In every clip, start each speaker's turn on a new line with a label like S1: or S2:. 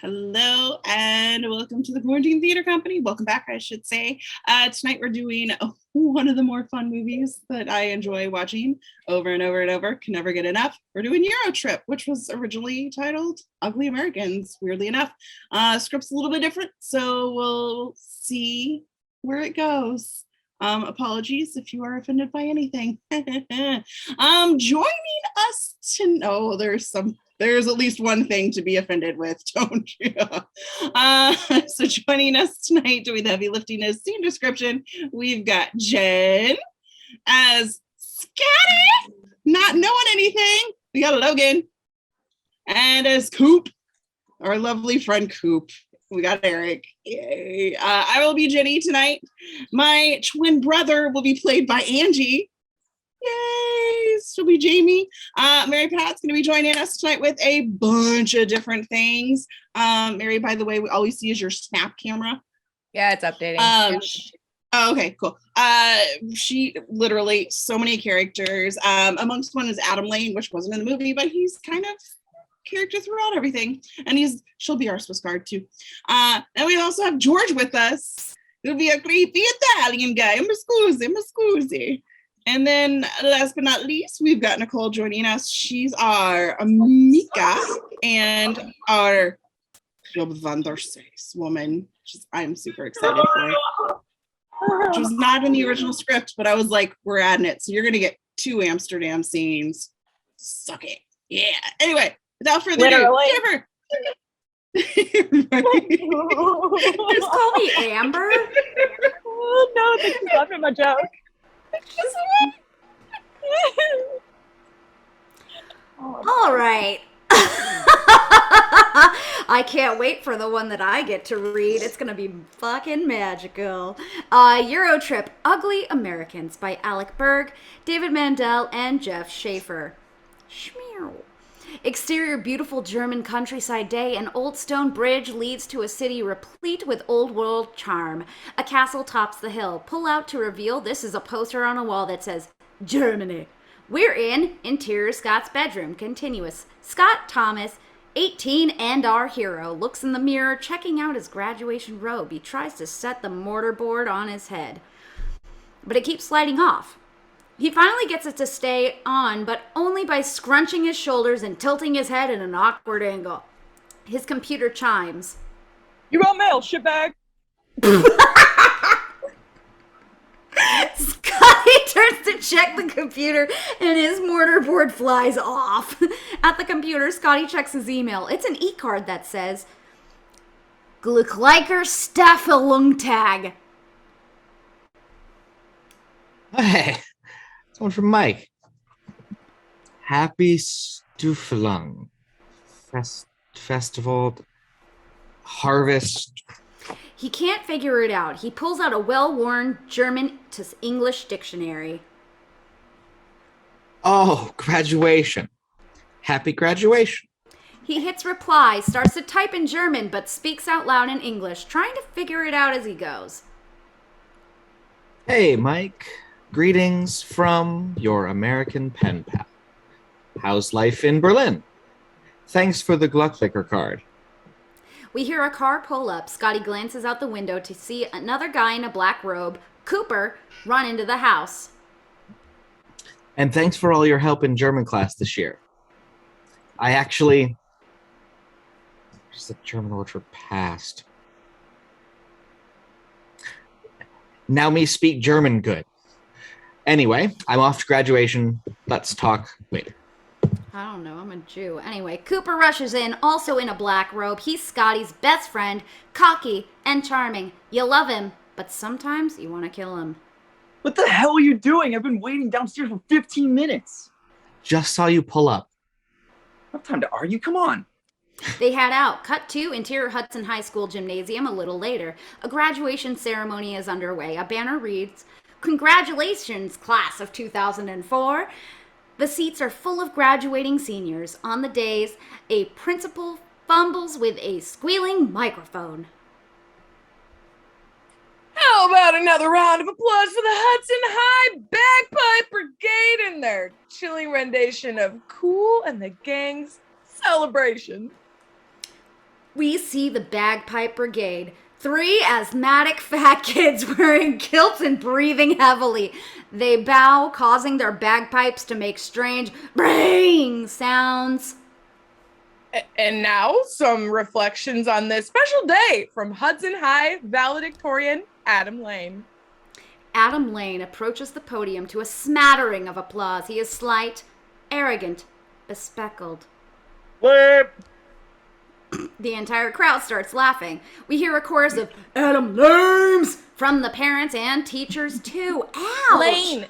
S1: Hello and welcome to the Quarantine Theater Company. Welcome back, I should say. Tonight we're doing one of the more fun movies that I enjoy watching over and over and over. Can never get enough. We're doing Eurotrip, which was originally titled Ugly Americans, weirdly enough. Script's a little bit different, so we'll see where it goes. Apologies if you are offended by anything. Joining us to know there's at least one thing to be offended with, don't you? So joining us tonight doing the heavy lifting as scene description, we've got Jen as Scotty, not knowing anything. We got Logan. And as Coop, our lovely friend Coop. We got Eric. Yay. I will be Jenny tonight. My twin brother will be played by Angie. Yay! She'll be Jamie. Mary Pat's going to be joining us tonight with a bunch of different things. Mary, by the way, we always see is your snap camera.
S2: Yeah, it's updating.
S1: Okay, cool. She literally so many characters. Amongst one is Adam Lane, which wasn't in the movie, but he's kind of character throughout everything. And she'll be our Swiss guard too. And we also have George with us. He'll be a creepy Italian guy. My scusi. And then last but not least, we've got Nicole joining us. She's our Amica and our Club van der Seis woman. I'm super excited for it. Which was not in the original script, but I was like, we're adding it. So you're going to get 2 Amsterdam scenes. Suck it. Yeah. Anyway, without further ado, Jennifer.
S3: Just call me Amber?
S4: Oh, no, thanks for laughing at my joke.
S3: All right. I can't wait for the one that I get to read. It's going to be fucking magical. Eurotrip, Ugly Americans by Alec Berg, David Mandel, and Jeff Schaefer. Schmeow. Exterior beautiful German countryside day, an old stone bridge leads to a city replete with old world charm. A castle tops the hill. Pull out to reveal this is a poster on a wall that says, Germany. We're in interior Scott's bedroom. Continuous. Scott Thomas, 18 and our hero, looks in the mirror, checking out his graduation robe. He tries to set the mortarboard on his head, but it keeps sliding off. He finally gets it to stay on, but only by scrunching his shoulders and tilting his head at an awkward angle. His computer chimes.
S4: You got mail, shitbag.
S3: Scotty turns to check the computer, and his mortarboard flies off. At the computer, Scotty checks his email. It's an e-card that says, Gluckliker Staffelungtag.
S5: Hey. One from Mike. Happy Stuffelung Festival Harvest.
S3: He can't figure it out. He pulls out a well-worn German to English dictionary.
S5: Oh, graduation. Happy graduation.
S3: He hits reply, starts to type in German, but speaks out loud in English, trying to figure it out as he goes.
S5: Hey, Mike. Greetings from your American pen pal. How's life in Berlin? Thanks for the Glucklicker card.
S3: We hear a car pull up. Scotty glances out the window to see another guy in a black robe, Cooper, run into the house.
S5: And thanks for all your help in German class this year. I actually... Where's the German orchard past? Now me speak German good. Anyway, I'm off to graduation. Let's talk later.
S3: I don't know, I'm a Jew. Anyway, Cooper rushes in, also in a black robe. He's Scotty's best friend, cocky and charming. You love him, but sometimes you want to kill him.
S4: What the hell are you doing? I've been waiting downstairs for 15 minutes.
S5: Just saw you pull up.
S4: I have time to argue, come on.
S3: They head out. Cut to interior Hudson High School gymnasium a little later. A graduation ceremony is underway. A banner reads, Congratulations, class of 2004. The seats are full of graduating seniors. On the days, a principal fumbles with a squealing microphone.
S2: How about another round of applause for the Hudson High Bagpipe Brigade and their chilling rendition of Cool and the Gang's Celebration?
S3: We see the Bagpipe Brigade. 3 asthmatic fat kids wearing kilts and breathing heavily. They bow, causing their bagpipes to make strange braying sounds.
S2: And now, some reflections on this special day from Hudson High valedictorian Adam Lane.
S3: Adam Lane approaches the podium to a smattering of applause. He is slight, arrogant, bespectacled.
S4: Flip!
S3: The entire crowd starts laughing. We hear a chorus of Adam Lames from the parents and teachers too. Ouch!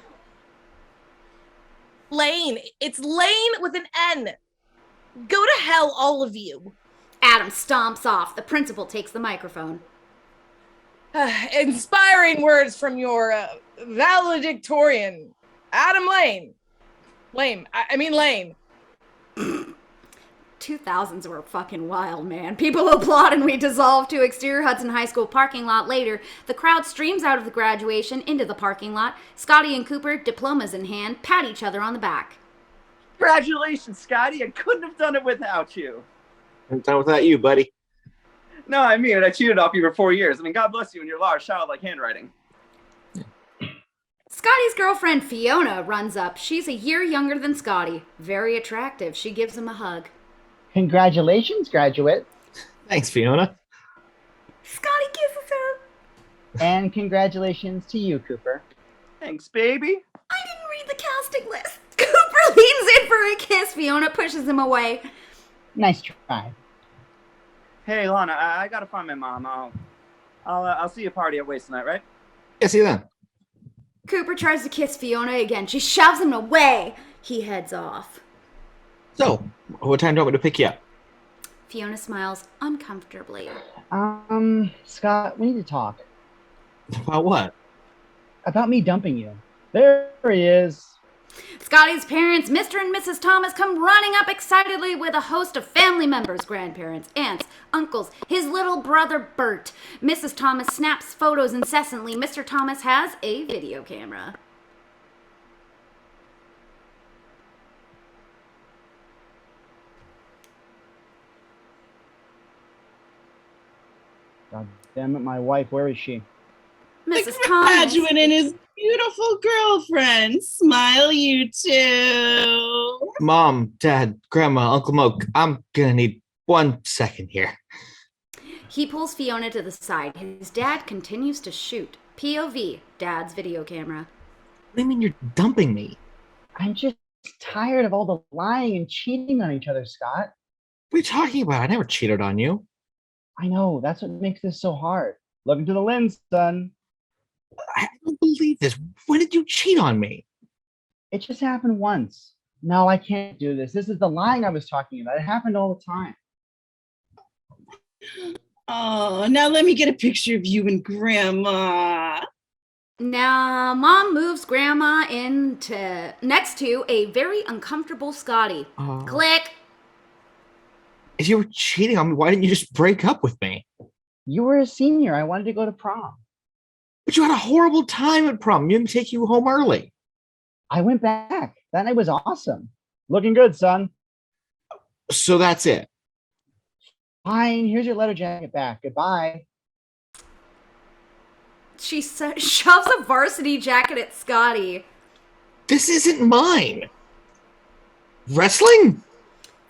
S2: Lane. It's Lane with an N. Go to hell, all of you.
S3: Adam stomps off. The principal takes the microphone.
S2: Inspiring words from your valedictorian, Adam Lane. Lane.
S3: 2000s were fucking wild, man. People applaud and we dissolve to exterior Hudson High School parking lot later. The crowd streams out of the graduation into the parking lot. Scotty and Cooper, diplomas in hand, pat each other on the back.
S4: Congratulations, Scotty. I couldn't have done it without you.
S5: I'm done without you, buddy.
S4: No, I mean, I cheated off you for 4 years. I mean, God bless you and your large childlike handwriting.
S3: Scotty's girlfriend Fiona runs up. She's a year younger than Scotty. Very attractive. She gives him a hug.
S6: Congratulations, graduate.
S5: Thanks, Fiona.
S3: Scotty kisses her.
S6: And congratulations to you, Cooper.
S4: Thanks, baby.
S3: I didn't read the casting list. Cooper leans in for a kiss. Fiona pushes him away.
S6: Nice try.
S4: Hey, Lana, I gotta find my mom. I'll see you party at Waste tonight, right?
S5: Yeah, see you then.
S3: Cooper tries to kiss Fiona again. She shoves him away. He heads off.
S5: So, what time do you want me to pick you up?
S3: Fiona smiles uncomfortably.
S6: Scott, we need to talk.
S5: About what?
S6: About me dumping you. There he is.
S3: Scotty's parents, Mr. and Mrs. Thomas, come running up excitedly with a host of family members, grandparents, aunts, uncles, his little brother Bert. Mrs. Thomas snaps photos incessantly. Mr. Thomas has a video camera.
S6: God damn it, my wife, where is she?
S3: Mrs.
S1: The
S3: Thomas.
S1: graduate and his beautiful girlfriend. Smile, you two.
S5: Mom, Dad, Grandma, Uncle Moke, I'm gonna need 1 second here.
S3: He pulls Fiona to the side. His dad continues to shoot. POV, Dad's video camera.
S5: What do you mean you're dumping me?
S6: I'm just tired of all the lying and cheating on each other, Scott.
S5: What are you talking about? I never cheated on you.
S6: I know, that's what makes this so hard. Look into the lens, son.
S5: I don't believe this. When did you cheat on me?
S6: It just happened once. No, I can't do this. This is the lying I was talking about. It happened all the time.
S1: Oh, now let me get a picture of you and Grandma.
S3: Now, Mom moves Grandma into next to a very uncomfortable Scotty. Click.
S5: If you were cheating on me, why didn't you just break up with me?
S6: You were a senior. I wanted to go to prom.
S5: But you had a horrible time at prom. You didn't take you home early.
S6: I went back. That night was awesome. Looking good, son.
S5: So that's it.
S6: Fine. Here's your letter jacket back. Goodbye.
S3: She shoves a varsity jacket at Scotty.
S5: This isn't mine. Wrestling?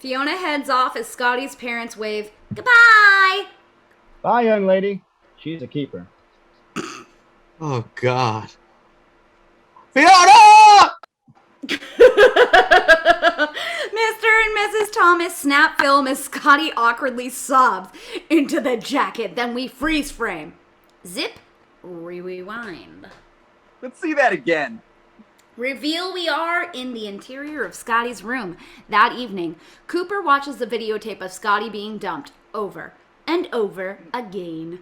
S3: Fiona heads off as Scotty's parents wave goodbye.
S6: Bye, young lady. She's a keeper.
S5: Oh, God. Fiona!
S3: Mr. and Mrs. Thomas snap film as Scotty awkwardly sobs into the jacket. Then we freeze frame. Zip, rewind.
S4: Let's see that again.
S3: Reveal we are in the interior of Scotty's room. That evening, Cooper watches the videotape of Scotty being dumped over and over again.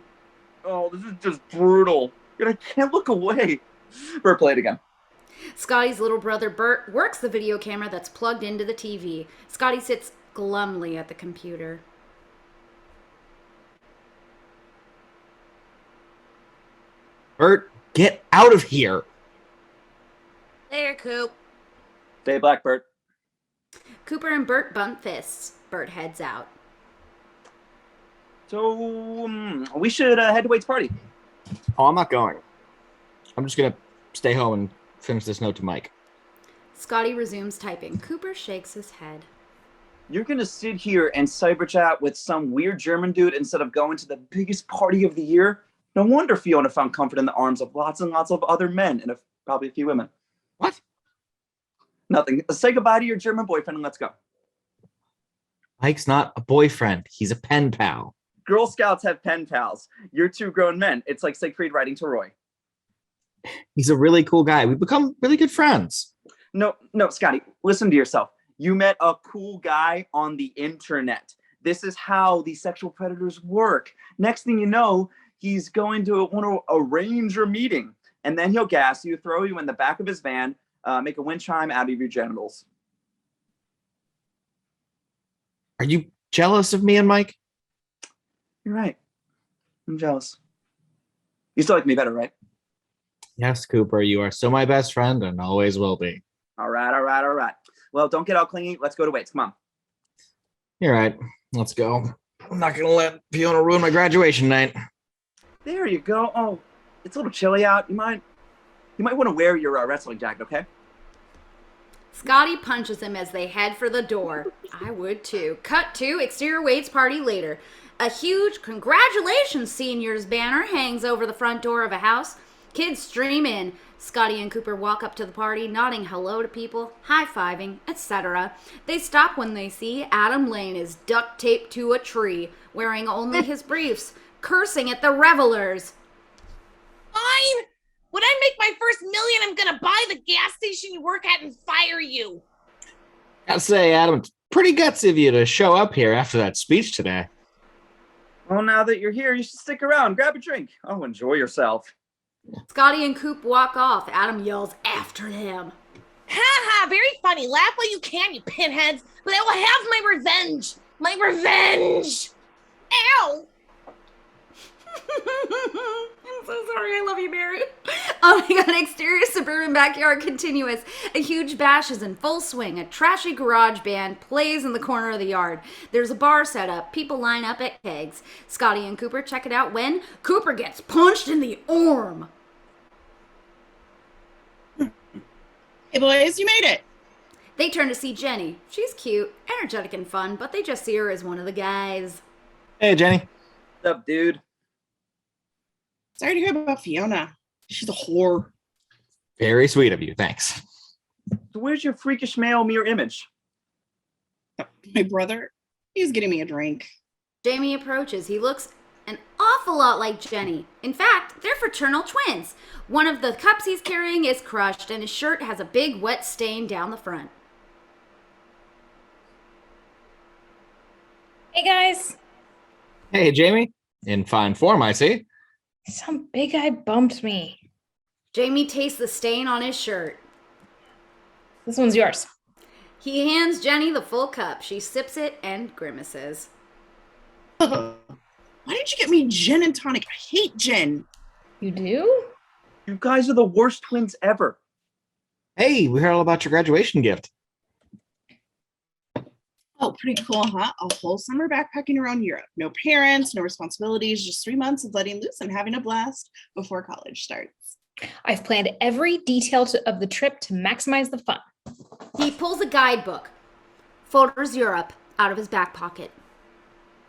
S4: Oh, this is just brutal. I can't look away. Bert, play it again.
S3: Scotty's little brother Bert works the video camera that's plugged into the TV. Scotty sits glumly at the computer.
S5: Bert, get out of here.
S2: There, Coop.
S4: Stay black, Bert.
S3: Cooper and Bert bump fists. Bert heads out.
S4: So we should head to Wade's party.
S5: Oh, I'm not going. I'm just gonna stay home and finish this note to Mike.
S3: Scotty resumes typing. Cooper shakes his head.
S4: You're gonna sit here and cyber chat with some weird German dude instead of going to the biggest party of the year? No wonder Fiona found comfort in the arms of lots and lots of other men and probably a few women.
S5: What?
S4: Nothing. Say goodbye to your German boyfriend and let's go.
S5: Mike's not a boyfriend. He's a pen pal.
S4: Girl Scouts have pen pals. You're two grown men. It's like Siegfried writing to Roy.
S5: He's a really cool guy. We've become really good friends.
S4: No, Scotty, listen to yourself. You met a cool guy on the internet. This is how these sexual predators work. Next thing you know, he's going to want to arrange your meeting. And then he'll gas you, throw you in the back of his van, make a wind chime out of your genitals.
S5: Are you jealous of me and Mike?
S4: You're right. I'm jealous. You still like me better, right?
S5: Yes, Cooper, you are still my best friend and always will be.
S4: All right. Well, don't get all clingy. Let's go to Wade's. Come on.
S5: You're right. Let's go. I'm not going to let Fiona ruin my graduation night.
S4: There you go. Oh, it's a little chilly out. You might want to wear your wrestling jacket, okay?
S3: Scotty punches him as they head for the door. I would too. Cut to exterior Wade's party later. A huge congratulations seniors banner hangs over the front door of a house. Kids stream in. Scotty and Cooper walk up to the party, nodding hello to people, high-fiving, etc. They stop when they see Adam Lane is duct taped to a tree, wearing only his briefs, cursing at the revelers.
S2: Fine. When I make my first million, I'm gonna buy the gas station you work at and fire you.
S5: Gotta say, Adam, it's pretty gutsy of you to show up here after that speech today.
S4: Well, now that you're here, you should stick around. Grab a drink. Oh, enjoy yourself.
S3: Scotty and Coop walk off. Adam yells after them.
S2: Ha ha, very funny. Laugh while you can, you pinheads. But I will have my revenge. My revenge. Ow.
S3: I'm so sorry. I love you, Mary. Oh my god, exterior suburban backyard continuous. A huge bash is in full swing. A trashy garage band plays in the corner of the yard. There's a bar set up. People line up at kegs. Scotty and Cooper check it out when Cooper gets punched in the arm.
S1: Hey boys, you made it.
S3: They turn to see Jenny. She's cute, energetic, and fun, but they just see her as one of the guys.
S5: Hey, Jenny.
S4: What's up, dude?
S1: Sorry to hear about Fiona. She's a whore.
S5: Very sweet of you. Thanks.
S4: So where's your freakish male mirror image?
S1: My brother, he's getting me a drink.
S3: Jamie approaches. He looks an awful lot like Jenny. In fact, they're fraternal twins. One of the cups he's carrying is crushed, and his shirt has a big wet stain down the front.
S7: Hey guys,
S5: Hey, Jamie. In fine form, I see.
S7: some big guy bumped me.
S3: Jamie tastes the stain on his shirt.
S7: This one's yours.
S3: He hands Jenny the full cup. She sips it and grimaces.
S1: Why didn't you get me gin and tonic? I hate gin.
S7: You do?
S4: You guys are the worst twins ever.
S5: Hey, we heard all about your graduation gift.
S1: Oh, pretty cool, huh? A whole summer backpacking around Europe. No parents, no responsibilities, just 3 months of letting loose and having a blast before college starts.
S7: I've planned every detail of the trip to maximize the fun.
S3: He pulls a guidebook, Photos Europe, out of his back pocket.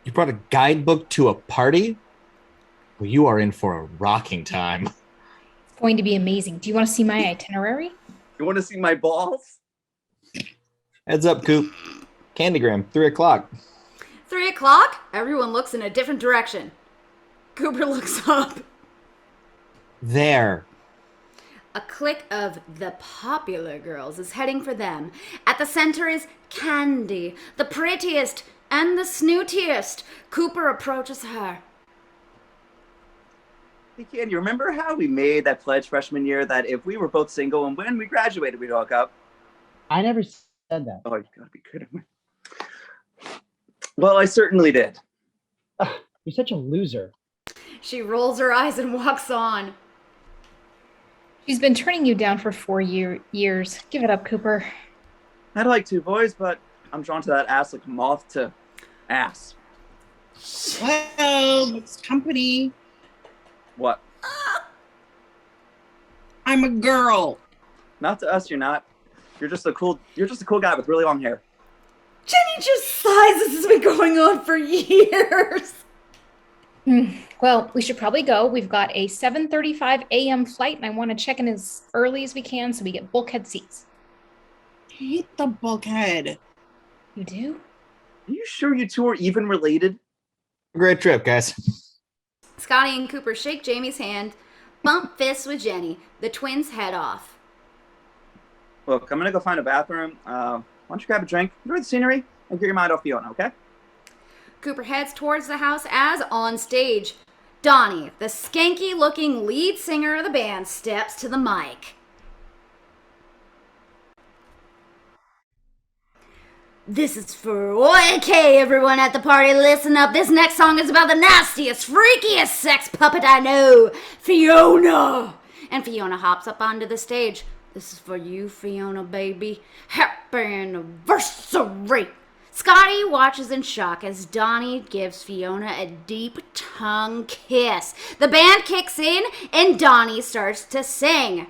S5: You brought a guidebook to a party? Well, you are in for a rocking time.
S7: It's going to be amazing. Do you want to see my itinerary?
S4: You want to see my balls?
S5: Heads up, Coop. Candygram, 3 o'clock.
S3: 3 o'clock? Everyone looks in a different direction. Cooper looks up.
S5: There.
S3: A clique of the popular girls is heading for them. At the center is Candy, the prettiest and the snootiest. Cooper approaches her.
S4: Hey, Candy, remember how we made that pledge freshman year that if we were both single and when we graduated, we'd hook up?
S6: I never said that.
S4: Oh, you gotta be kidding me. Well, I certainly did.
S6: Ugh, you're such a loser.
S3: She rolls her eyes and walks on.
S7: She's been turning you down for 4 years. Give it up, Cooper.
S4: I'd like to, boys, but I'm drawn to that ass like a moth to ass.
S1: Well, it's company.
S4: What?
S1: I'm a girl.
S4: Not to us, you're not. You're just a cool guy with really long hair.
S3: Jenny just sighs. This has been going on for years.
S7: Well, we should probably go. We've got a 7:35 a.m. flight, and I want to check in as early as we can so we get bulkhead seats.
S1: Hate the bulkhead.
S7: You do?
S4: Are you sure you two are even related?
S5: Great trip, guys.
S3: Scotty and Cooper shake Jamie's hand, bump fists with Jenny. The twins head off.
S4: Look, I'm gonna go find a bathroom. Why don't you grab a drink, enjoy the scenery, and get your mind off Fiona, okay?
S3: Cooper heads towards the house as on stage, Donnie, the skanky-looking lead singer of the band, steps to the mic. This is for okay, everyone at the party, listen up. This next song is about the nastiest, freakiest sex puppet I know, Fiona. And Fiona hops up onto the stage. This is for you, Fiona, baby. Happy anniversary. Scotty watches in shock as Donnie gives Fiona a deep tongue kiss. The band kicks in and Donnie starts to sing.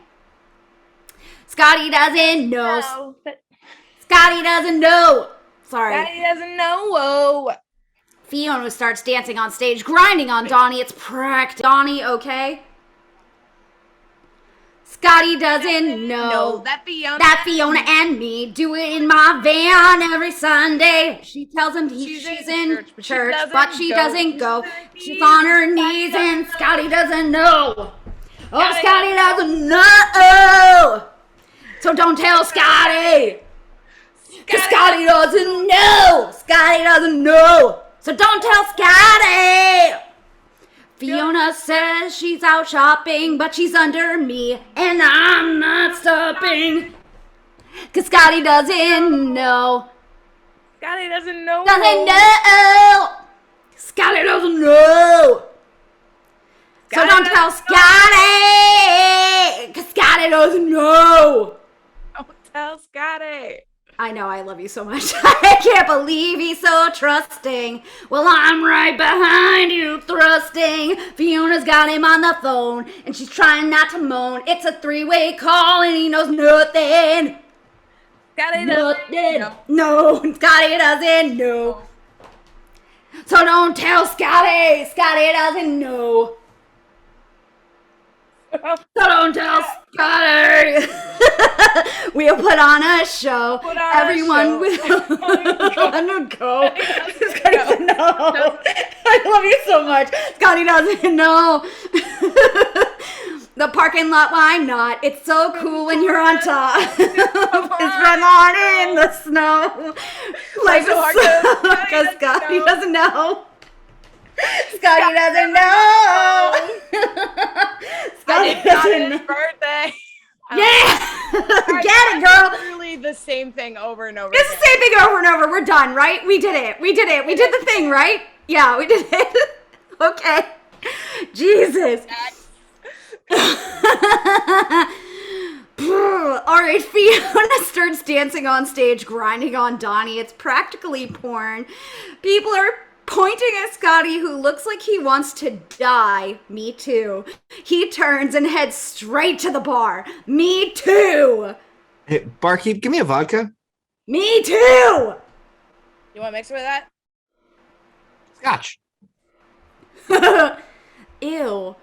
S3: Scotty doesn't know.
S2: No, but
S3: Scotty doesn't know. Sorry.
S2: Daddy doesn't know. Whoa.
S3: Fiona starts dancing on stage, grinding on Donnie. It's practice. Donnie, okay? Scotty doesn't know
S2: that
S3: Fiona and me do it in my van every Sunday. She tells him she's in church, but she doesn't go. She's on her knees and Scotty doesn't know. Oh, Scotty doesn't know. So don't tell Scotty. Cause Scotty doesn't know. Scotty doesn't know. So don't tell Scotty. Fiona says she's out shopping, but she's under me, and I'm not stopping. Cause Scotty doesn't know.
S2: Scotty doesn't know.
S3: Doesn't know. Scotty doesn't know. So don't tell Scotty. Cause Scotty doesn't know.
S2: Don't tell Scotty.
S3: I know, I love you so much. I can't believe he's so trusting. Well, I'm right behind you, thrusting. Fiona's got him on the phone, and she's trying not to moan. It's a three-way call, and he knows nothing.
S2: Scotty doesn't know.
S3: No, Scotty doesn't know. So don't tell Scotty. Scotty doesn't know. So don't tell Scotty. We'll put on a show. Everyone will go. Scotty doesn't know. I love you so much. Scotty doesn't know. The parking lot, why not? It's so cool when you're on top. It's run on in the snow. Life is so because Scotty doesn't know. Scotty doesn't know. Scotty doesn't know.
S2: Birthday.
S3: Yeah! Get it, girl!
S2: Literally the same thing over and over
S3: It's
S2: again.
S3: the same thing over and over. We're done, right? We did it. We did it. We did the thing, right? Yeah, we did it. Okay. Jesus. Alright, Fiona starts dancing on stage, grinding on Donnie. It's practically porn. People are pointing at Scotty, who looks like he wants to die. Me too. He turns and heads straight to the bar. Me too.
S5: Hey, barkeep, give me a vodka.
S3: Me too.
S2: You want to mix it with that?
S5: Scotch.
S3: Ew.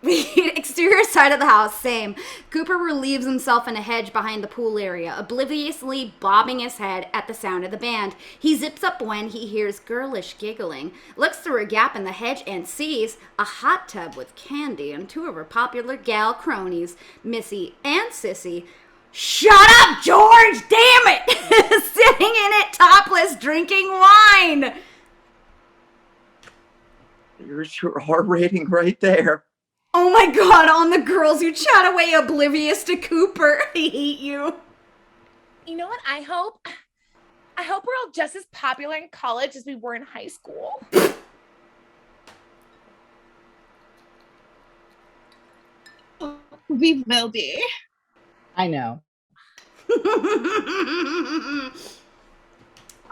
S3: The exterior side of the house, same. Cooper relieves himself in a hedge behind the pool area, obliviously bobbing his head at the sound of the band. He zips up when he hears girlish giggling, looks through a gap in the hedge and sees a hot tub with Candy and two of her popular gal cronies, Missy and Sissy. Shut up, George! Damn it! Sitting in it topless, drinking wine!
S4: Here's your heart rating right there.
S3: Oh my god, on the girls who chat away oblivious to Cooper. I hate you.
S2: You know what I hope? I hope we're all just as popular in college as we were in high school.
S1: We will be.
S6: I know.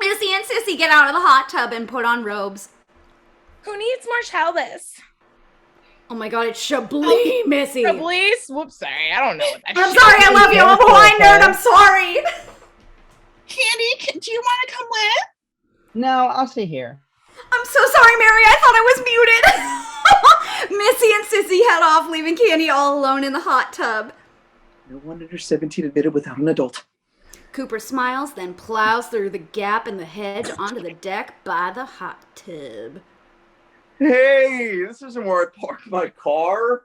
S3: Missy and Sissy get out of the hot tub and put on robes.
S2: Who needs more Chalvis?
S3: Oh my god, it's Chablis, Missy.
S2: Chablis? Whoops, sorry. I don't know what that
S3: I'm
S2: shit
S3: sorry, I
S2: is.
S3: love you. I'm a wine nerd. I'm sorry.
S1: Candy, do you want to come with?
S6: No, I'll stay here.
S3: I'm so sorry, Mary. I thought I was muted. Missy and Sissy head off, leaving Candy all alone in the hot tub.
S4: No one under 17 admitted without an adult.
S3: Cooper smiles, then plows through the gap in the hedge onto the deck by the hot tub.
S4: Hey, this isn't where I parked my car.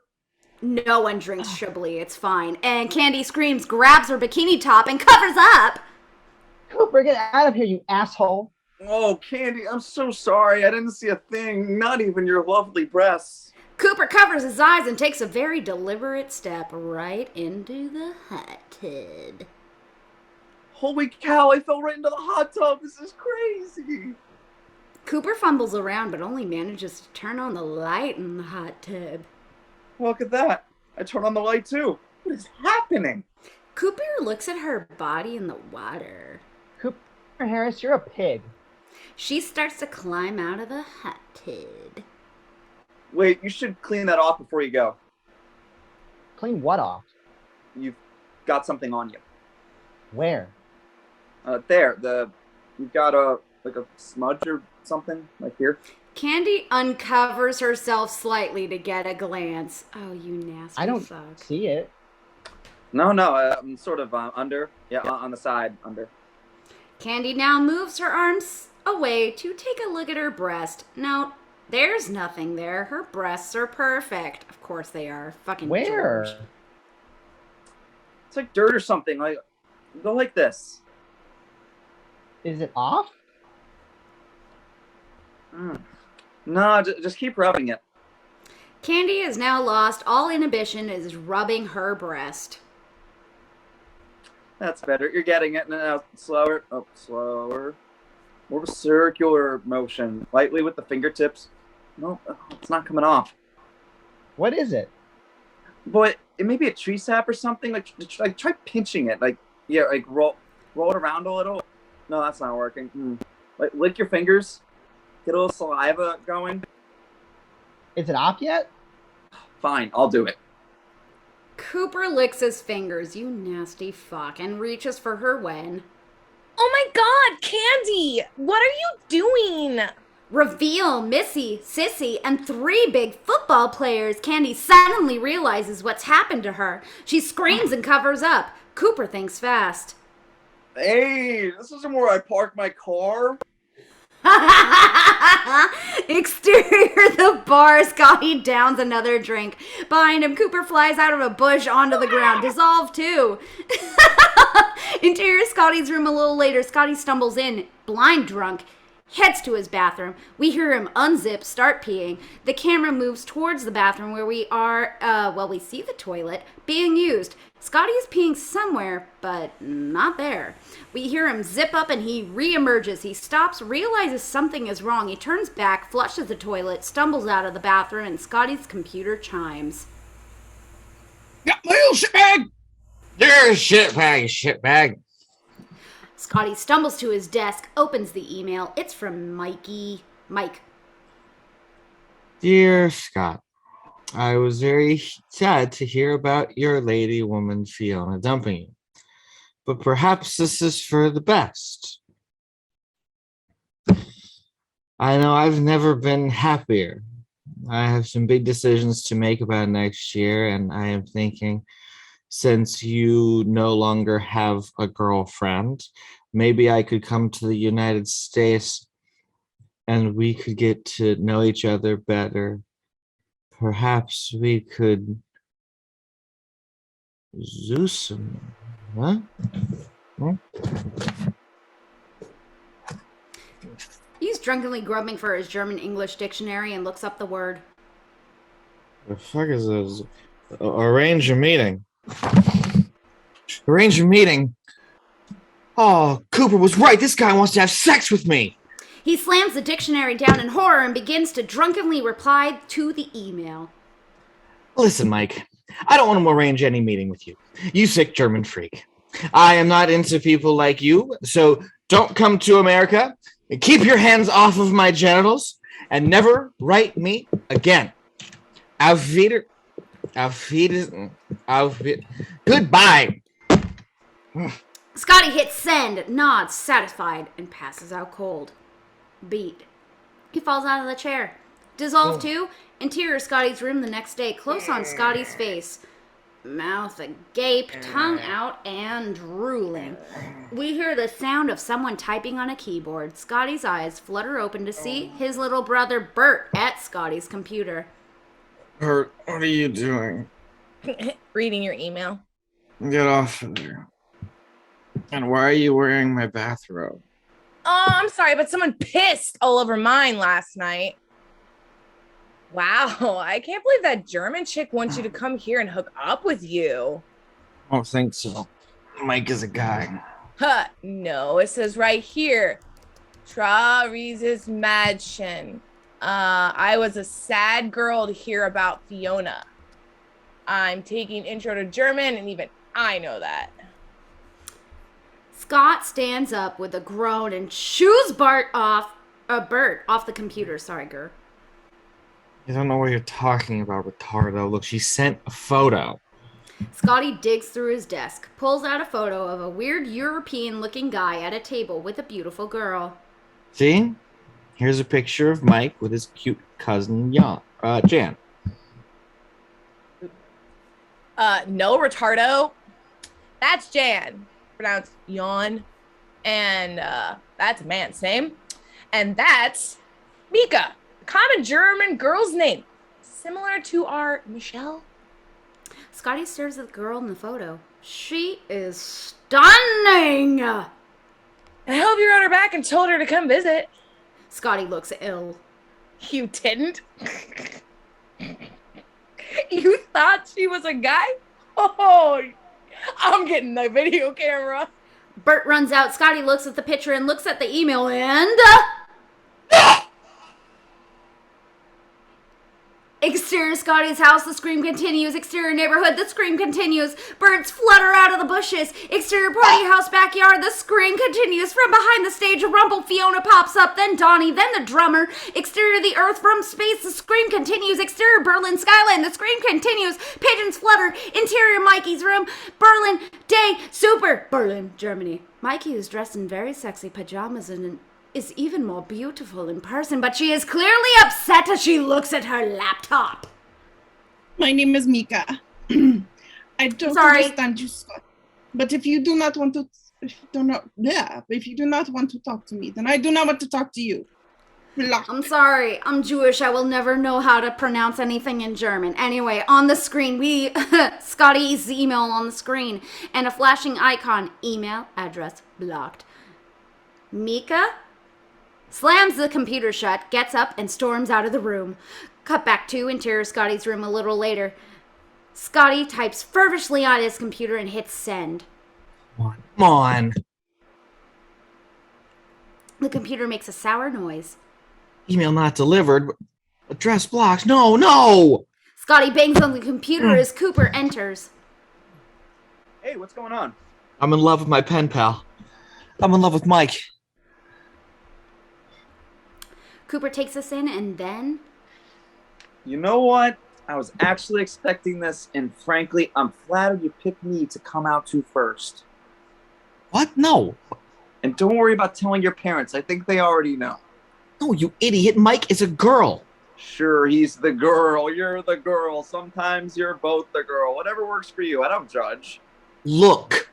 S3: No one drinks Chablis. It's fine. And Candy screams, grabs her bikini top, and covers up.
S6: Cooper, get out of here, you asshole.
S4: Oh, Candy, I'm so sorry. I didn't see a thing, not even your lovely breasts.
S3: Cooper covers his eyes and takes a very deliberate step right into the hot tub.
S4: Holy cow, I fell right into the hot tub. This is crazy.
S3: Cooper fumbles around but only manages to turn on the light in the hot tub.
S4: Look at that. I turned on the light too. What is happening?
S3: Cooper looks at her body in the water.
S6: Cooper Harris, you're a pig.
S3: She starts to climb out of the hot tub.
S4: Wait, you should clean that off before you go.
S6: Clean what off?
S4: You've got something on you.
S6: Where?
S4: There. You've got a smudge or something, like here.
S3: Candy uncovers herself slightly to get a glance. Oh, you nasty
S6: I don't
S3: fuck.
S6: see it.
S4: No, I'm sort of under. Yeah, on the side, under.
S3: Candy now moves her arms away to take a look at her breast. No, there's nothing there. Her breasts are perfect. Of course they are. Fucking
S6: Where?
S3: George.
S4: It's like dirt or something. Like, go like this.
S6: Is it off?
S4: No, just keep rubbing it.
S3: Candy has now lost all inhibition and is rubbing her breast.
S4: That's better. You're getting it. Now, slower. Oh, slower. More of a circular motion. Lightly with the fingertips. No, it's not coming off.
S6: What is it?
S4: But it may be a tree sap or something. Like try pinching it. Like, yeah, like roll it around a little. No, that's not working. Like, lick your fingers. Get a little saliva going.
S6: Is it off yet?
S4: Fine, I'll do it.
S3: Cooper licks his fingers, you nasty fuck, and reaches for her wen.
S2: Oh my god, Candy! What are you doing?
S3: Reveal Missy, Sissy, and 3 big football players. Candy suddenly realizes what's happened to her. She screams and covers up. Cooper thinks fast.
S4: Hey, this isn't where I parked my car.
S3: Exterior the bar, Scotty downs another drink. Behind him, Cooper flies out of a bush onto the ground, dissolved too. Interior Scotty's room a little later, Scotty stumbles in, blind drunk, heads to his bathroom. We hear him unzip, start peeing. The camera moves towards the bathroom where we see the toilet being used. Scotty is peeing somewhere, but not there. We hear him zip up and he re-emerges. He stops, realizes something is wrong. He turns back, flushes the toilet, stumbles out of the bathroom, and Scotty's computer chimes.
S5: Got mail, shitbag! There's shitbag.
S3: Scotty stumbles to his desk, opens the email. It's from Mike.
S5: Dear Scott, I was very sad to hear about your lady woman Fiona dumping you, but perhaps this is for the best. I know I've never been happier. I have some big decisions to make about next year, and I am thinking, since you no longer have a girlfriend, maybe I could come to the United States and we could get to know each other better. Perhaps we could Zeus. What?
S3: He's drunkenly grubbing for his German-English dictionary and looks up the word.
S5: The fuck is this? Arrange a meeting. Arrange a meeting? Oh, Cooper was right. This guy wants to have sex with me.
S3: He slams the dictionary down in horror and begins to drunkenly reply to the email.
S5: Listen, Mike, I don't want to arrange any meeting with you. You sick German freak. I am not into people like you, so don't come to America. Keep your hands off of my genitals. and never write me again. Auf Wiedersehen. Auf Wiedersehen. Goodbye.
S3: Scotty hits send, nods, satisfied, and passes out cold. Beat. He falls out of the chair. Dissolve 2, interior Scotty's room the next day, close on Scotty's face. Mouth agape, tongue out, and drooling. We hear the sound of someone typing on a keyboard. Scotty's eyes flutter open to see his little brother Bert at Scotty's computer.
S5: Bert, what are you doing?
S2: Reading your email.
S5: Get off of there. And why are you wearing my bathrobe?
S2: Oh, I'm sorry, but someone pissed all over mine last night. Wow, I can't believe that German chick wants you to come here and hook up with you.
S5: I don't think so. Mike is a guy.
S2: Huh, no, it says right here. Traurises Madchen. I was a sad girl to hear about Fiona. I'm taking intro to German, and even I know that.
S3: Scott stands up with a groan and shoos Bert off the computer. Sorry, Gur.
S5: You don't know what you're talking about, retardo. Look, she sent a photo.
S3: Scotty digs through his desk, pulls out a photo of a weird European-looking guy at a table with a beautiful girl.
S5: See? Here's a picture of Mike with his cute cousin, Jan.
S2: No, retardo. That's Jan, pronounced Jan, and that's a man's name. And that's Mika, a common German girl's name, similar to our Michelle.
S3: Scotty stares at the girl in the photo. She is stunning!
S2: And I hope you wrote her back and told her to come visit.
S3: Scotty looks ill.
S2: You didn't? You thought she was a guy? Oh, I'm getting the video camera.
S3: Bert runs out. Scotty looks at the picture and looks at the email and... Exterior Scotty's house, the scream continues. Exterior neighborhood, the scream continues. Birds flutter out of the bushes. Exterior party house backyard, the scream continues. From behind the stage, a rumble Fiona pops up, then Donnie, then the drummer. Exterior the earth from space, the scream continues. Exterior Berlin skyline, the scream continues. Pigeons flutter. Interior Mikey's room, Berlin day, super Berlin, Germany. Mikey is dressed in very sexy pajamas and is even more beautiful in person, but she is clearly upset as she looks at her laptop.
S1: My name is Mika. I don't understand you, Scott. But if you do not want to, if you do not want to talk to me, then I do not want to talk to you. Block.
S3: I'm sorry, I'm Jewish. I will never know how to pronounce anything in German. Anyway, on the screen, Scotty's email on the screen, and a flashing icon, email address blocked. Mika slams the computer shut, gets up, and storms out of the room. Cut back to interior Scotty's room a little later. Scotty types fervently on his computer and hits send.
S5: Come on.
S3: The computer makes a sour noise.
S5: Email not delivered. Address blocked. No!
S3: Scotty bangs on the computer as Cooper enters.
S4: Hey, what's going on?
S5: I'm in love with my pen pal. I'm in love with Mike.
S3: Cooper takes us in and then...
S4: You know what? I was actually expecting this, and frankly, I'm flattered you picked me to come out to first.
S5: What? No.
S4: And don't worry about telling your parents. I think they already know.
S5: No, you idiot. Mike is a girl.
S4: Sure, he's the girl. You're the girl. Sometimes you're both the girl. Whatever works for you. I don't judge.
S5: Look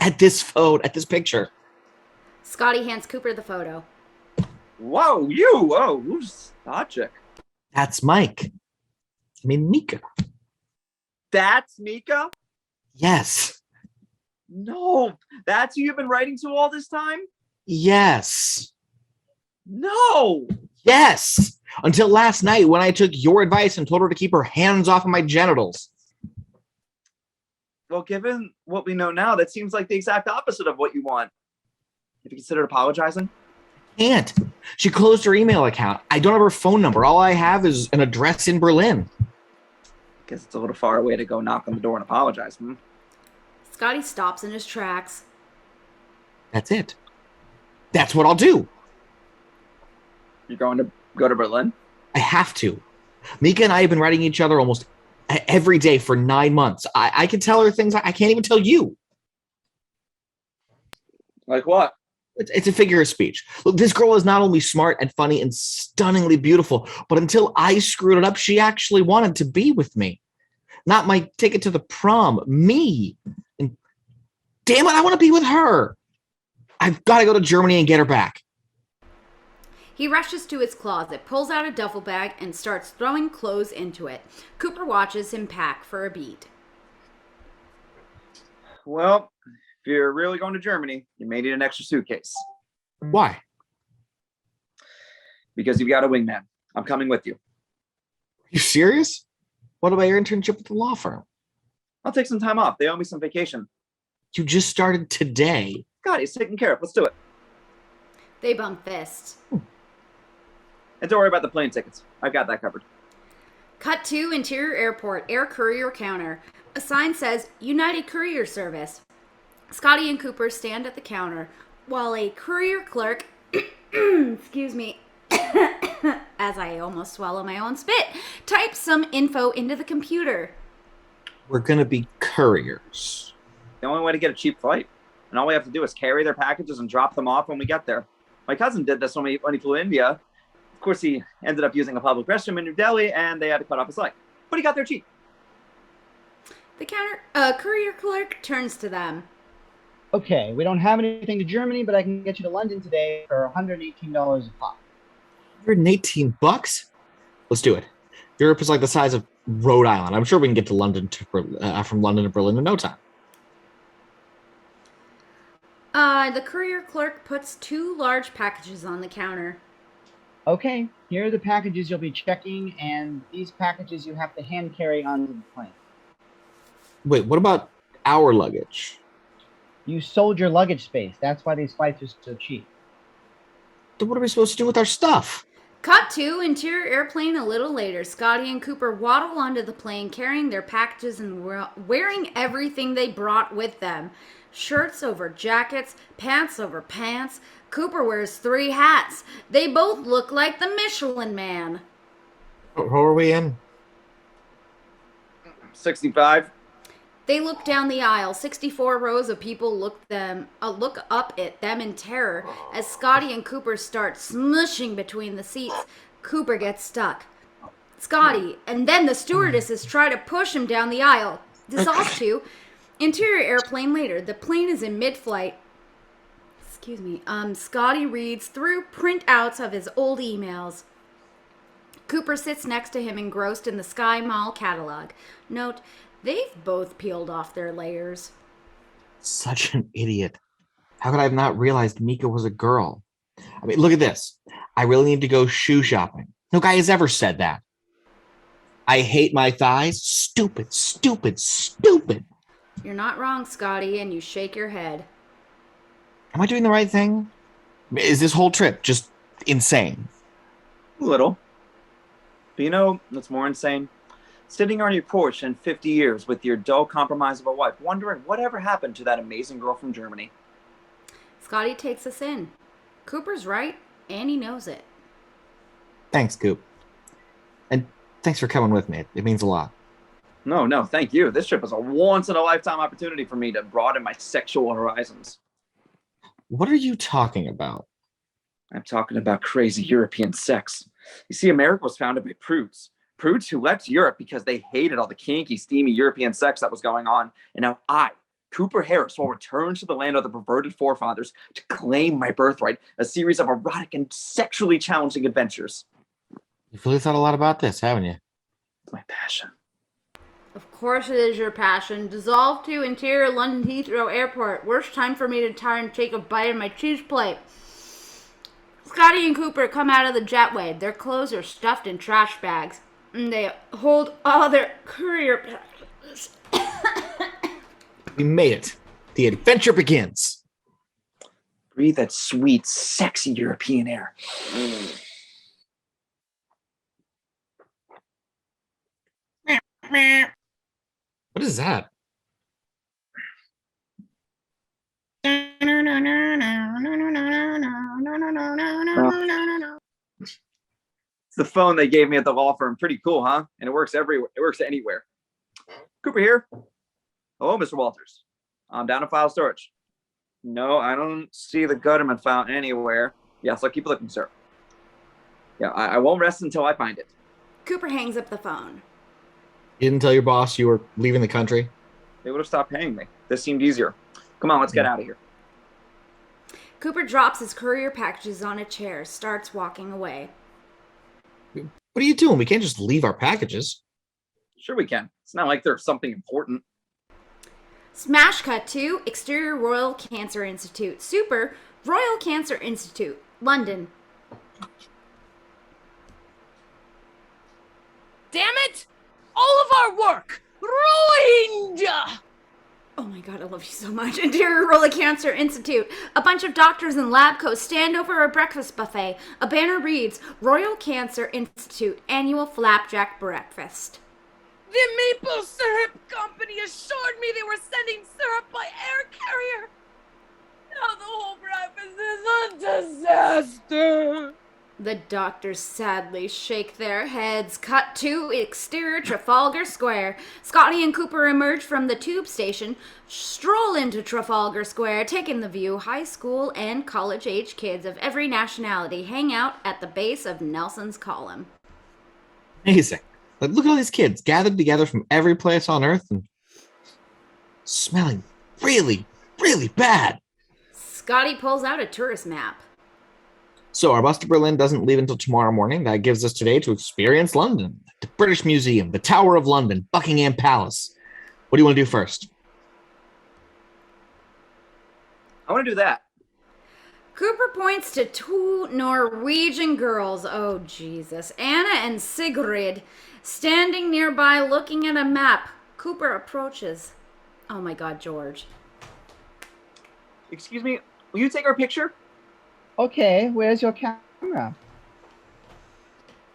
S5: at this picture.
S3: Scotty hands Cooper the photo.
S4: Whoa, you! Whoa, who's that chick?
S5: That's Mike. I mean, Mika.
S4: That's Mika?
S5: Yes.
S4: No, that's who you've been writing to all this time?
S5: Yes.
S4: No!
S5: Yes. Until last night when I took your advice and told her to keep her hands off of my genitals.
S4: Well, given what we know now, that seems like the exact opposite of what you want. Have you considered apologizing?
S5: Can't. She closed her email account. I don't have her phone number. All I have is an address in Berlin.
S4: Guess it's a little far away to go knock on the door and apologize.
S3: Scotty stops in his tracks.
S5: That's it. That's what I'll do.
S4: You're going to go to Berlin?
S5: I have to. Mika and I have been writing each other almost every day for 9 months. I can tell her things I can't even tell you.
S4: Like what?
S5: It's a figure of speech. Look, this girl is not only smart and funny and stunningly beautiful, but until I screwed it up, she actually wanted to be with me. Not my ticket to the prom, me. And damn it, I want to be with her. I've got to go to Germany and get her back.
S3: He rushes to his closet, pulls out a duffel bag, and starts throwing clothes into it. Cooper watches him pack for a beat.
S4: Well, if you're really going to Germany, you may need an extra suitcase.
S5: Why?
S4: Because you've got a wingman. I'm coming with you.
S5: Are you serious? What about your internship with the law firm?
S4: I'll take some time off. They owe me some vacation.
S5: You just started today.
S4: God, he's taken care of. Let's do it.
S3: They bump fists.
S4: And don't worry about the plane tickets. I've got that covered.
S3: Cut to interior airport, air courier counter. A sign says United Courier Service. Scotty and Cooper stand at the counter while a courier clerk, excuse me, as I almost swallow my own spit, types some info into the computer.
S5: We're going to be couriers.
S4: The only way to get a cheap flight. And all we have to do is carry their packages and drop them off when we get there. My cousin did this when he flew to India. Of course, he ended up using a public restroom in New Delhi, and they had to cut off his leg. But he got there cheap.
S3: The courier clerk turns to them.
S6: Okay, we don't have anything to Germany, but I can get you to London today for $118 a pop.
S5: $118? Let's do it. Europe is like the size of Rhode Island. I'm sure we can get to London from London to Berlin in no time.
S3: The courier clerk puts 2 large packages on the counter.
S6: Okay, here are the packages you'll be checking, and these packages you have to hand carry onto the plane.
S5: Wait, what about our luggage?
S6: You sold your luggage space. That's why these flights are so cheap.
S5: Then what are we supposed to do with our stuff?
S3: Cut to interior airplane a little later. Scotty and Cooper waddle onto the plane carrying their packages and wearing everything they brought with them. Shirts over jackets, pants over pants. Cooper wears 3 hats. They both look like the Michelin Man.
S5: What row are we in?
S4: 65.
S3: They look down the aisle. 64 rows of people look up at them in terror as Scotty and Cooper start smushing between the seats. Cooper gets stuck. Scotty, and then the stewardesses try to push him down the aisle. Dissolve to interior airplane later. The plane is in mid-flight. Excuse me. Scotty reads through printouts of his old emails. Cooper sits next to him engrossed in the Sky Mall catalog. Note, they've both peeled off their layers.
S5: Such an idiot. How could I have not realized Mika was a girl? I mean, look at this. I really need to go shoe shopping. No guy has ever said that. I hate my thighs. Stupid, stupid, stupid.
S3: You're not wrong, Scotty, and you shake your head.
S5: Am I doing the right thing? Is this whole trip just insane?
S4: A little. But you know what's more insane? Sitting on your porch in 50 years with your dull compromise of a wife, wondering whatever happened to that amazing girl from Germany.
S3: Scotty takes us in. Cooper's right, and he knows it.
S5: Thanks, Coop. And thanks for coming with me. It means a lot.
S4: No, thank you. This trip was a once-in-a-lifetime opportunity for me to broaden my sexual horizons.
S5: What are you talking about?
S4: I'm talking about crazy European sex. You see, America was founded by prudes. Prudes who left Europe because they hated all the kinky, steamy European sex that was going on. And now I, Cooper Harris, will return to the land of the perverted forefathers to claim my birthright, a series of erotic and sexually challenging adventures.
S5: You've really thought a lot about this, haven't you?
S4: It's my passion.
S3: Of course it is your passion. Dissolve to interior London Heathrow Airport. Worst time for me to try and take a bite of my cheese plate. Scotty and Cooper come out of the jetway. Their clothes are stuffed in trash bags. And they hold all their courier packages.
S5: We made it. The adventure begins.
S4: Breathe that sweet, sexy European air.
S5: What is that?
S4: It's the phone they gave me at the law firm. Pretty cool, huh? And it works everywhere. It works anywhere. Cooper here. Hello, Mr. Walters. I'm down in file storage. No, I don't see the Gutterman file anywhere. Yes, I'll keep looking, sir. Yeah, I won't rest until I find it.
S3: Cooper hangs up the phone.
S5: You didn't tell your boss you were leaving the country?
S4: They would have stopped paying me. This seemed easier. Come on, let's get out of here.
S3: Cooper drops his courier packages on a chair, starts walking away.
S5: What are you doing? We can't just leave our packages.
S4: Sure we can. It's not like there's something important.
S3: Smash cut to Exterior Royal Cancer Institute. Super Royal Cancer Institute, London.
S2: Damn it! All of our work ruined!
S3: Oh my god, I love you so much. Interior Royal Cancer Institute. A bunch of doctors and lab coats stand over a breakfast buffet. A banner reads, Royal Cancer Institute Annual Flapjack Breakfast.
S2: The Maple Syrup Company assured me they were sending syrup by air carrier. Now the whole breakfast is a disaster.
S3: The doctors sadly shake their heads. Cut to exterior Trafalgar Square. Scotty and Cooper emerge from the tube station, stroll into Trafalgar Square, taking the view. High school and college-age kids of every nationality hang out at the base of Nelson's Column.
S5: Amazing. Like, look at all these kids gathered together from every place on Earth and smelling really, really bad.
S3: Scotty pulls out a tourist map.
S5: So our bus to Berlin doesn't leave until tomorrow morning. That gives us today to experience London, the British Museum, the Tower of London, Buckingham Palace. What do you want to do first?
S4: I want to do that.
S3: Cooper points to two Norwegian girls, oh Jesus, Anna and Sigrid, standing nearby looking at a map. Cooper approaches. Oh my god, George.
S4: Excuse me, will you take our picture?
S6: Okay, where's your camera?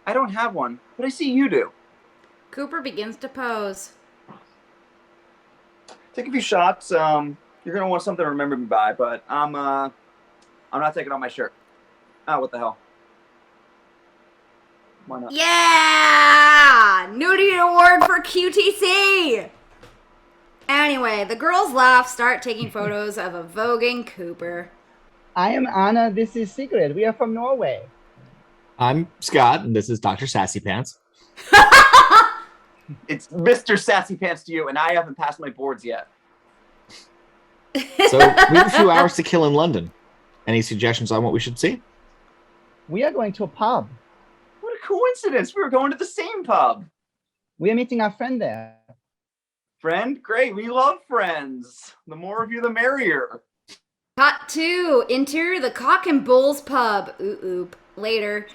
S4: I don't have one, but I see you do.
S3: Cooper begins to pose.
S4: Take a few shots. You're gonna want something to remember me by, but I'm not taking off my shirt. Ah, what the hell? Why not?
S3: Yeah! Nudity award for QTC! Anyway, the girls laugh, start taking photos of a voguing Cooper.
S6: I am Anna, this is Sigrid. We are from Norway.
S5: I'm Scott, and this is Dr. Sassy Pants.
S4: It's Mr. Sassy Pants to you, and I haven't passed my boards yet.
S5: So we have a few hours to kill in London. Any suggestions on what we should see?
S6: We are going to a pub.
S4: What a coincidence. We were going to the same pub.
S6: We are meeting our friend there.
S4: Friend? Great. We love friends. The more of you, the merrier.
S3: Cut 2. Interior the Cock and Bulls pub. Oop. Later.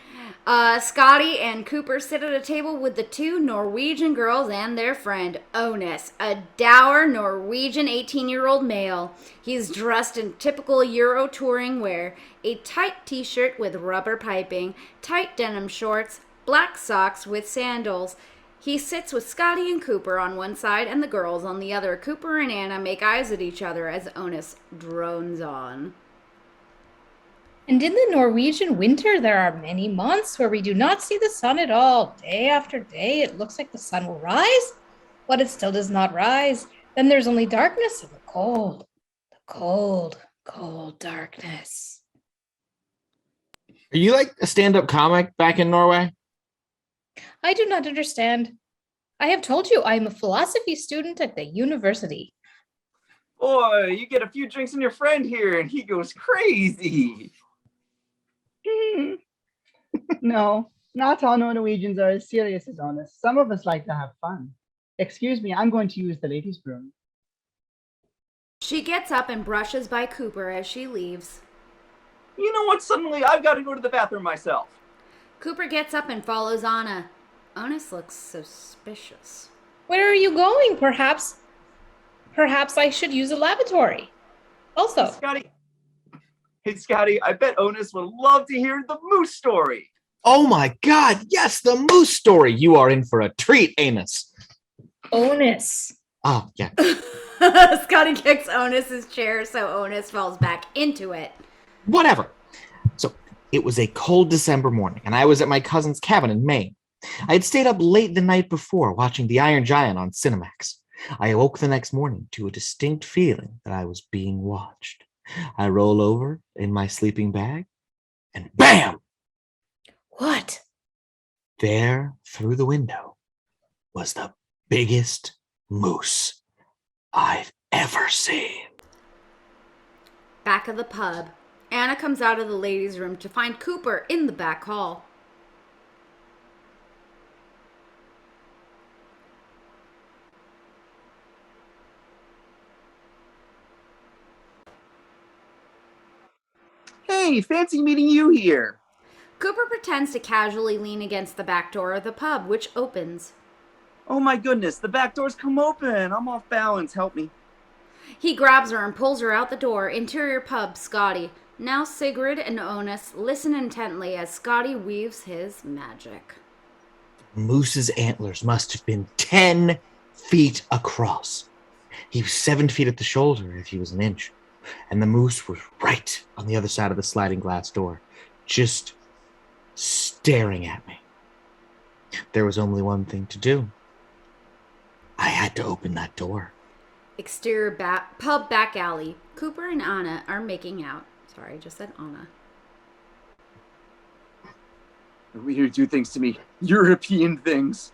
S3: Scotty and Cooper sit at a table with the two Norwegian girls and their friend, Onus, a dour Norwegian 18-year-old male. He's dressed in typical Euro touring wear, a tight t-shirt with rubber piping, tight denim shorts, black socks with sandals. He sits with Scotty and Cooper on one side and the girls on the other. Cooper and Anna make eyes at each other as Onus drones on.
S7: And in the Norwegian winter, there are many months where we do not see the sun at all. Day after day, it looks like the sun will rise, but it still does not rise. Then there's only darkness and the cold, cold darkness.
S5: Are you like a stand-up comic back in Norway?
S7: I do not understand. I have told you I am a philosophy student at the university.
S4: Boy, you get a few drinks in your friend here, and he goes crazy.
S6: No, not all Norwegians are as serious as honest. Some of us like to have fun. Excuse me, I'm going to use the ladies' room.
S3: She gets up and brushes by Cooper as she leaves.
S4: You know what? Suddenly, I've got to go to the bathroom myself.
S3: Cooper gets up and follows Anna. Onus looks suspicious.
S7: Where are you going? Perhaps I should use a lavatory. Also,
S4: Hey, Scotty, I bet Onus would love to hear the moose story.
S5: Oh my God, yes, the moose story. You are in for a treat, Anus.
S7: Onus.
S5: Oh, yeah.
S3: Scotty kicks Onus's chair so Onus falls back into it.
S5: Whatever. So It was a cold December morning, and I was at my cousin's cabin in Maine. I had stayed up late the night before watching The Iron Giant on Cinemax. I awoke the next morning to a distinct feeling that I was being watched. I roll over in my sleeping bag, and bam!
S7: What?
S5: There, through the window, was the biggest moose I've ever seen.
S3: Back of the pub. Anna comes out of the ladies' room to find Cooper in the back hall.
S4: Hey, fancy meeting you here.
S3: Cooper pretends to casually lean against the back door of the pub, which opens.
S4: Oh my goodness, the back door's come open. I'm off balance. Help me.
S3: He grabs her and pulls her out the door. Interior pub, Scotty. Now Sigrid and Onus listen intently as Scotty weaves his magic.
S5: Moose's antlers must have been 10 feet across. He was 7 feet at the shoulder if he was an inch. And the moose was right on the other side of the sliding glass door, just staring at me. There was only one thing to do. I had to open that door.
S3: Exterior pub back alley. Cooper and Anna are making out. Sorry, I just said Anna.
S4: We here do things to me. European things.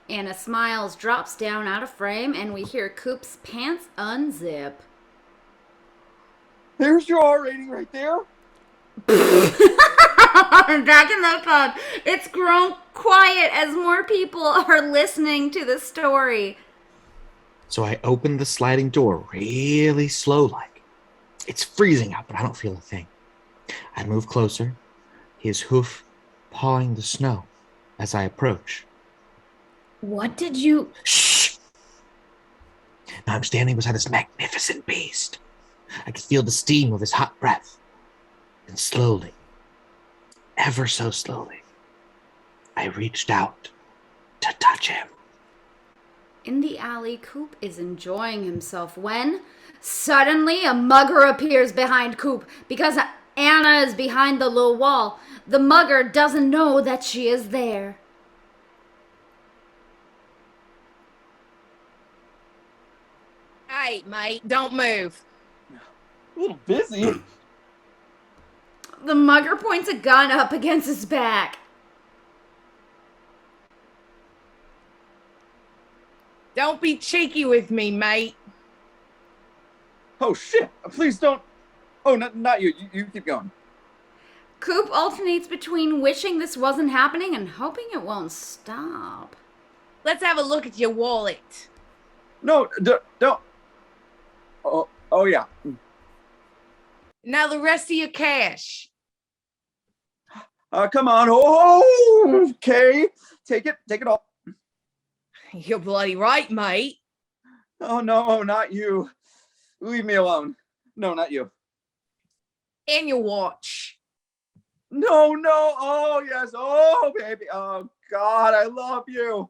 S3: Anna smiles, drops down out of frame, and we hear Coop's pants unzip.
S4: There's your R rating right there.
S3: Back in the pub, it's grown quiet as more people are listening to the story.
S5: So I opened the sliding door really slow like. It's freezing out, but I don't feel a thing. I move closer, his hoof pawing the snow as I approach.
S7: What did you...
S5: Shh! Now I'm standing beside this magnificent beast. I could feel the steam of his hot breath. And slowly, ever so slowly, I reached out to touch him.
S3: In the alley, Coop is enjoying himself when suddenly a mugger appears behind Coop because Anna is behind the low wall. The mugger doesn't know that she is there.
S2: Hey, mate, don't move.
S4: A little busy.
S3: The mugger points a gun up against his back.
S2: Don't be cheeky with me, mate.
S4: Oh shit! Please don't. Oh, not you. You keep going.
S3: Coop alternates between wishing this wasn't happening and hoping it won't stop.
S2: Let's have a look at your wallet.
S4: No, don't. Oh yeah.
S2: Now the rest of your cash.
S4: Come on. Oh, okay. Take it all.
S2: You're bloody right, mate.
S4: Oh no, not you. Leave me alone. No, not you.
S2: And your watch.
S4: No. Oh yes. Oh baby. Oh God, I love you.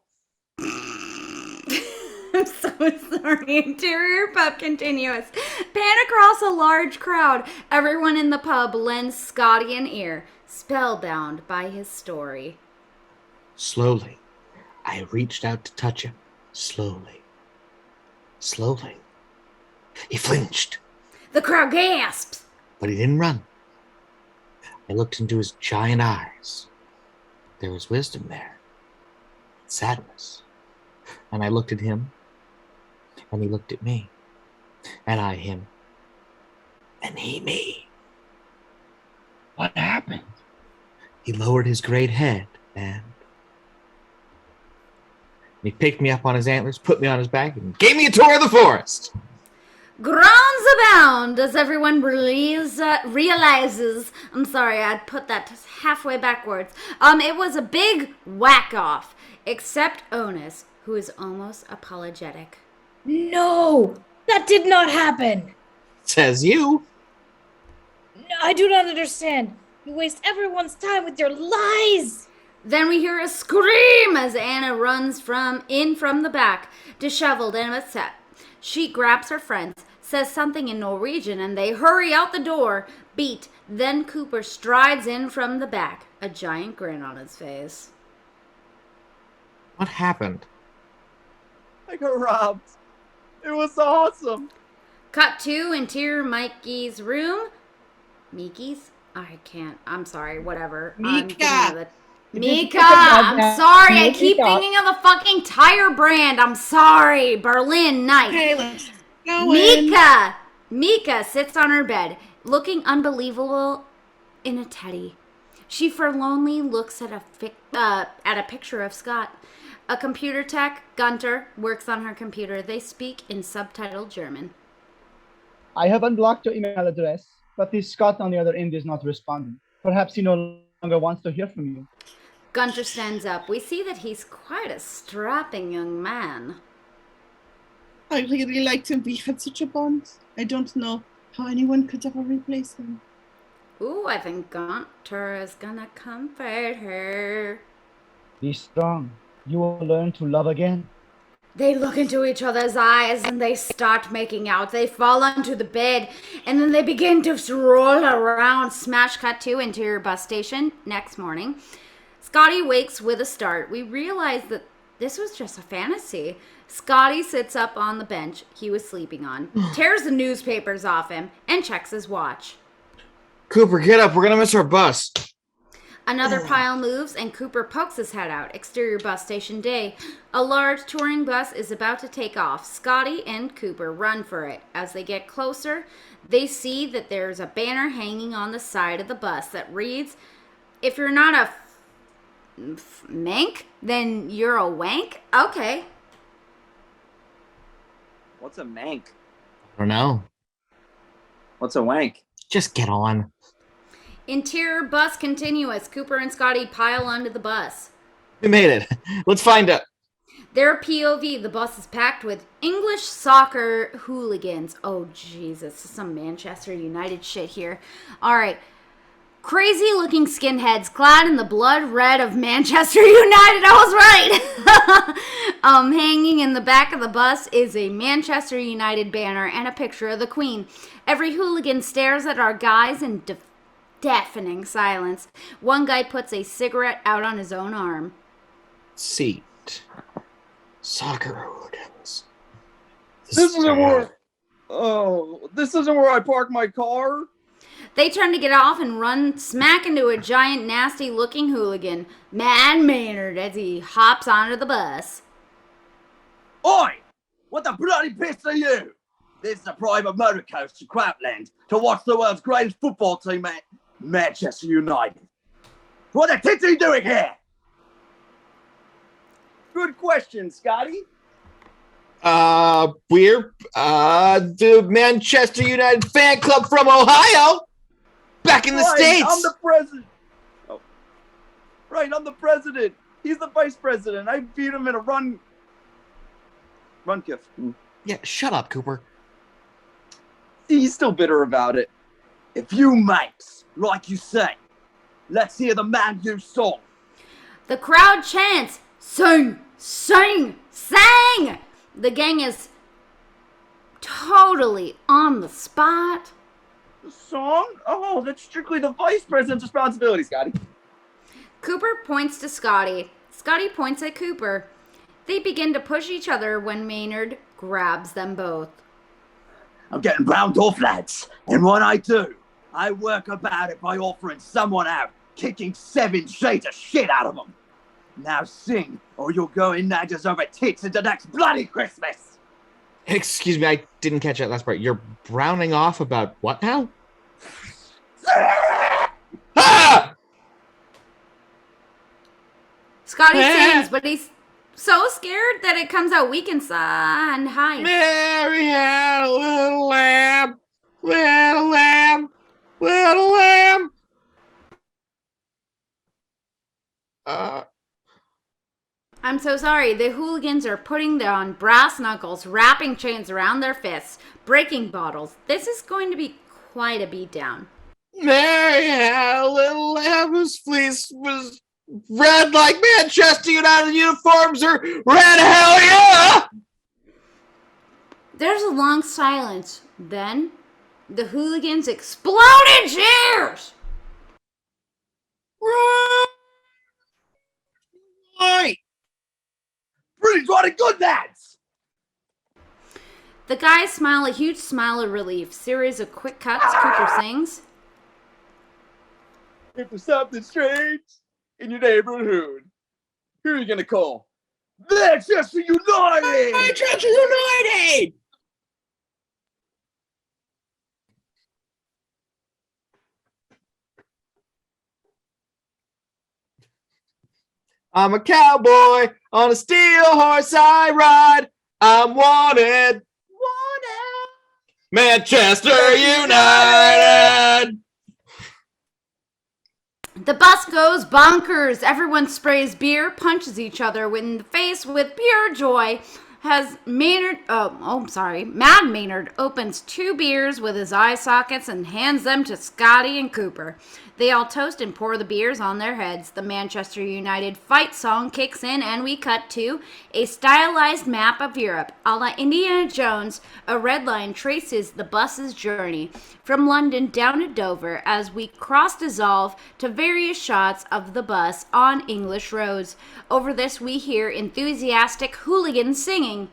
S3: I'm so sorry. Interior pub continuous. Pan across a large crowd. Everyone in the pub lends Scotty an ear, spellbound by his story.
S5: Slowly, I reached out to touch him. Slowly. He flinched,
S3: The crowd gasps.
S5: but he didn't run. I looked into his giant eyes. There was wisdom there, sadness. And I looked at him, and he looked at me, and I him, and he me.
S4: What happened?
S5: He lowered his great head, and he picked me up on his antlers, put me on his back, and gave me a tour of the forest.
S3: Grounds abound as everyone realizes. I'm sorry, I'd put that halfway backwards. It was a big whack-off, except Onus, who is almost apologetic.
S7: No! That did not happen!
S5: Says you.
S7: No, I do not understand. You waste everyone's time with your lies!
S3: Then we hear a scream as Anna runs from the back, disheveled and upset. She grabs her friends, says something in Norwegian, and they hurry out the door. beat. Then Cooper strides in from the back, a giant grin on his face.
S5: What happened?
S4: I got robbed. It was awesome.
S3: Cut to interior Mikey's room. Mickey's? I'm sorry, whatever.
S1: Mika.
S3: Mika!
S6: goddamn
S3: I'm sorry, I keep
S6: Mika.
S3: thinking of the fucking tire brand. I'm sorry. Berlin Night.
S1: Okay, let's go in.
S3: Mika sits on her bed, looking unbelievable in a teddy. She forlornly looks at a picture of Scott. A computer tech, Gunter, works on her computer. They speak in subtitled German.
S6: I have unblocked your email address, but this Scott on the other end is not responding. Perhaps he no longer wants to hear from you.
S3: Gunter stands up. We see that he's quite a strapping young man.
S1: I really liked him. We had such a bond. I don't know how anyone could ever replace him.
S3: Ooh, I think Gunter is gonna comfort her.
S6: Be strong. You will learn to love again.
S3: They look into each other's eyes and they start making out. They fall onto the bed and then they begin to roll around. Smash cut to interior bus station next morning. Scotty wakes with a start. We realize that this was just a fantasy. Scotty sits up on the bench he was sleeping on, tears the newspapers off him, and checks his watch.
S5: Cooper, get up. We're going to miss our bus.
S3: Another pile moves and Cooper pokes his head out. Exterior bus station day. A large touring bus is about to take off. Scotty and Cooper run for it. As they get closer, they see that there's a banner hanging on the side of the bus that reads, "If you're not a mank, then you're a wank?" Okay.
S4: What's a mank?
S5: I don't know.
S4: What's a wank?
S5: Just get on.
S3: Interior bus continuous. Cooper and Scotty pile onto the bus.
S5: We made it. Let's find out.
S3: Their POV, the bus is packed with English soccer hooligans. Oh, Jesus. Some Manchester United shit here. All right. Crazy looking skinheads clad in the blood red of Manchester United. I was right. Hanging in the back of the bus is a Manchester United banner and a picture of the Queen. Every hooligan stares at our guys in deafening silence. One guy puts a cigarette out on his own arm.
S5: Seat. Soccer hooligans.
S4: This isn't where I park my car.
S3: They turn to get off and run smack into a giant, nasty-looking hooligan, Mad Maynard, as he hops onto the bus.
S4: Oi! What the bloody piss are you? This is a private motor coach to Crampland to watch the world's greatest football team at Manchester United. What the tits are you doing here? Good question, Scotty.
S5: We're the Manchester United fan club from Ohio. Back in the States.
S4: I'm the president. Oh. Right, I'm the president. He's the vice president. I beat him in a run kiff.
S5: Yeah, shut up, Cooper.
S4: He's still bitter about it. If you mates, like you say, let's hear the Man U song.
S3: The crowd chants, "Sing, sing, sang!" The gang is totally on the spot.
S4: The song? Oh, that's strictly the vice president's responsibility, Scotty.
S3: Cooper points to Scotty. Scotty points at Cooper. They begin to push each other when Maynard grabs them both.
S4: I'm getting round off, lads. And when I do, I work about it by offering someone out, kicking 7 shades of shit out of them. Now sing, or you'll go in naggers over tits into next bloody Christmas.
S5: Excuse me, I didn't catch that last part. You're browning off about what now? Ah!
S3: Scotty sings, but he's so scared that it comes out weak and high.
S5: Mary had a little lamb, little lamb, little lamb.
S3: I'm so sorry. The hooligans are putting on brass knuckles, wrapping chains around their fists, breaking bottles. This is going to be quite a beatdown.
S5: Mary had a little lamb whose fleece was red like Manchester United uniforms are red, hell yeah!
S3: There's a long silence. Then The hooligans explode in cheers.
S1: Right.
S4: Pretty bloody good, lads!
S3: The guys smile a huge smile of relief. Series of quick cuts. Cooper sings.
S4: If there's something strange in your neighborhood, who are you gonna call? Manchester United!
S1: Manchester United!
S5: I'm a cowboy on a steel horse I ride. I'm wanted. Manchester United.
S3: The bus goes bonkers. Everyone sprays beer, punches each other in the face with pure joy. Mad Maynard opens 2 beers with his eye sockets and hands them to Scotty and Cooper. They all toast and pour the beers on their heads. The Manchester United fight song kicks in and we cut to a stylized map of Europe. A la Indiana Jones, a red line traces the bus's journey from London down to Dover as we cross-dissolve to various shots of the bus on English roads. Over this we hear enthusiastic hooligans singing.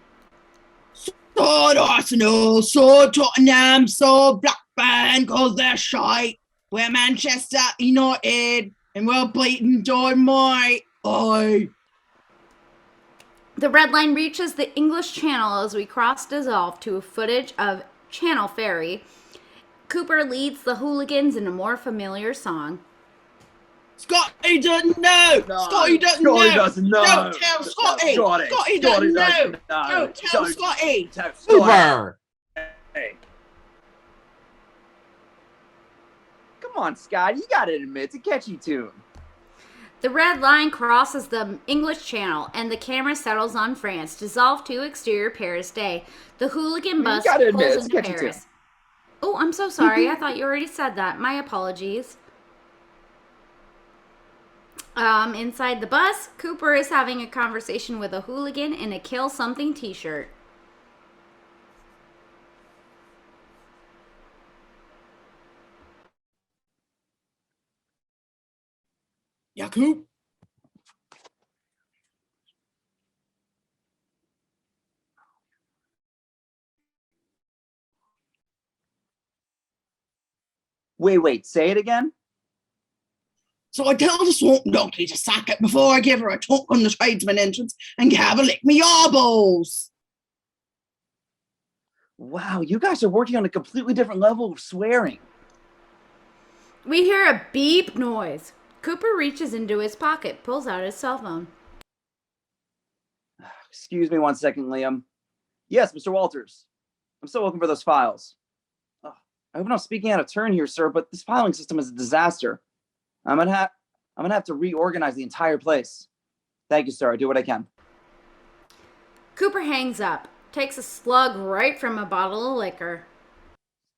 S1: So Arsenal, so Tottenham, so Blackburn, cause they're shite. We're Manchester United, and we're beating Dynamite. Aye.
S3: The red line reaches the English Channel as we cross-dissolve to footage of Channel Ferry. Cooper leads the hooligans in a more familiar song.
S1: Scotty doesn't know.
S4: No,
S1: Scotty doesn't
S4: Scotty
S1: know.
S4: doesn't know.
S1: Don't tell Scotty. Scotty doesn't know. Don't tell Scotty.
S4: Tell Scotty.
S5: Super.
S4: Hey. Come on, Scotty. You gotta admit, it's a catchy tune.
S3: The red line crosses the English Channel and the camera settles on France. Dissolve to exterior Paris Day. The hooligan bus
S4: gotta admit,
S3: pulls
S4: it's
S3: into
S4: catchy
S3: Paris. Oh, I'm so sorry. I thought you already said that. My apologies. Inside the bus, Cooper is having a conversation with a hooligan in a Kill Something t-shirt.
S1: Yakub.
S4: Wait, say it again?
S1: So I tell the swamp donkey to sack it before I give her a talk on the tradesman entrance and have a lick me eyeballs.
S4: Wow, you guys are working on a completely different level of swearing.
S3: We hear a beep noise. Cooper reaches into his pocket, pulls out his cell phone.
S4: Excuse me 1 second, Liam. Yes, Mr. Walters. I'm still looking for those files. I hope I'm not speaking out of turn here, sir, but this filing system is a disaster. I'm gonna have to reorganize the entire place. Thank you, sir. I'll do what I can.
S3: Cooper hangs up, takes a slug right from a bottle of liquor.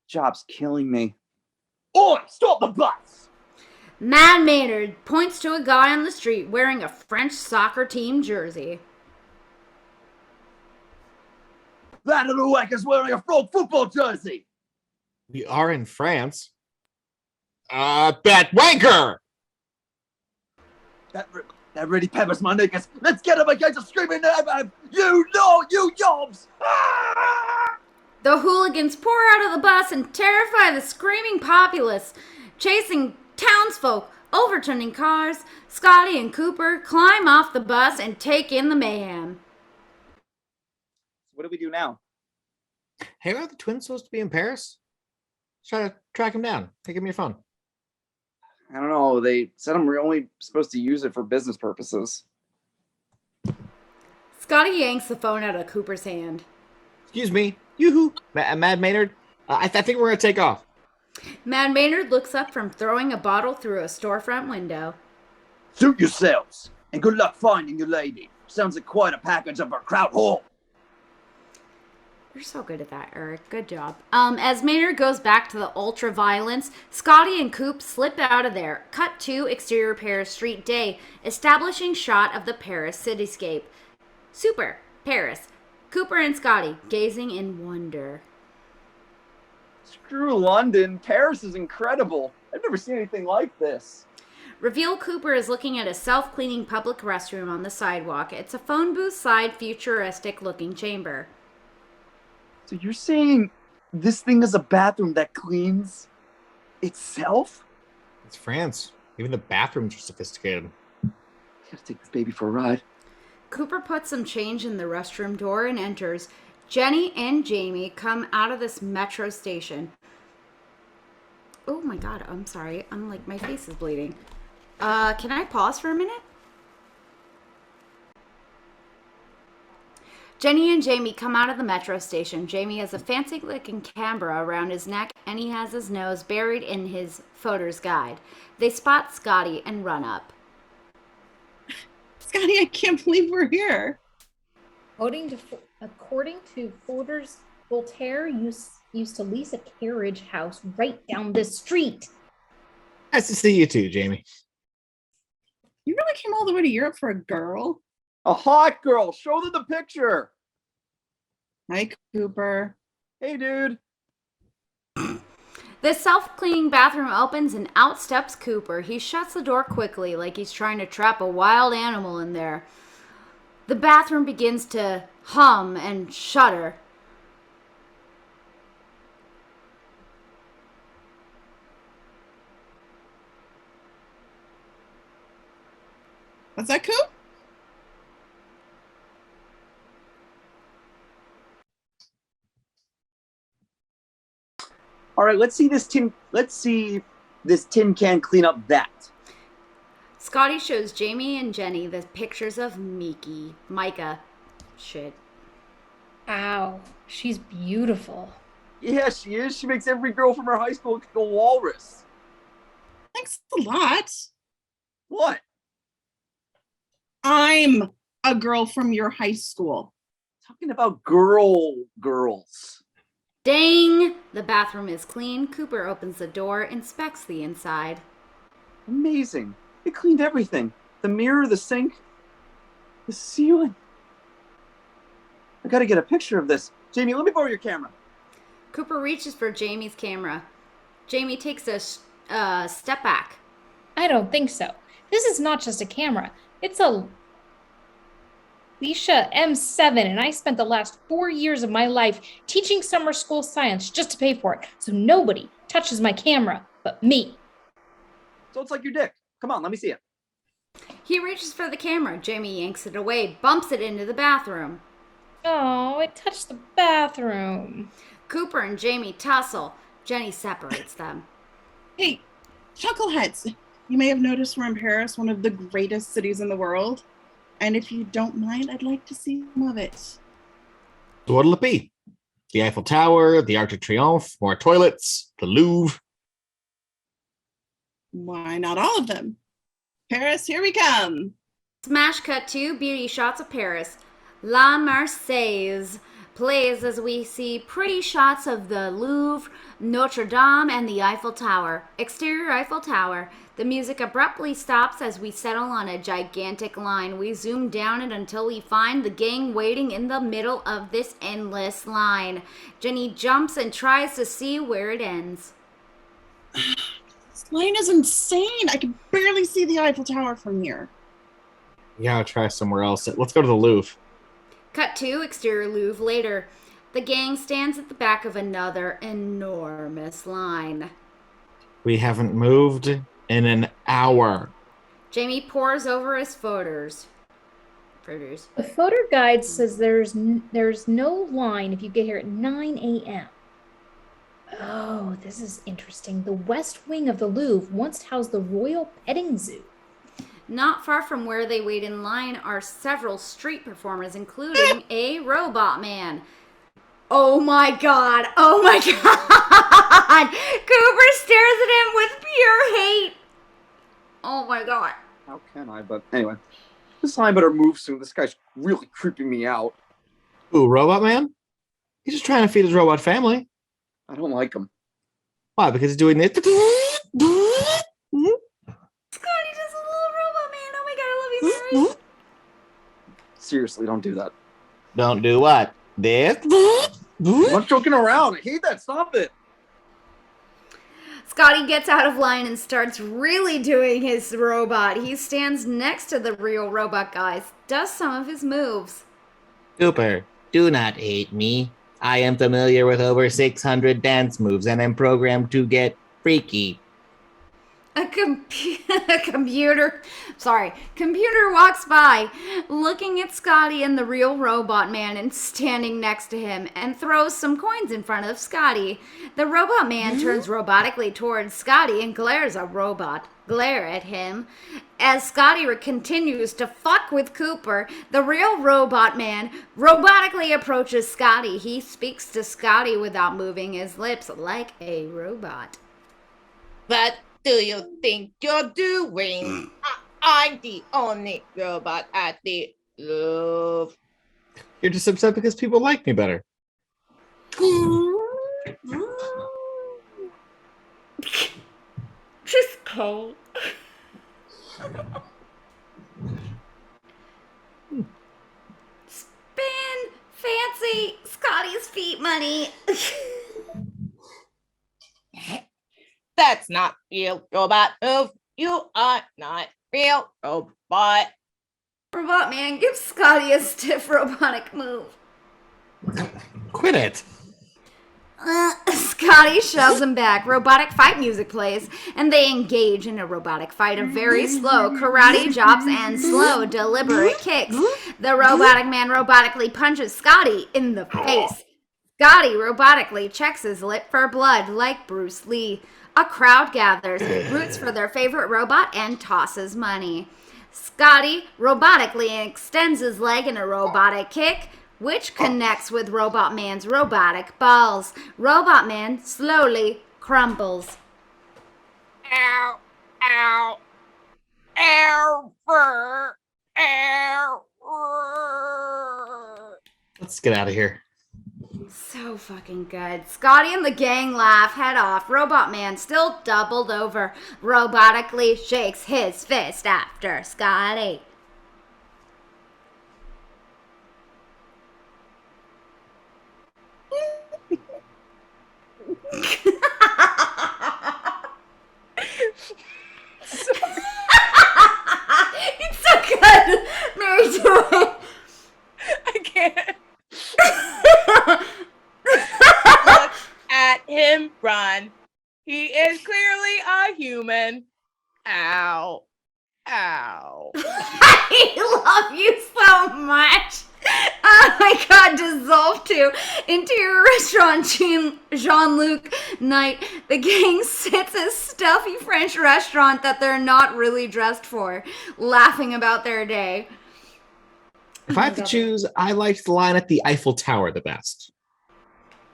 S4: Job's killing me. Oi! Stop the bus!
S3: Mad Maynard points to a guy on the street wearing a French soccer team jersey.
S4: That little wacker's wearing a frog football jersey!
S5: We are in France. Bat wanker!
S4: That really peppers my knickers. Let's get him against a screaming you yobs! Ah!
S3: The hooligans pour out of the bus and terrify the screaming populace, chasing townsfolk, overturning cars. Scotty and Cooper climb off the bus and take in the mayhem.
S4: What do we do now?
S5: Hey, are the twins supposed to be in Paris? Let's try to track them down. Hey, give me your phone.
S4: I don't know. They said I'm only supposed to use it for business purposes.
S3: Scotty yanks the phone out of Cooper's hand.
S5: Excuse me. Yoo-hoo. Mad Maynard. I think we're going to take off.
S3: Mad Maynard looks up from throwing a bottle through a storefront window.
S4: Suit yourselves, and good luck finding your lady. Sounds like quite a package of a kraut haul.
S3: You're so good at that, Eric. Good job. As Maynard goes back to the ultra-violence, Scotty and Coop slip out of there. Cut to exterior Paris street day, establishing shot of the Paris cityscape. Super. Paris. Cooper and Scotty gazing in wonder.
S4: Screw London. Paris is incredible. I've never seen anything like this.
S3: Reveal Cooper is looking at a self-cleaning public restroom on the sidewalk. It's a phone booth-side, futuristic-looking chamber.
S4: So you're saying this thing is a bathroom that cleans itself?
S5: It's France. Even the bathrooms are sophisticated.
S4: Gotta take this baby for a ride.
S3: Cooper puts some change in the restroom door and enters. Jenny and Jamie come out of this metro station. Oh my god, I'm sorry. I'm like, my face is bleeding. Can I pause for a minute? Jenny and Jamie come out of the metro station. Jamie has a fancy-looking camera around his neck, and he has his nose buried in his photo's guide. They spot Scotty and run up.
S1: Scotty, I can't believe we're here.
S7: According to Forders, Voltaire used to lease a carriage house right down the street.
S5: Nice to see you too, Jamie.
S1: You really came all the way to Europe for a girl?
S4: A hot girl. Show them the picture.
S1: Hi, Cooper.
S4: Hey, dude.
S3: The self-cleaning bathroom opens and out steps Cooper. He shuts the door quickly like he's trying to trap a wild animal in there. The bathroom begins to hum and shudder.
S1: What's that, Coop?
S4: All right, let's see this tin can clean up that.
S3: Scotty shows Jamie and Jenny the pictures of Micah. Shit.
S7: Ow, she's beautiful.
S4: Yeah, she is. She makes every girl from her high school go walrus.
S1: Thanks a lot.
S4: What?
S1: I'm a girl from your high school.
S4: Talking about girls.
S3: Dang! The bathroom is clean. Cooper opens the door, inspects the inside.
S4: Amazing. It cleaned everything. The mirror, the sink, the ceiling. I gotta get a picture of this. Jamie, let me borrow your camera.
S3: Cooper reaches for Jamie's camera. Jamie takes a step back.
S7: I don't think so. This is not just a camera. It's a Leisha M7, and I spent the last 4 years of my life teaching summer school science just to pay for it, so nobody touches my camera but me.
S4: So it's like your dick. Come on, let me see it.
S3: He reaches for the camera. Jamie yanks it away, bumps it into the bathroom.
S7: Oh, it touched the bathroom.
S3: Cooper and Jamie tussle. Jenny separates them.
S1: Hey, chuckleheads. You may have noticed we're in Paris, one of the greatest cities in the world. And if you don't mind, I'd like to see some of it.
S5: So what'll it be? The Eiffel Tower, the Arc de Triomphe, more toilets, the Louvre.
S1: Why not all of them? Paris, here we come.
S3: Smash cut to beauty shots of Paris. La Marseillaise plays as we see pretty shots of the Louvre, Notre Dame, and the Eiffel Tower. Exterior Eiffel Tower. The music abruptly stops as we settle on a gigantic line. We zoom down it until we find the gang waiting in the middle of this endless line. Jenny jumps and tries to see where it ends.
S1: This line is insane. I can barely see the Eiffel Tower from here.
S5: Yeah, I'll try somewhere else. Let's go to the Louvre.
S3: Cut to exterior Louvre later. The gang stands at the back of another enormous line.
S5: We haven't moved in an hour.
S3: Jamie pores over his photos.
S7: The photo guide says there's no line if you get here at 9 a.m. Oh, this is interesting. The west wing of the Louvre once housed the Royal Petting Zoo.
S3: Not far from where they wait in line are several street performers, including a robot man. Oh my god! Oh my god! Cooper stares at him with pure hate. Oh my god.
S4: How can I? But anyway, this line better move soon. This guy's really creeping me out.
S5: Ooh, Robot Man? He's just trying to feed his robot family.
S4: I don't like him.
S5: Why? Because he's doing this.
S3: Scotty does a little robot man. Oh my god, I love you, Mary.
S4: Seriously, don't do that.
S5: Don't do what? This?
S4: I'm not joking around. I hate that. Stop it.
S3: Scotty gets out of line and starts really doing his robot. He stands next to the real robot guys, does some of his moves.
S5: Cooper, do not hate me. I am familiar with over 600 dance moves and am programmed to get freaky.
S3: Computer walks by, looking at Scotty and the real robot man and standing next to him, and throws some coins in front of Scotty. The robot man turns robotically towards Scotty and glares at him. As Scotty continues to fuck with Cooper, the real robot man robotically approaches Scotty. He speaks to Scotty without moving his lips like a robot.
S2: What do you think you're doing? I'm the only robot at the love.
S5: You're just upset because people like me better.
S3: Just cold. Spin fancy Scotty's feet money.
S2: That's not real robot move. You are not real robot.
S3: Robot man gives Scotty a stiff robotic move.
S5: Quit it.
S3: Scotty shoves him back. Robotic fight music plays, and they engage in a robotic fight of very slow karate chops and slow, deliberate kicks. The robotic man robotically punches Scotty in the face. Scotty robotically checks his lip for blood like Bruce Lee. A crowd gathers, roots for their favorite robot, and tosses money. Scotty robotically extends his leg in a robotic kick, which connects with Robot Man's robotic balls. Robot Man slowly crumbles.
S2: Ow, ow, ow, fur, ow.
S5: Let's get out of here.
S3: So fucking good. Scotty and the gang laugh, head off. Robot Man, still doubled over, robotically shakes his fist after Scotty. It's so good. Mary, do it.
S2: I can't. Look at him run. He is clearly a human. Ow. Ow.
S3: I love you so much. Oh my god, dissolved to interior restaurant Jean-Luc night. The gang sits at a stuffy French restaurant that they're not really dressed for, laughing about their day.
S5: If I have to choose, I liked the line at the Eiffel Tower the best.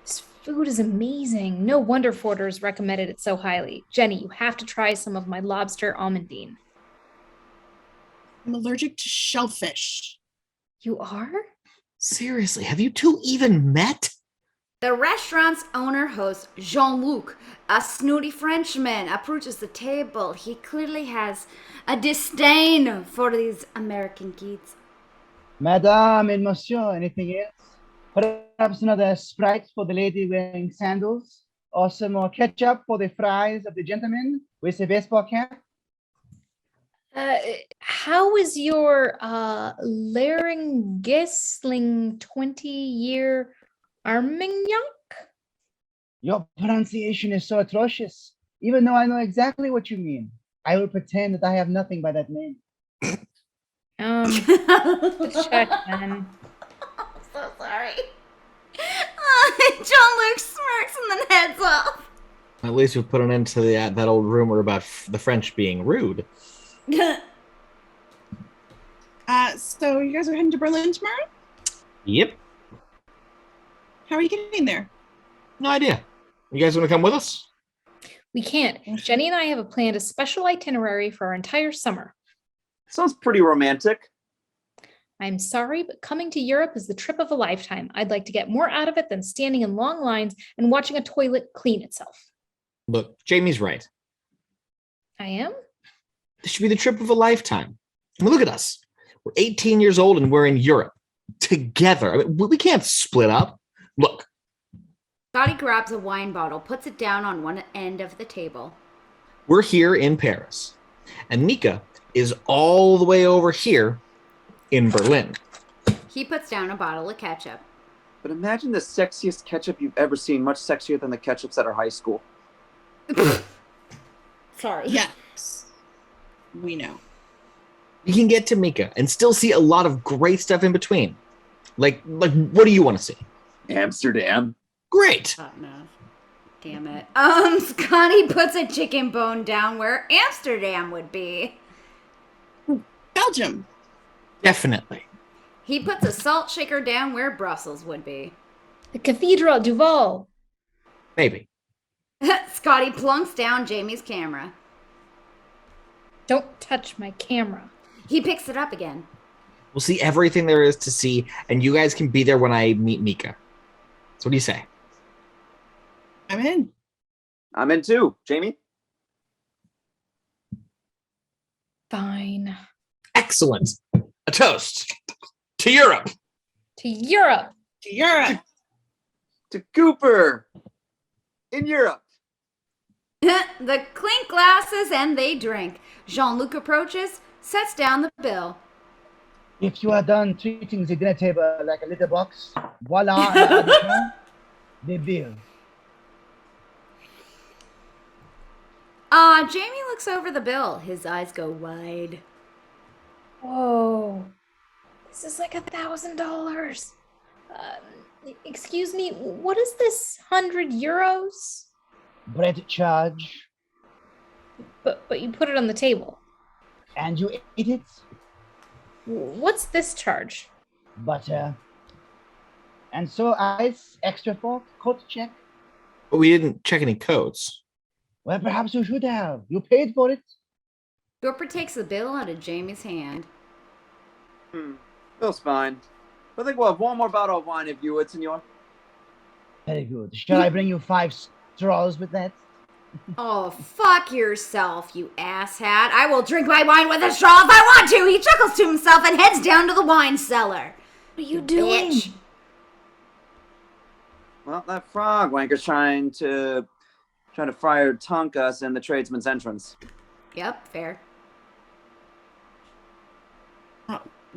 S7: This food is amazing. No wonder Forder's recommended it so highly. Jenny, you have to try some of my lobster almondine.
S1: I'm allergic to shellfish.
S7: You are?
S5: Seriously, have you two even met?
S3: The restaurant's owner host, Jean-Luc, a snooty Frenchman, approaches the table. He clearly has a disdain for these American kids.
S6: Madame and Monsieur, anything else? Perhaps another Sprite for the lady wearing sandals? Or some more ketchup for the fries of the gentleman with the baseball cap?
S7: How is your Laryngisling 20-year Armagnac?
S6: Your pronunciation is so atrocious. Even though I know exactly what you mean, I will pretend that I have nothing by that name.
S7: Let's check then.
S3: I'm so sorry. Jean-Luc smirks and then heads off.
S5: At least we put an end to that old rumor about the French being rude.
S1: So you guys are heading to Berlin tomorrow?
S5: Yep.
S1: How are you getting there?
S5: No idea. You guys want to come with us?
S7: We can't. Jenny and I have planned a special itinerary for our entire summer.
S4: Sounds pretty romantic.
S7: I'm sorry, but coming to Europe is the trip of a lifetime. I'd like to get more out of it than standing in long lines and watching a toilet clean itself.
S5: Look, Jamie's right.
S7: I am?
S5: This should be the trip of a lifetime. I mean, look at us. We're 18 years old and we're in Europe together. I mean, we can't split up. Look,
S3: Scotty grabs a wine bottle, puts it down on one end of the table.
S5: We're here in Paris, and Mika is all the way over here in Berlin.
S3: He puts down a bottle of ketchup.
S4: But imagine the sexiest ketchup you've ever seen, much sexier than the ketchups at our high school.
S3: Sorry.
S1: Yes. We know.
S5: You can get to Mika and still see a lot of great stuff in between. Like what do you want to see?
S4: Amsterdam.
S5: Great.
S3: Oh, no. Damn it. Scotty puts a chicken bone down where Amsterdam would be.
S1: Belgium.
S5: Definitely.
S3: He puts a salt shaker down where Brussels would be.
S7: The Cathedral at Duval.
S5: Maybe.
S3: Scotty plunks down Jamie's camera.
S7: Don't touch my camera.
S3: He picks it up again.
S5: We'll see everything there is to see, and you guys can be there when I meet Mika. So what do you say?
S1: I'm in.
S4: I'm in too. Jamie?
S7: Fine.
S5: Excellent. A toast to Europe.
S7: To Europe.
S1: To Europe.
S4: To Cooper. In Europe.
S3: The clink glasses and they drink. Jean-Luc approaches, sets down the bill.
S6: If you are done treating the dinner table like a litter box, voila, the bill.
S3: Jamie looks over the bill. His eyes go wide.
S7: Whoa. This is like $1,000. Excuse me, what is this 100 euros?
S6: Bread charge,
S7: But you put it on the table.
S6: and you ate it.
S7: What's this charge?
S6: Butter. And so ice, extra fork, coat check.
S5: But we didn't check any codes.
S6: Well, perhaps you should have. You paid for it.
S3: Cooper takes the bill out of Jamie's hand.
S4: Bill's fine. I think we'll have one more bottle of wine if you would, senor.
S6: Very good. Shall I bring you 5 straws with that?
S3: Oh, fuck yourself, you asshat. I will drink my wine with a straw if I want to. He chuckles to himself and heads down to the wine cellar.
S7: What are you doing?
S3: Bitch.
S4: Well, that frog wanker's trying to Friar Tunk us in the tradesman's entrance.
S3: Yep, fair.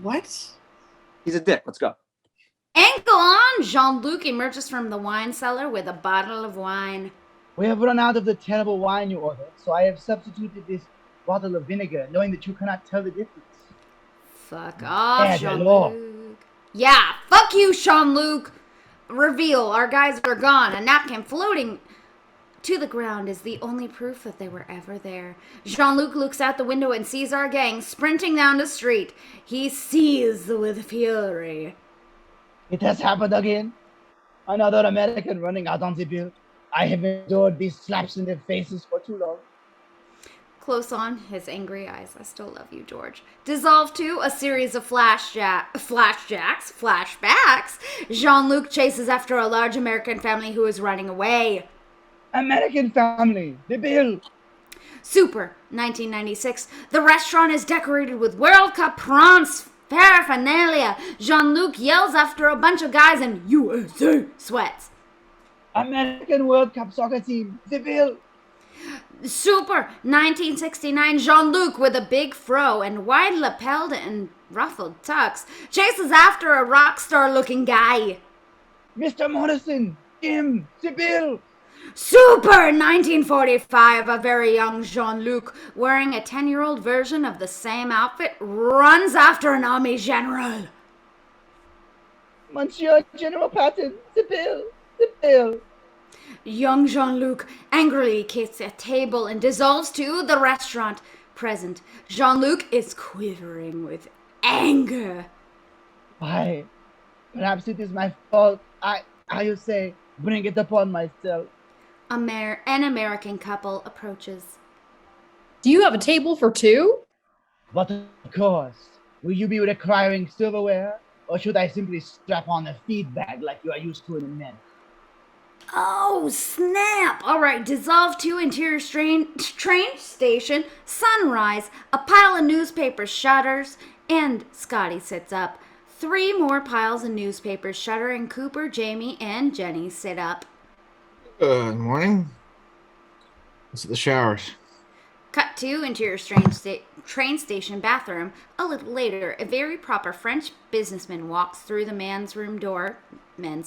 S1: What?
S4: He's a dick. Let's go.
S3: Ankle on! Jean-Luc emerges from the wine cellar with a bottle of wine.
S6: We have run out of the terrible wine you ordered, so I have substituted this bottle of vinegar, knowing that you cannot tell the difference.
S3: Fuck off,
S6: Yeah,
S3: Jean-Luc. Yeah, fuck you, Jean-Luc. Reveal, our guys are gone. A napkin floating to the ground is the only proof that they were ever there. Jean-Luc looks out the window and sees our gang sprinting down the street. He seethes with fury.
S6: It has happened again. Another American running out on the bill. I have endured these slaps in their faces for too long.
S3: Close on, his angry eyes. I still love you, George. Dissolve to a series of flashbacks. Jean-Luc chases after a large American family who is running away.
S6: American family, the bill.
S3: Super, 1996. The restaurant is decorated with World Cup prawns paraphernalia. Jean-Luc yells after a bunch of guys in USA sweats.
S6: American World Cup soccer team, the bill.
S3: Super, 1969. Jean-Luc with a big fro and wide lapelled and ruffled tux chases after a rock star looking guy.
S6: Mr. Morrison, Kim, the bill.
S3: Super, 1945. A very young Jean-Luc wearing a 10-year-old version of the same outfit runs after an army general.
S6: Monsieur General Patton, the bill, the bill.
S3: Young Jean-Luc angrily kicks a table and dissolves to the restaurant. Present, Jean-Luc is quivering with anger.
S6: Why, perhaps it is my fault. How you say, bring it upon myself.
S3: An American couple approaches.
S7: Do you have a table for 2?
S6: But of course, will you be requiring silverware, or should I simply strap on a feed bag like you are used to in America?
S3: Oh, snap! All right, dissolve to interior train station, sunrise, a pile of newspapers shudders, and Scotty sits up. 3 more piles of newspapers shudder, and Cooper, Jamie, and Jenny sit up.
S5: Good morning. It's the showers.
S3: Cut to into your train station bathroom. A little later, a very proper French businessman walks through the men's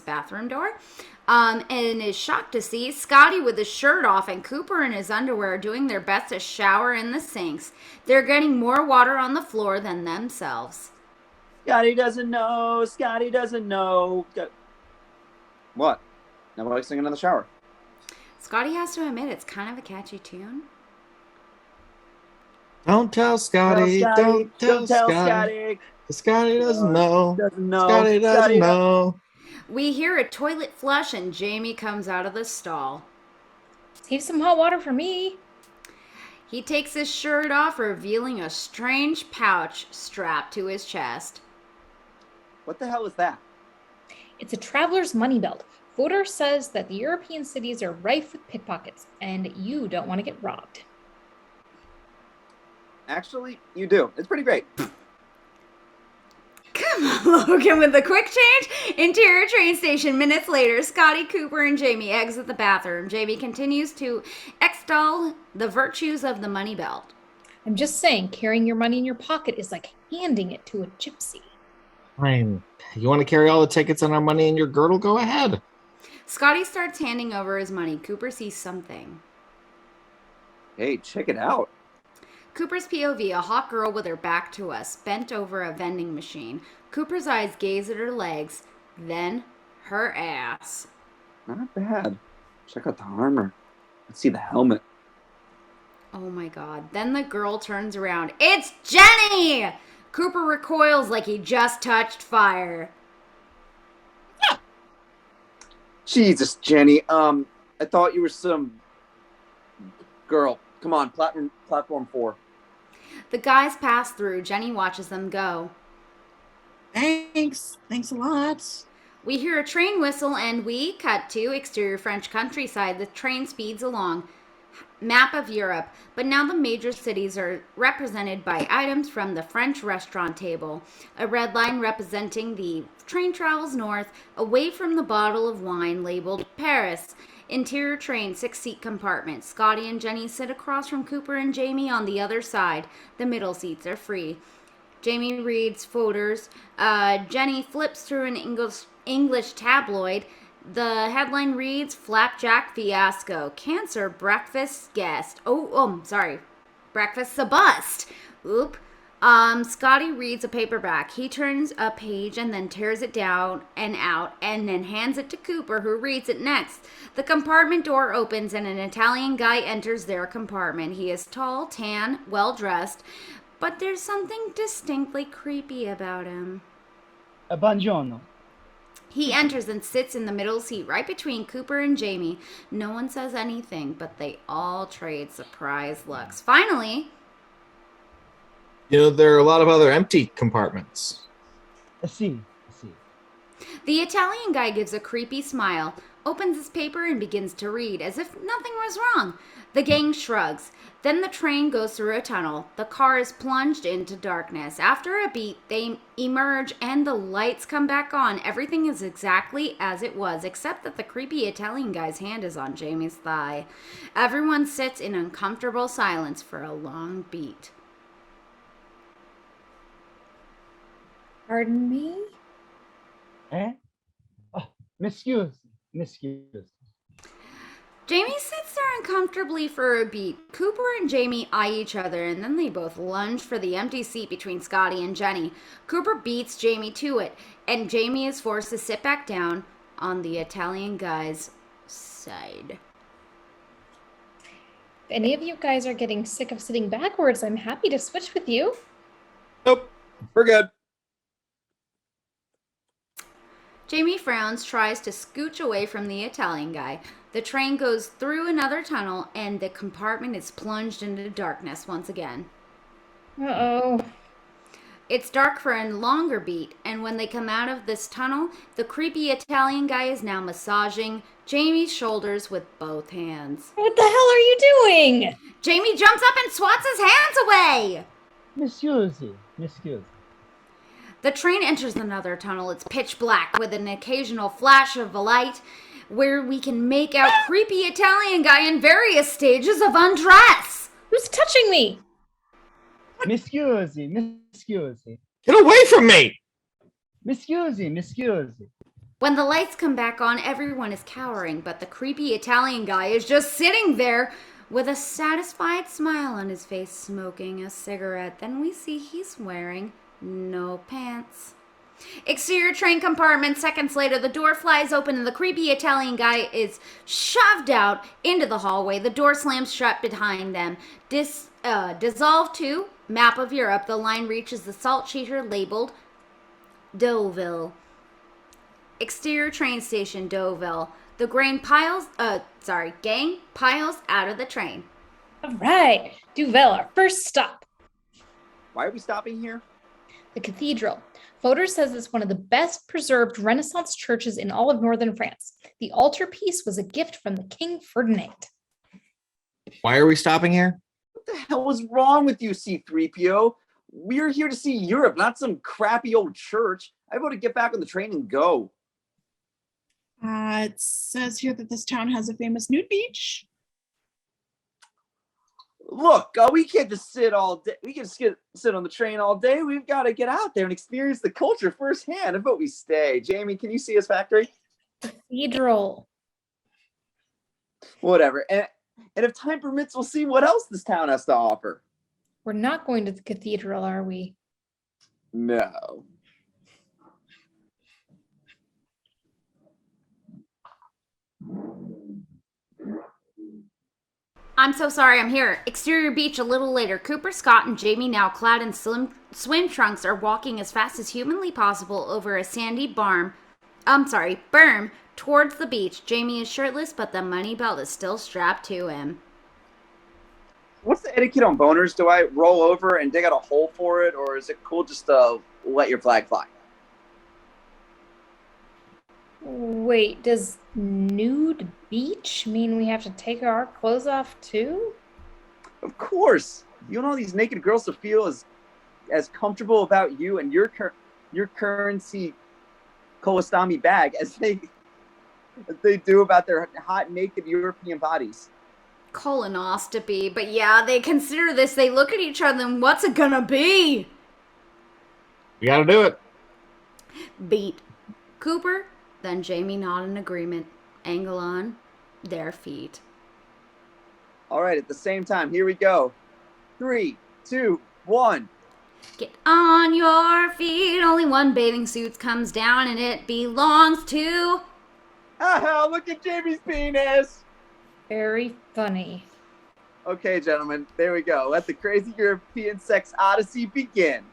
S3: bathroom door, and is shocked to see Scotty with his shirt off and Cooper in his underwear doing their best to shower in the sinks. They're getting more water on the floor than themselves.
S4: Scotty doesn't know. Scotty doesn't know. What? Nobody's singing in the shower.
S3: Scotty has to admit it's kind of a catchy tune.
S5: Don't tell Scotty. Don't tell Scotty. Scotty doesn't know.
S4: Doesn't know.
S5: Scotty doesn't
S4: Scotty
S5: know.
S3: We hear a toilet flush and Jamie comes out of the stall.
S7: Save some hot water for me.
S3: He takes his shirt off, revealing a strange pouch strapped to his chest.
S4: What the hell is that?
S7: It's a traveler's money belt. Voter says that the European cities are rife with pickpockets, and you don't want to get robbed.
S4: Actually, you do. It's pretty great.
S3: Come on, Logan, with a quick change. Interior train station. Minutes later, Scotty, Cooper, and Jamie exit the bathroom. Jamie continues to extol the virtues of the money belt.
S7: I'm just saying, carrying your money in your pocket is like handing it to a gypsy.
S5: Fine. You want to carry all the tickets and our money in your girdle? Go ahead.
S3: Scotty starts handing over his money. Cooper sees something.
S4: Hey, check it out.
S3: Cooper's POV, a hot girl with her back to us, bent over a vending machine. Cooper's eyes gaze at her legs, then her ass.
S4: Not bad. Check out the armor. Let's see the helmet.
S3: Oh my god. Then the girl turns around. It's Jenny! Cooper recoils like he just touched fire.
S4: Jesus, Jenny. I thought you were some girl. Come on, platform 4.
S3: The guys pass through. Jenny watches them go.
S1: Thanks a lot.
S3: We hear a train whistle and we cut to exterior French countryside. The train speeds along. Map of Europe, but now the major cities are represented by items from the French restaurant table. A red line representing the train travels north, away from the bottle of wine labeled Paris. Interior train, 6-seat compartment. Scotty and Jenny sit across from Cooper and Jamie on the other side. The middle seats are free. Jamie reads photos. Jenny flips through an English tabloid. The headline reads, Flapjack Fiasco. Cancer breakfast guest. Breakfast a bust. Oop. Scotty reads a paperback. He turns a page and then tears it down and out and then hands it to Cooper, who reads it next. The compartment door opens and an Italian guy enters their compartment. He is tall, tan, well-dressed, but there's something distinctly creepy about him.
S6: Buongiorno.
S3: He enters and sits in the middle seat right between Cooper and Jamie. No one says anything, but they all trade surprised looks. Finally,
S5: There are a lot of other empty compartments.
S6: See.
S3: the Italian guy gives a creepy smile, opens his paper and begins to read as if nothing was wrong. The gang shrugs. Then the train goes through a tunnel. The car is plunged into darkness. After a beat, they emerge and the lights come back on. Everything is exactly as it was, except that the creepy Italian guy's hand is on Jamie's thigh. Everyone sits in uncomfortable silence for a long beat.
S7: Pardon me?
S6: Eh? Oh, m'excuse.
S3: Jamie sits there uncomfortably for a beat. Cooper and Jamie eye each other, and then they both lunge for the empty seat between Scotty and Jenny. Cooper beats Jamie to it, and Jamie is forced to sit back down on the Italian guy's side.
S7: If any of you guys are getting sick of sitting backwards, I'm happy to switch with you.
S4: Nope, we're good.
S3: Jamie frowns, tries to scooch away from the Italian guy. The train goes through another tunnel, and the compartment is plunged into darkness once again.
S7: Uh-oh.
S3: It's dark for a longer beat, and when they come out of this tunnel, the creepy Italian guy is now massaging Jamie's shoulders with both hands.
S7: What the hell are you doing?
S3: Jamie jumps up and swats his hands away!
S6: M'excuse.
S3: The train enters another tunnel. It's pitch black with an occasional flash of a light. where we can make out creepy Italian guy in various stages of undress.
S7: Who's touching me?
S6: Mi scusi.
S5: Get away from me!
S6: Mi scusi.
S3: When the lights come back on, everyone is cowering, but the creepy Italian guy is just sitting there with a satisfied smile on his face, smoking a cigarette. Then we see he's wearing no pants. Exterior train compartment. Seconds later, the door flies open and the creepy Italian guy is shoved out into the hallway. The door slams shut behind them. Dissolve to map of Europe. The line reaches the salt shaker labeled Deauville. Exterior train station, Deauville. The gang piles out of the train.
S7: All right, Deauville, our first stop.
S4: Why are we stopping here?
S7: The cathedral. Fodor says it's one of the best preserved Renaissance churches in all of northern France. The altarpiece was a gift from the King Ferdinand.
S5: Why are we stopping here?
S4: What the hell was wrong with you, C-3PO? We're here to see Europe, not some crappy old church. I vote to get back on the train and go.
S1: It says here that this town has a famous nude beach.
S4: Look, we can't just sit all day. We can just sit on the train all day. We've got to get out there and experience the culture firsthand. I vote we stay. Jamie, can you see us factory?
S7: Cathedral.
S4: Whatever. And if time permits, we'll see what else this town has to offer.
S7: We're not going to the cathedral, are we?
S4: No.
S3: I'm so sorry, I'm here. Exterior beach a little later. Cooper, Scott, and Jamie, now clad in swim trunks, are walking as fast as humanly possible over a sandy berm towards the beach. Jamie is shirtless, but the money belt is still strapped to him.
S4: What's the etiquette on boners? Do I roll over and dig out a hole for it, or is it cool just to let your flag fly?
S7: Wait, does nude beach mean we have to take our clothes off too?
S4: Of course. You want all these naked girls to feel as comfortable about you and your currency Kolostami bag as they do about their hot, naked European bodies.
S3: Colonoscopy, but yeah, they consider this. They look at each other and what's it gonna be?
S5: We gotta do it.
S3: Beat. Cooper, then Jamie nod in agreement. Angle on their feet.
S4: All right, at the same time, here we go. 3, 2, 1.
S3: Get on your feet. Only one bathing suit comes down and it belongs to...
S4: Ah, look at Jamie's penis.
S7: Very funny.
S4: Okay, gentlemen, there we go. Let the crazy European sex odyssey begin.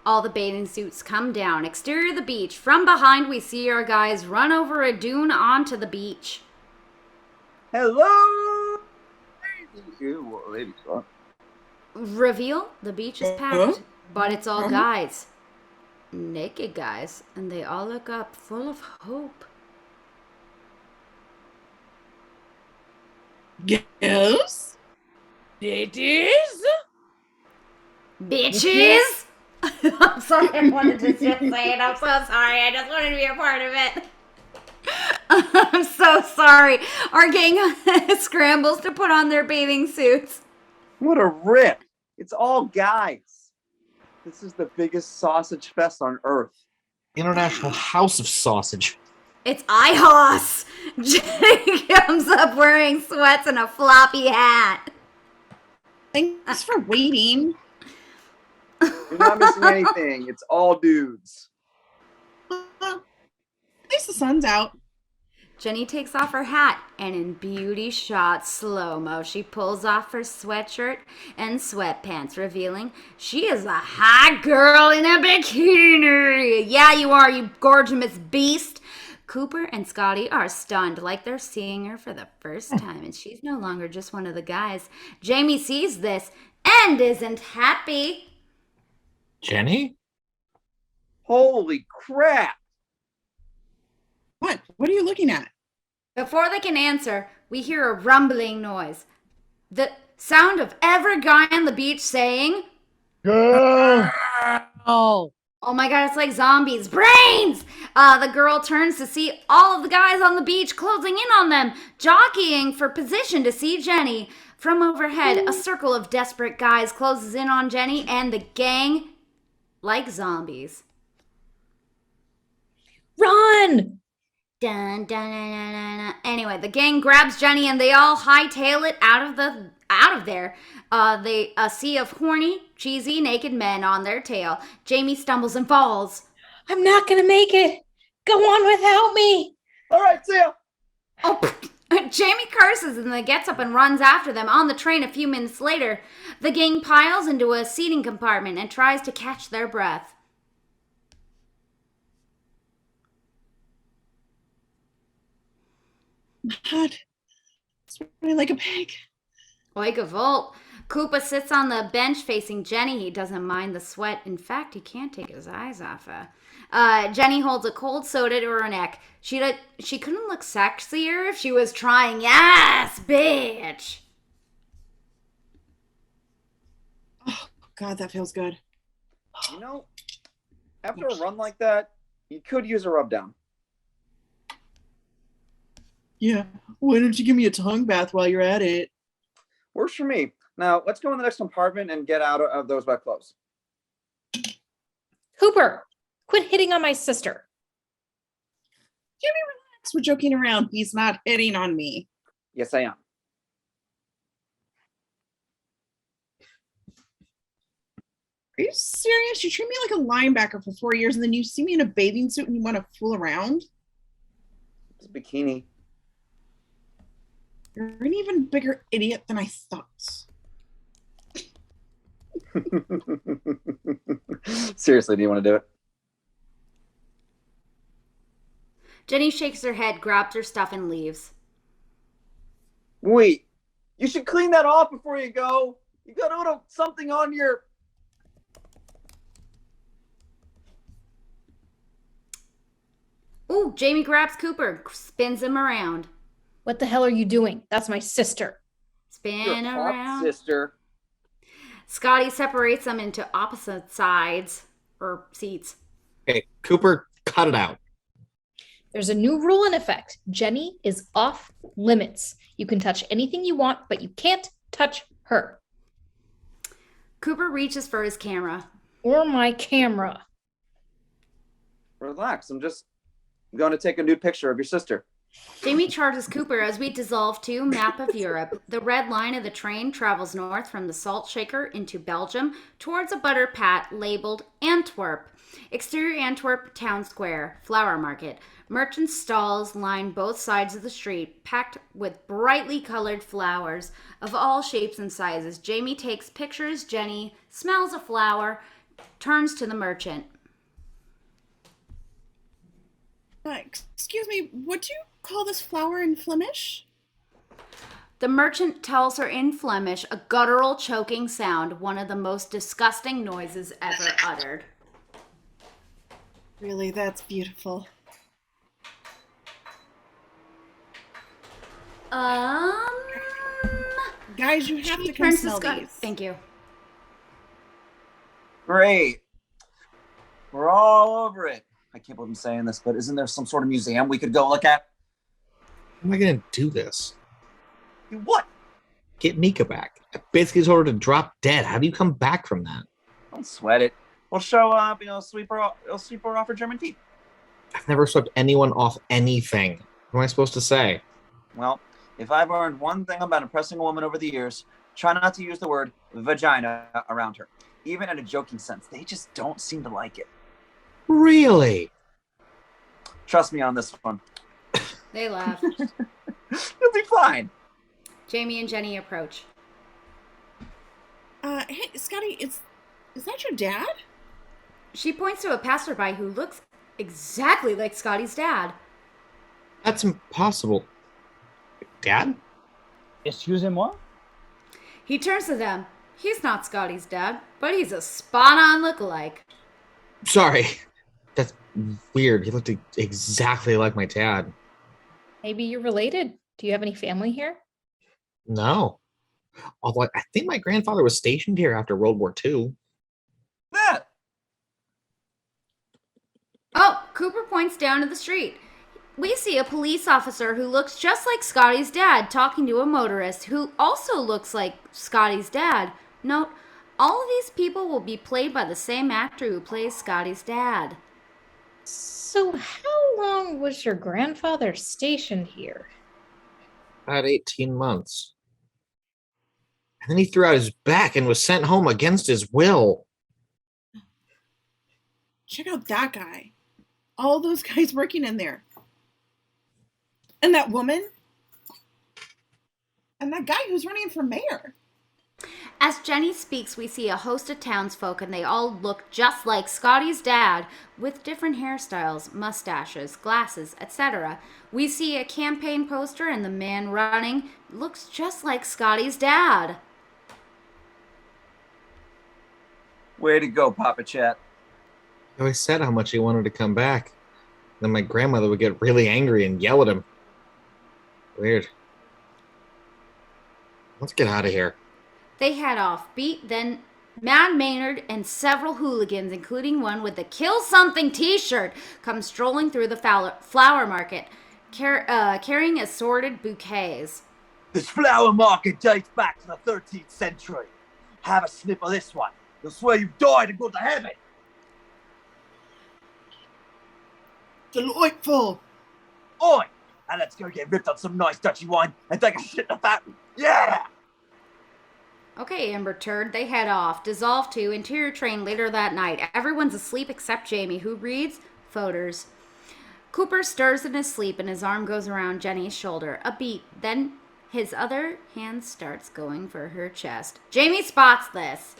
S3: All the bathing suits come down. Exterior of the beach. From behind, we see our guys run over a dune onto the beach.
S4: Hello!
S3: Reveal, the beach is packed, but it's all guys. Naked guys, and they all look up full of hope.
S1: Yes?
S2: It is.
S3: Bitches! I'm sorry, I wanted to just say it. I'm so sorry. I just wanted to be a part of it. I'm so sorry. Our gang scrambles to put on their bathing suits.
S4: What a rip. It's all guys. This is the biggest sausage fest on Earth.
S5: International House of Sausage.
S3: It's IHOS. Jenny comes up wearing sweats and a floppy hat.
S1: Thanks for waiting.
S4: You're not missing anything. It's all dudes.
S1: At least the sun's out.
S3: Jenny takes off her hat, and in beauty shot slow-mo, she pulls off her sweatshirt and sweatpants, revealing she is a hot girl in a bikini. Yeah, you are, you gorgeous beast. Cooper and Scotty are stunned, like they're seeing her for the first time, and she's no longer just one of the guys. Jamie sees this and isn't happy.
S5: Jenny?
S4: Holy crap.
S1: What? What are you looking at?
S3: Before they can answer, we hear a rumbling noise. The sound of every guy on the beach saying,
S6: Girl!
S2: Oh,
S3: Oh my god, it's like zombies. Brains! The girl turns to see all of the guys on the beach closing in on them, jockeying for position to see Jenny. From overhead, a circle of desperate guys closes in on Jenny and the gang like zombies.
S7: Run!
S3: Dun, dun, dun, dun, dun, dun. Anyway, the gang grabs Jenny and they all hightail it out of there. They a sea of horny, cheesy, naked men on their tail. Jamie stumbles and falls.
S7: I'm not gonna make it. Go on without me.
S4: All right, see ya.
S3: Oh, Jamie curses and then gets up and runs after them. On the train a few minutes later, the gang piles into a seating compartment and tries to catch their breath.
S1: God, sweating like a pig.
S3: Oiga Volt. Koopa sits on the bench facing Jenny. He doesn't mind the sweat. In fact, he can't take his eyes off her. Jenny holds a cold soda to her neck. She couldn't look sexier if she was trying. Yes, bitch.
S1: Oh, God, that feels good.
S4: You know, after a run like that, you could use a rub down.
S1: Yeah, why don't you give me a tongue bath while you're at it?
S4: Works for me. Now, let's go in the next compartment and get out of those wet clothes.
S7: Cooper, quit hitting on my sister.
S1: Jimmy, relax. We're joking around. He's not hitting on me.
S4: Yes, I am.
S1: Are you serious? You treat me like a linebacker for 4 years and then you see me in a bathing suit and you want to fool around?
S4: It's a bikini.
S1: You're an even bigger idiot than I thought.
S4: Seriously, do you want to do it?
S3: Jenny shakes her head, grabs her stuff, and leaves.
S4: Wait, you should clean that off before you go. You got a little something on your...
S3: Ooh, Jamie grabs Cooper, spins him around.
S7: What the hell are you doing? That's my sister.
S3: Spin
S4: your
S3: around.
S4: hot sister.
S3: Scotty separates them into opposite sides, or seats.
S5: Okay, Cooper, cut it out.
S7: There's a new rule in effect. Jenny is off limits. You can touch anything you want, but you can't touch her.
S3: Cooper reaches for his camera.
S7: Or my camera.
S4: Relax, I'm just going to take a nude picture of your sister.
S3: Jamie charges Cooper as we dissolve to map of Europe. The red line of the train travels north from the salt shaker into Belgium towards a butter pat labeled Antwerp. Exterior Antwerp town square, flower market. Merchant stalls line both sides of the street, packed with brightly colored flowers of all shapes and sizes. Jamie takes pictures. Jenny smells a flower, turns to the merchant.
S1: Excuse me, what do you call this flower in Flemish?
S3: The merchant tells her in Flemish, a guttural choking sound, one of the most disgusting noises ever uttered.
S1: Really, that's beautiful. Guys, you have to come
S3: Turns to
S1: smell
S3: Scotty.
S1: these.
S3: Thank you.
S4: Great. We're all over it. I can't believe I'm saying this, but isn't there some sort of museum we could go look at?
S5: How am I going to do this?
S4: Do what?
S5: Get Mika back. I basically told her to drop dead. How do you come back from that?
S4: Don't sweat it. We'll show up, sweep her off her German teeth.
S5: I've never swept anyone off anything. What am I supposed to say?
S4: Well, if I've learned one thing about impressing a woman over the years, try not to use the word vagina around her. Even in a joking sense, they just don't seem to like it.
S5: Really?
S4: Trust me on this one.
S3: They laugh.
S4: You'll be fine.
S3: Jamie and Jenny approach.
S1: Hey, Scotty, is that your dad?
S3: She points to a passerby who looks exactly like Scotty's dad.
S5: That's impossible. Dad?
S6: Excusez-moi?
S3: He turns to them. He's not Scotty's dad, but he's a spot-on lookalike.
S5: Sorry. That's weird. He looked exactly like my dad.
S7: Maybe you're related. Do you have any family here?
S5: No. Although I think my grandfather was stationed here after World War II.
S4: That.
S3: Cooper points down to the street. We see a police officer who looks just like Scotty's dad talking to a motorist who also looks like Scotty's dad. Note, all of these people will be played by the same actor who plays Scotty's dad.
S7: So, how long was your grandfather stationed here?
S5: About 18 months. And then he threw out his back and was sent home against his will.
S1: Check out that guy. All those guys working in there. And that woman. And that guy who's running for mayor.
S3: As Jenny speaks, we see a host of townsfolk, and they all look just like Scotty's dad, with different hairstyles, mustaches, glasses, etc. We see a campaign poster, and the man running looks just like Scotty's dad.
S4: Way to go, Papa Chat.
S5: He always said how much he wanted to come back. Then my grandmother would get really angry and yell at him. Weird. Let's get out of here.
S3: They head off. Then Mad Maynard and several hooligans, including one with the Kill Something t-shirt, come strolling through the flower market, carrying assorted bouquets.
S4: This flower market dates back to the 13th century. Have a sniff of this one. You'll swear you died and go to heaven.
S1: Delightful.
S4: Oi! And let's go get ripped on some nice Dutchy wine and take a shit in the fountain. Yeah!
S3: Okay, Amber Turd, they head off. Dissolve to Interior Train later that night. Everyone's asleep except Jamie, who reads photos. Cooper stirs in his sleep and his arm goes around Jenny's shoulder. A beat. Then his other hand starts going for her chest. Jamie spots this.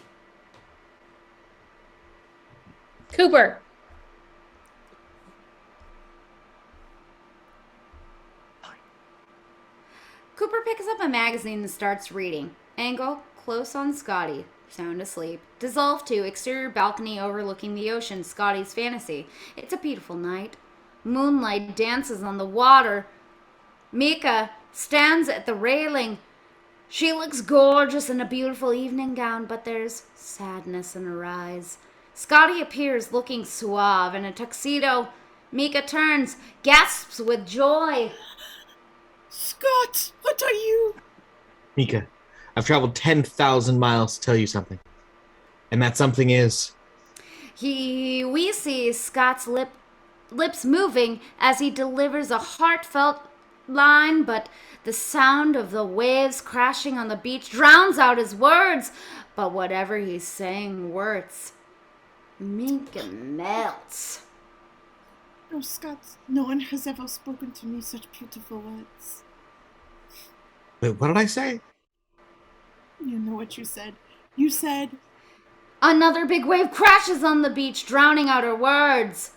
S7: Cooper.
S3: Cooper picks up a magazine and starts reading. Angle, close on Scotty. Sound asleep. Dissolve to exterior balcony overlooking the ocean. Scotty's fantasy. It's a beautiful night. Moonlight dances on the water. Mika stands at the railing. She looks gorgeous in a beautiful evening gown, but there's sadness in her eyes. Scotty appears looking suave in a tuxedo. Mika turns, gasps with joy.
S1: Scott, what are you?
S5: Mika, I've traveled 10,000 miles to tell you something. And that something is...
S3: We see Scott's lips moving as he delivers a heartfelt line, but the sound of the waves crashing on the beach drowns out his words. But whatever he's saying works. Mika melts.
S1: Oh, Scott, no one has ever spoken to me such beautiful words.
S5: Wait, what did I say?
S1: You know what you said. You said...
S3: Another big wave crashes on the beach, drowning out her words.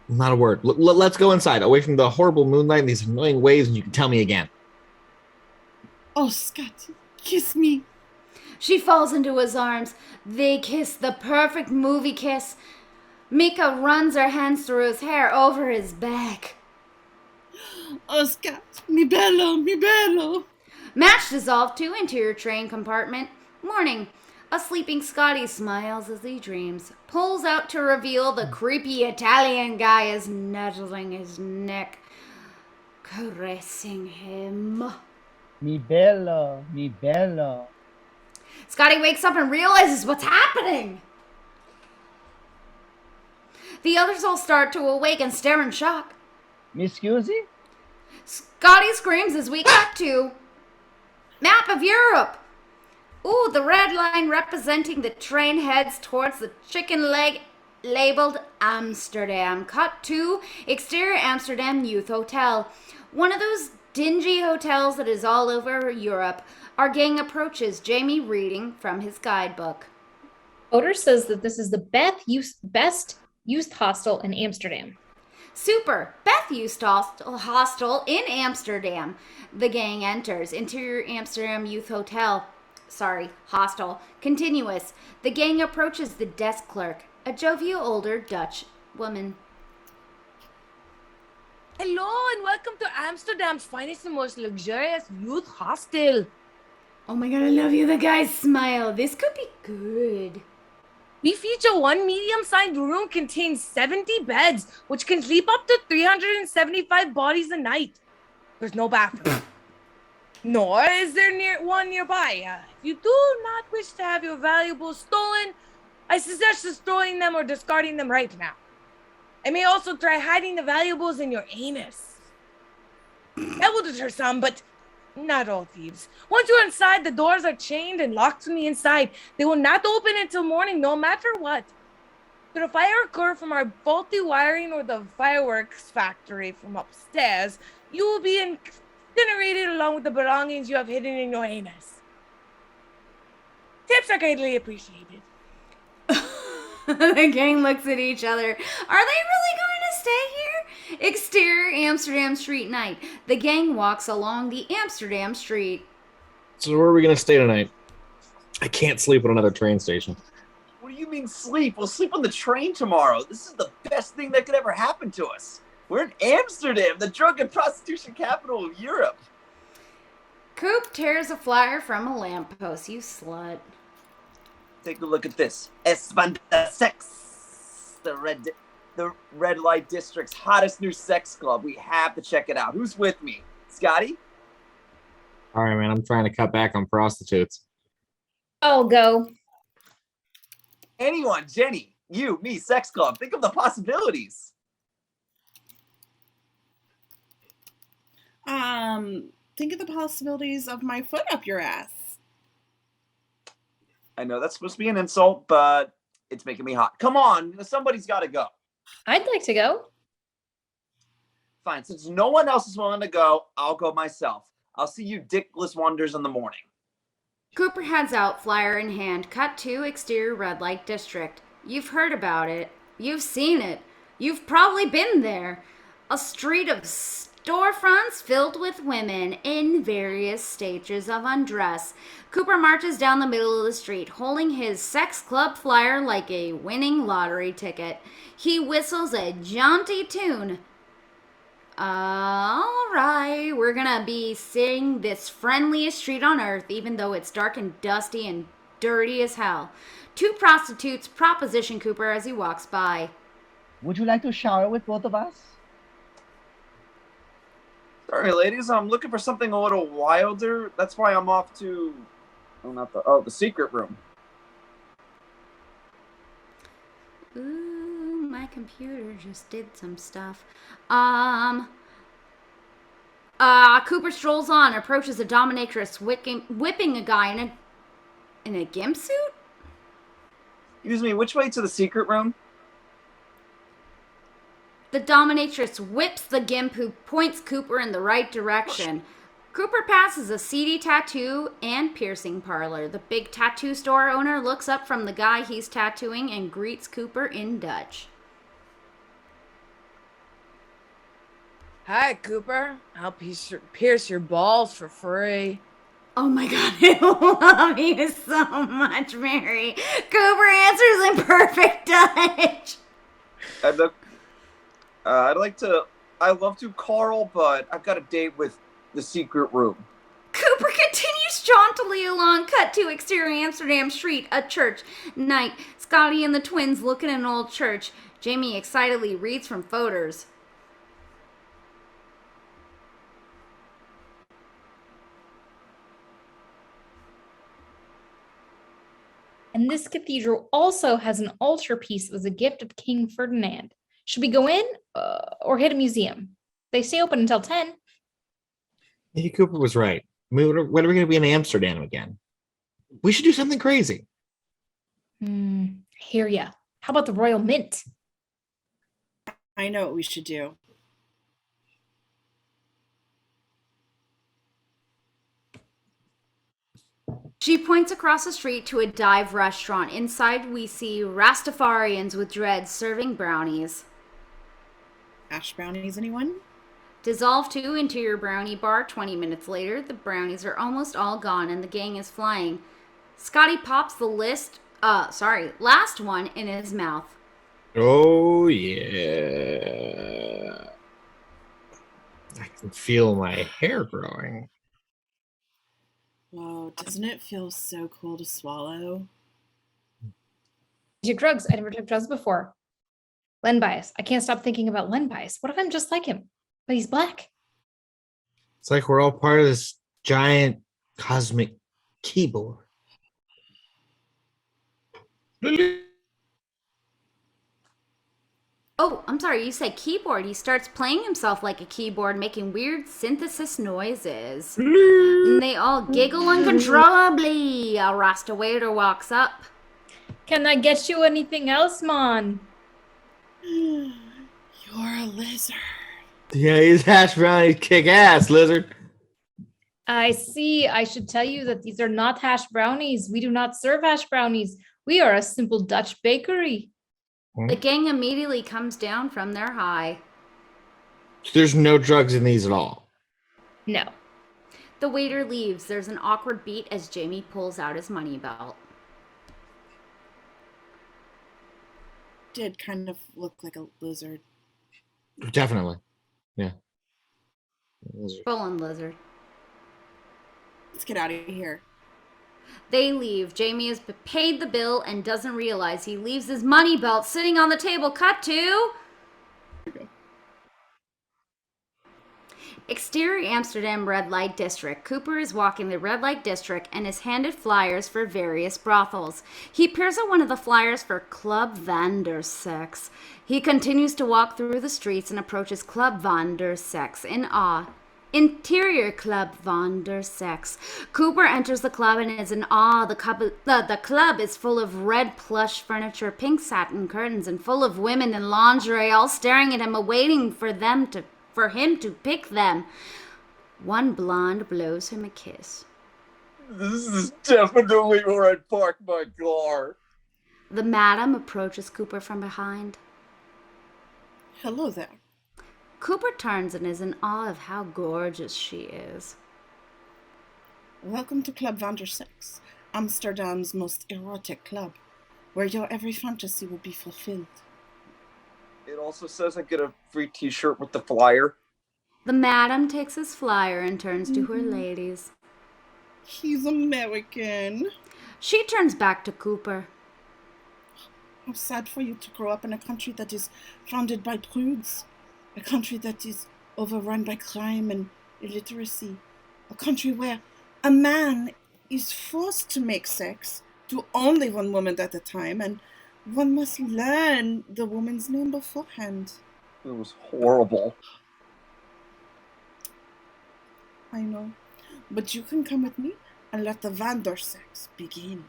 S5: Not a word. Let's go inside, away from the horrible moonlight and these annoying waves, and you can tell me again.
S1: Oh, Scott, kiss me.
S3: She falls into his arms. They kiss, the perfect movie kiss. Mika runs her hands through his hair over his back.
S1: Oh, Scott, mi bello, mi bello.
S3: Match dissolved to interior train compartment. Morning. A sleeping Scotty smiles as he dreams. Pulls out to reveal the creepy Italian guy is nuzzling his neck, caressing him.
S6: Mi bello, mi bello.
S3: Scotty wakes up and realizes what's happening. The others all start to awake and stare in shock.
S6: Mi scusi?
S3: Scotty screams as we cut to map of Europe. Ooh, the red line representing the train heads towards the chicken leg labeled Amsterdam. Cut to exterior Amsterdam Youth Hotel. One of those dingy hotels that is all over Europe. Our gang approaches, Jamie reading from his guidebook.
S7: Oder says that this is the best youth hostel in Amsterdam.
S3: Super! Beth Youth Hostel in Amsterdam. The gang enters. Interior Amsterdam Youth Hostel. Continuous. The gang approaches the desk clerk, a jovial older Dutch woman.
S2: Hello and welcome to Amsterdam's finest and most luxurious youth hostel.
S3: Oh my god, I love you. The guys smile. This could be good.
S2: We feature one medium-sized room contains 70 beds, which can sleep up to 375 bodies a night. There's no bathroom. Nor is there one nearby. If you do not wish to have your valuables stolen, I suggest destroying them or discarding them right now. I may also try hiding the valuables in your anus. That will deter some, but not all thieves. Once you're inside, the doors are chained and locked from the inside. They will not open until morning, no matter what. Should a fire occur from our faulty wiring or the fireworks factory from upstairs, you will be incinerated along with the belongings you have hidden in your anus. Tips are greatly appreciated.
S3: The gang looks at each other. Are they really going to stay here? Exterior Amsterdam Street night. The gang walks along the Amsterdam Street.
S8: So where are we gonna stay tonight? I can't sleep at another train station.
S4: What do you mean sleep? We'll sleep on the train tomorrow. This is the best thing that could ever happen to us. We're in Amsterdam, the drug and prostitution capital of Europe.
S3: Coop tears a flyer from a lamppost. You slut.
S4: Take a look at this. Espanda Sex, the red light district's hottest new sex club. We have to check it out. Who's with me? Scotty?
S5: All right, man. I'm trying to cut back on prostitutes.
S7: I'll go.
S4: Anyone? Jenny? You? Me? Sex club? Think of the possibilities.
S1: Think of the possibilities of my foot up your ass.
S4: I know that's supposed to be an insult, but it's making me hot. Come on, somebody's got to go.
S7: I'd like to go.
S4: Fine, since no one else is willing to go, I'll go myself. I'll see you dickless wonders in the morning.
S3: Cooper heads out, flyer in hand. Cut to exterior red light district. You've heard about it. You've seen it. You've probably been there. A street of storefronts filled with women in various stages of undress. Cooper marches down the middle of the street, holding his sex club flyer like a winning lottery ticket. He whistles a jaunty tune. All right, we're gonna be sitting this friendliest street on earth, even though it's dark and dusty and dirty as hell. Two prostitutes proposition Cooper as he walks by.
S6: Would you like to shower with both of us?
S4: Sorry, ladies, I'm looking for something a little wilder. That's why I'm off to, the secret room.
S3: Ooh, my computer just did some stuff. Cooper strolls on, approaches a dominatrix whipping a guy in a gimp suit?
S4: Excuse me, which way to the secret room?
S3: The dominatrix whips the gimp who points Cooper in the right direction. Cooper passes a seedy tattoo and piercing parlor. The big tattoo store owner looks up from the guy he's tattooing and greets Cooper in Dutch.
S2: Hi, Cooper. I'll pierce your balls for free.
S3: Oh my god, I love you so much, Mary. Cooper answers in perfect Dutch.
S4: I love to, Carl, but I've got a date with the secret room.
S3: Cooper continues jauntily along, cut to exterior Amsterdam Street, a church. Night, Scotty and the twins look at an old church. Jamie excitedly reads from photos.
S7: And this cathedral also has an altarpiece that was a gift of King Ferdinand. Should we go in or hit a museum? They stay open until 10.
S5: Hey, Cooper was right. I mean, when are we going to be in Amsterdam again? We should do something crazy.
S7: Hear ya. How about the Royal Mint?
S1: I know what we should do.
S3: She points across the street to a dive restaurant. Inside, we see Rastafarians with dreads serving brownies.
S1: Ash brownies, anyone?
S3: Dissolve to interior brownie bar. 20 minutes later, the brownies are almost all gone and the gang is flying. Scotty pops the last one in his mouth.
S5: Oh, yeah. I can feel my hair growing.
S1: Whoa, doesn't it feel so cool to swallow?
S7: took drugs. I never took drugs before. Len bias. I can't stop thinking about Len bias. What if I'm just like him, but he's black?
S5: It's like we're all part of this giant cosmic keyboard.
S3: Oh, I'm sorry, you said keyboard. He starts playing himself like a keyboard, making weird synthesis noises. And they all giggle uncontrollably. A Rasta waiter walks up.
S7: Can I get you anything else, Mon?
S1: You're a lizard.
S5: Yeah, he's hash brownies kick ass, lizard.
S7: I see. I should tell you that these are not hash brownies. We do not serve hash brownies. We are a simple Dutch bakery.
S3: The gang immediately comes down from their high.
S5: There's no drugs in these at all.
S7: No.
S3: The waiter leaves. There's an awkward beat as Jamie pulls out his money belt.
S1: Did kind of look like a lizard.
S5: Definitely. Yeah. Lizard.
S3: Full on lizard.
S1: Let's get out of here.
S3: They leave. Jamie has paid the bill and doesn't realize he leaves his money belt sitting on the table. Cut to exterior Amsterdam red light district. Cooper is walking the red light district and is handed flyers for various brothels. He peers at one of the flyers for Club Vandersex. He continues to walk through the streets and approaches Club Vandersex in awe. Interior Club Vandersex. Cooper enters the club and is in awe. The club is full of red plush furniture, pink satin curtains, and full of women in lingerie, all staring at him, awaiting for him to pick them. One blonde blows him a kiss.
S4: This is definitely where I'd park my car.
S3: The madam approaches Cooper from behind.
S1: Hello there.
S3: Cooper turns and is in awe of how gorgeous she is.
S1: Welcome to Club Vandersex, Amsterdam's most erotic club, where your every fantasy will be fulfilled.
S4: It also says I get a free t-shirt with the flyer.
S3: The madam takes his flyer and turns to her ladies.
S1: He's American.
S3: She turns back to Cooper.
S1: How sad for you to grow up in a country that is founded by prudes. A country that is overrun by crime and illiteracy. A country where a man is forced to make sex to only one woman at a time, and one must learn the woman's name beforehand.
S4: It was horrible.
S1: I know. But you can come with me and let the Vandersex begin.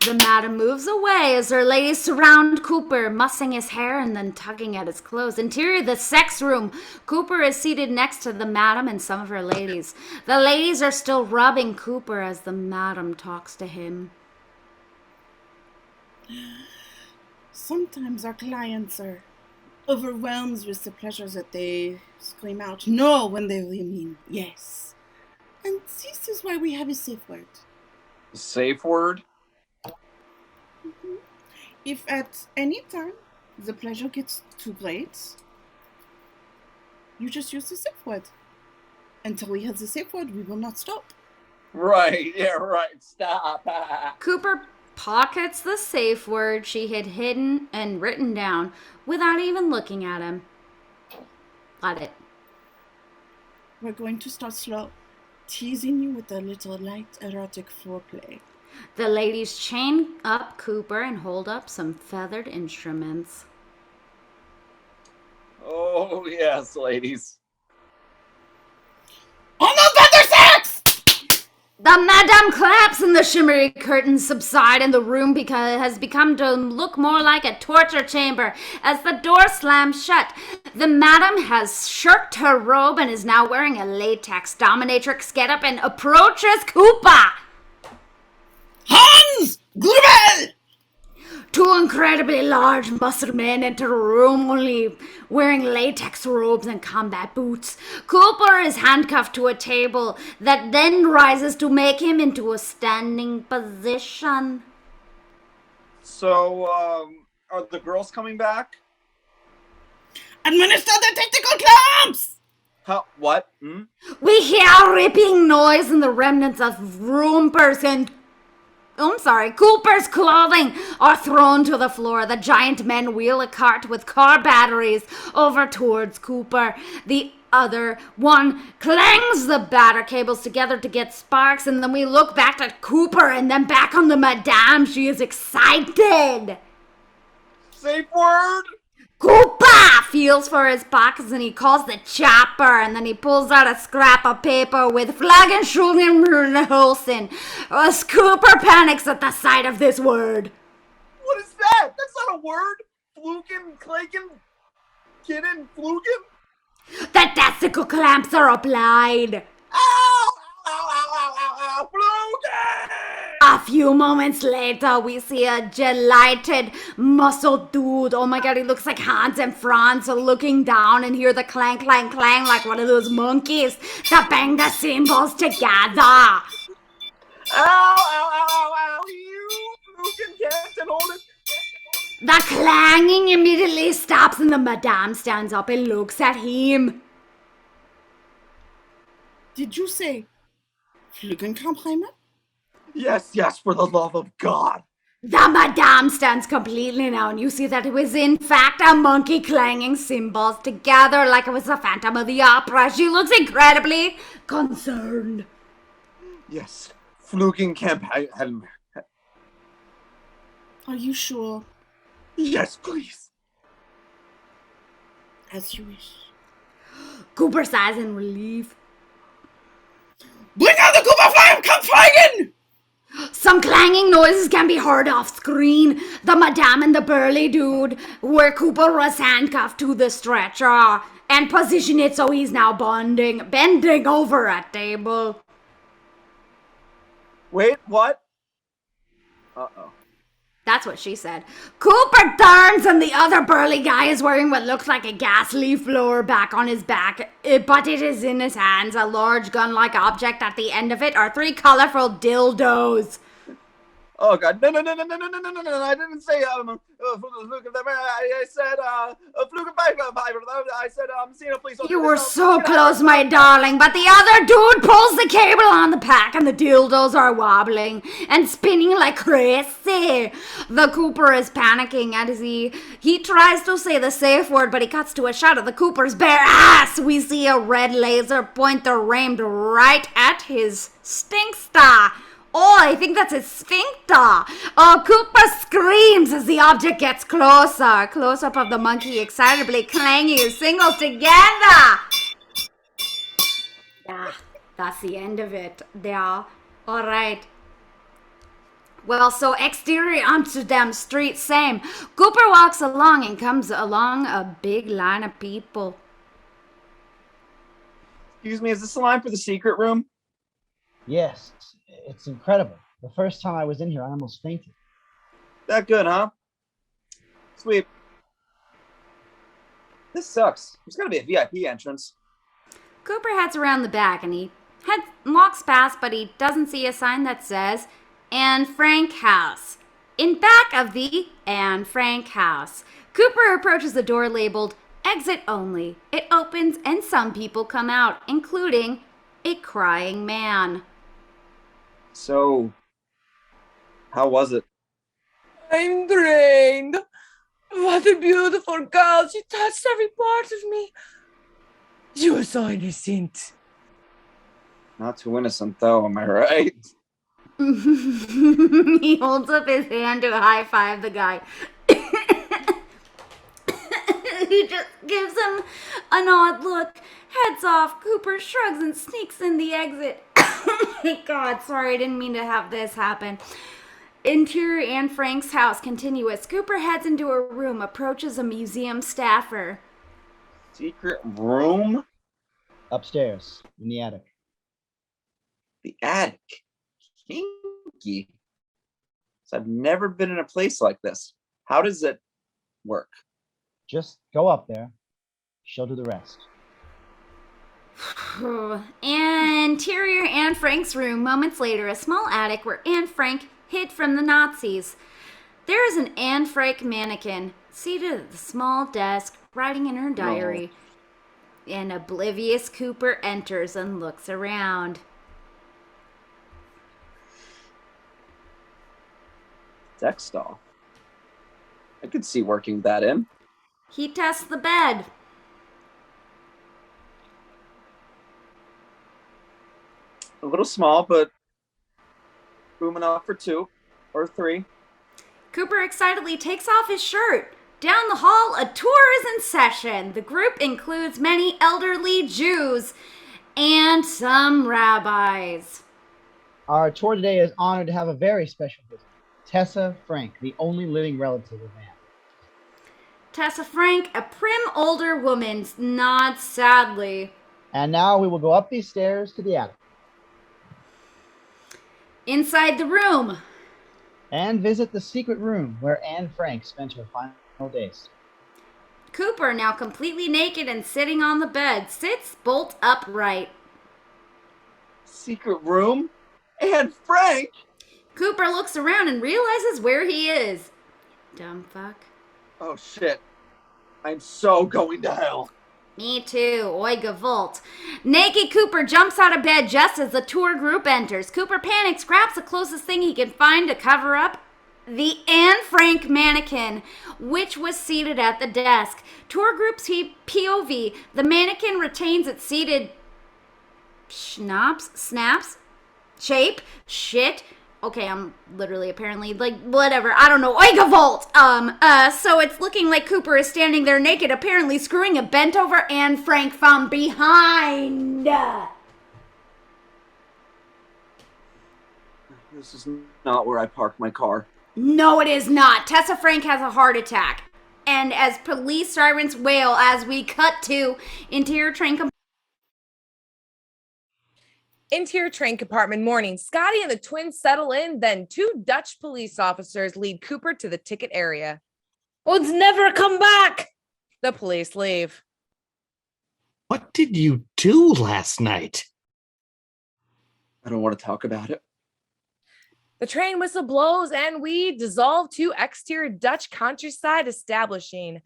S3: The madam moves away as her ladies surround Cooper, mussing his hair and then tugging at his clothes. Interior, the sex room. Cooper is seated next to the madam and some of her ladies. The ladies are still rubbing Cooper as the madam talks to him.
S1: Sometimes our clients are overwhelmed with the pleasures that they scream out no when they really mean yes. And this is why we have a safe word.
S4: Safe word?
S1: If at any time the pleasure gets too great, you just use the safe word. Until we have the safe word, we will not stop.
S4: Right, yeah, right. Stop.
S3: Cooper pockets the safe word she had hidden and written down without even looking at him. Got it.
S1: We're going to start slow, teasing you with a little light erotic foreplay.
S3: The ladies chain up Cooper and hold up some feathered instruments.
S4: Oh, yes, ladies.
S1: On the Vandersex!
S3: The madam claps and the shimmery curtains subside and the room has become to look more like a torture chamber as the door slams shut. The madam has shirked her robe and is now wearing a latex dominatrix getup and approaches Cooper.
S1: Hans Grubel!
S3: Two incredibly large muscled men enter the room, only wearing latex robes and combat boots. Cooper is handcuffed to a table that then rises to make him into a standing position.
S4: So, are the girls coming back?
S1: Administer the testicle clamps!
S4: How? What?
S3: We hear a ripping noise and the remnants of room person. Cooper's clothing are thrown to the floor. The giant men wheel a cart with car batteries over towards Cooper. The other one clangs the batter cables together to get sparks, and then we look back at Cooper and then back on the Madame. She is excited.
S4: Safe word.
S3: Koopa feels for his pockets and he calls the chopper, and then he pulls out a scrap of paper with Flaggenschuldenholsten. Cooper panics at the sight of this word.
S4: What is that? That's not a word. Fluken, claken, kidden, fluken.
S3: The testicle clamps are applied.
S4: Ow! Ow! Ow! Ow! Ow! Ow! Fluken!
S3: A few moments later, we see a gelated, muscled dude. Oh my god, he looks like Hans and Franz looking down and hear the clang, clang, clang like one of those monkeys that bang the cymbals together.
S4: Ow! Ow! Ow! Ow! Ow! You fluken can't hold it.
S3: The clanging immediately stops and the Madame stands up and looks at him.
S1: Did you say Flügelkampfheimer?
S4: Yes, yes, for the love of God.
S3: The Madame stands completely now, and you see that it was in fact a monkey clanging cymbals together like it was a Phantom of the Opera. She looks incredibly concerned.
S4: Yes, Flugenkamp.
S1: Are you sure?
S4: Yes, please.
S1: As you wish.
S3: Cooper sighs in relief.
S1: Bring out the Kampfheimer!
S3: Some clanging noises can be heard off screen. The Madame and the burly dude, where Cooper was handcuffed to the stretcher and position it so he's now bending over a table.
S4: Wait, what? Uh-oh.
S3: That's what she said. Cooper turns and the other burly guy is wearing what looks like a gas leaf blower back on his back, but it is in his hands. A large gun-like object at the end of it are 3 colorful dildos.
S4: Oh God! No! I didn't say I said I said Cena, please.
S3: You were so close, my darling, but the other dude pulls the cable on the pack and the dildos are wobbling and spinning like crazy. The Cooper is panicking as he tries to say the safe word, but he cuts to a shot of the Cooper's bare ass. We see a red laser pointer aimed right at his stinkster. Oh, I think that's a sphincter. Cooper screams as the object gets closer. Close-up of the monkey excitably clanging his singles together. Yeah, that's the end of it. Yeah, all right. Well, so exterior Amsterdam street, same. Cooper walks along and comes along a big line of people.
S4: Excuse me, is this the line for the secret room?
S6: Yes, it's incredible. The first time I was in here, I almost fainted.
S4: That good, huh? Sweet. This sucks. There's gotta be a VIP entrance.
S3: Cooper heads around the back and he walks past, but he doesn't see a sign that says Anne Frank House. In back of the Anne Frank House, Cooper approaches the door labeled Exit Only. It opens and some people come out, including a crying man.
S4: So, how was it?
S2: I'm drained. What a beautiful girl. She touched every part of me. You were so innocent.
S4: Not too innocent, though, am I right?
S3: He holds up his hand to high five the guy. He just gives him an odd look, heads off. Cooper shrugs and sneaks in the exit. God, sorry, I didn't mean to have this happen. Interior Anne Frank's house continuous. Cooper heads into a room, approaches a museum staffer.
S4: Secret room?
S6: Upstairs, in the attic.
S4: The attic. Kinky. So I've never been in a place like this. How does it work?
S6: Just go up there. She'll do the rest.
S3: Interior Anne Frank's room. Moments later, a small attic where Anne Frank hid from the Nazis. There is an Anne Frank mannequin seated at the small desk, writing in her diary. An oblivious Cooper enters and looks around.
S4: Sex doll. I could see working that in.
S3: He tests the bed.
S4: A little small, but room enough for 2 or 3.
S3: Cooper excitedly takes off his shirt. Down the hall, a tour is in session. The group includes many elderly Jews and some rabbis.
S6: Our tour today is honored to have a very special visit. Tessa Frank, the only living relative of Anne.
S3: Tessa Frank, a prim older woman, nods sadly.
S6: And now we will go up these stairs to the attic
S3: Inside the room,
S6: and visit the secret room where Anne Frank spent her final days.
S3: Cooper, now completely naked and sitting on the bed, sits bolt upright.
S4: Secret room? And Frank?
S3: Cooper looks around and realizes where he is. Dumb fuck.
S4: Oh shit. I'm so going to hell.
S3: Me too, oi gavolt. Naked Cooper jumps out of bed just as the tour group enters. Cooper panics, grabs the closest thing he can find to cover up the Anne Frank mannequin, which was seated at the desk. Tour group's POV. The mannequin retains its seated snaps, shape, shit. Okay, I'm literally apparently like whatever. I don't know. Oigavolt. So it's looking like Cooper is standing there naked, apparently screwing a bent over Anne Frank from behind.
S4: This is not where I park my car.
S3: No, it is not. Tessa Frank has a heart attack. And as police sirens wail as we cut to interior train
S2: compartment morning. Scotty and the twins settle in, then 2 Dutch police officers lead Cooper to the ticket area.
S7: Odds never come back.
S2: The police leave.
S5: What did you do last night?
S4: I don't want to talk about it.
S2: The train whistle blows and we dissolve to exterior Dutch countryside establishing.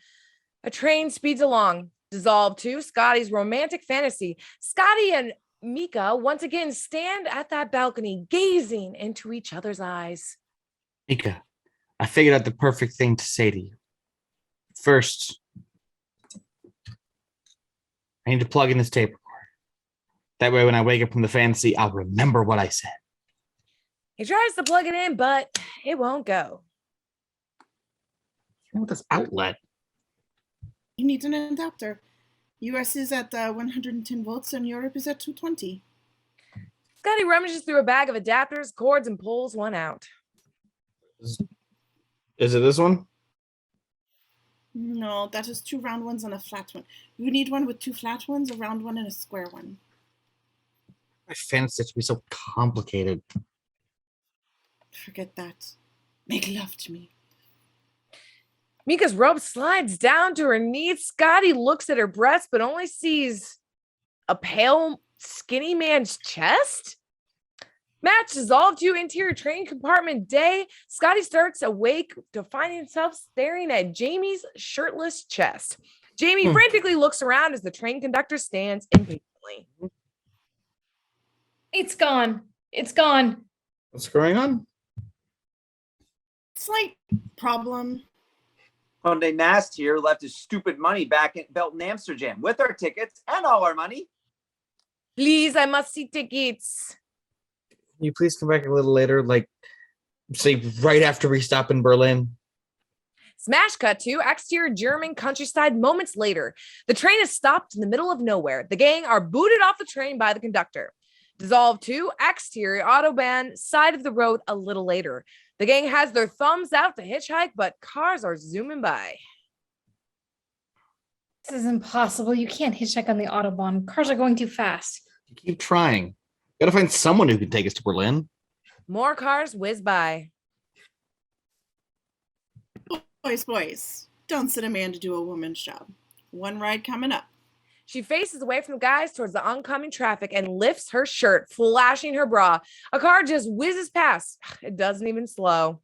S2: A train speeds along. Dissolve to Scotty's romantic fantasy. Scotty and Mika once again stand at that balcony, gazing into each other's eyes.
S5: Mika, I figured out the perfect thing to say to you. First, I need to plug in this tape recorder. That way when I wake up from the fantasy, I'll remember what I said.
S2: He tries to plug it in, but it won't go.
S5: What's wrong with this outlet?
S1: He needs an adapter. US is at 110 volts and Europe is at 220.
S2: Scotty rummages through a bag of adapters, cords, and pulls one out.
S8: Is it this one?
S1: No, that is 2 round ones and a flat one. You need one with 2 flat ones, a round one, and a square one.
S5: My fantasy to be so complicated.
S1: Forget that. Make love to me.
S2: Mika's robe slides down to her knees. Scotty looks at her breasts, but only sees a pale, skinny man's chest. Match dissolved to interior train compartment day. Scotty starts awake to find himself staring at Jamie's shirtless chest. Jamie frantically looks around as the train conductor stands impatiently.
S7: It's gone. It's gone.
S8: What's going on?
S1: Slight problem.
S4: Conde Nast here left his stupid money back at Belton Amsterdam with our tickets and all our money.
S2: Please, I must see tickets.
S5: Can you please come back a little later, like, say, right after we stop in Berlin?
S2: Smash cut to exterior German countryside moments later. The train is stopped in the middle of nowhere. The gang are booted off the train by the conductor. Dissolved to exterior Autobahn side of the road a little later. The gang has their thumbs out to hitchhike, but cars are zooming by.
S7: This is impossible. You can't hitchhike on the Autobahn. Cars are going too fast.
S5: You keep trying. Gotta find someone who can take us to Berlin.
S2: More cars whiz by.
S1: Boys, don't send a man to do a woman's job. One ride coming up.
S2: She faces away from the guys towards the oncoming traffic and lifts her shirt, flashing her bra. A car just whizzes past. It doesn't even slow.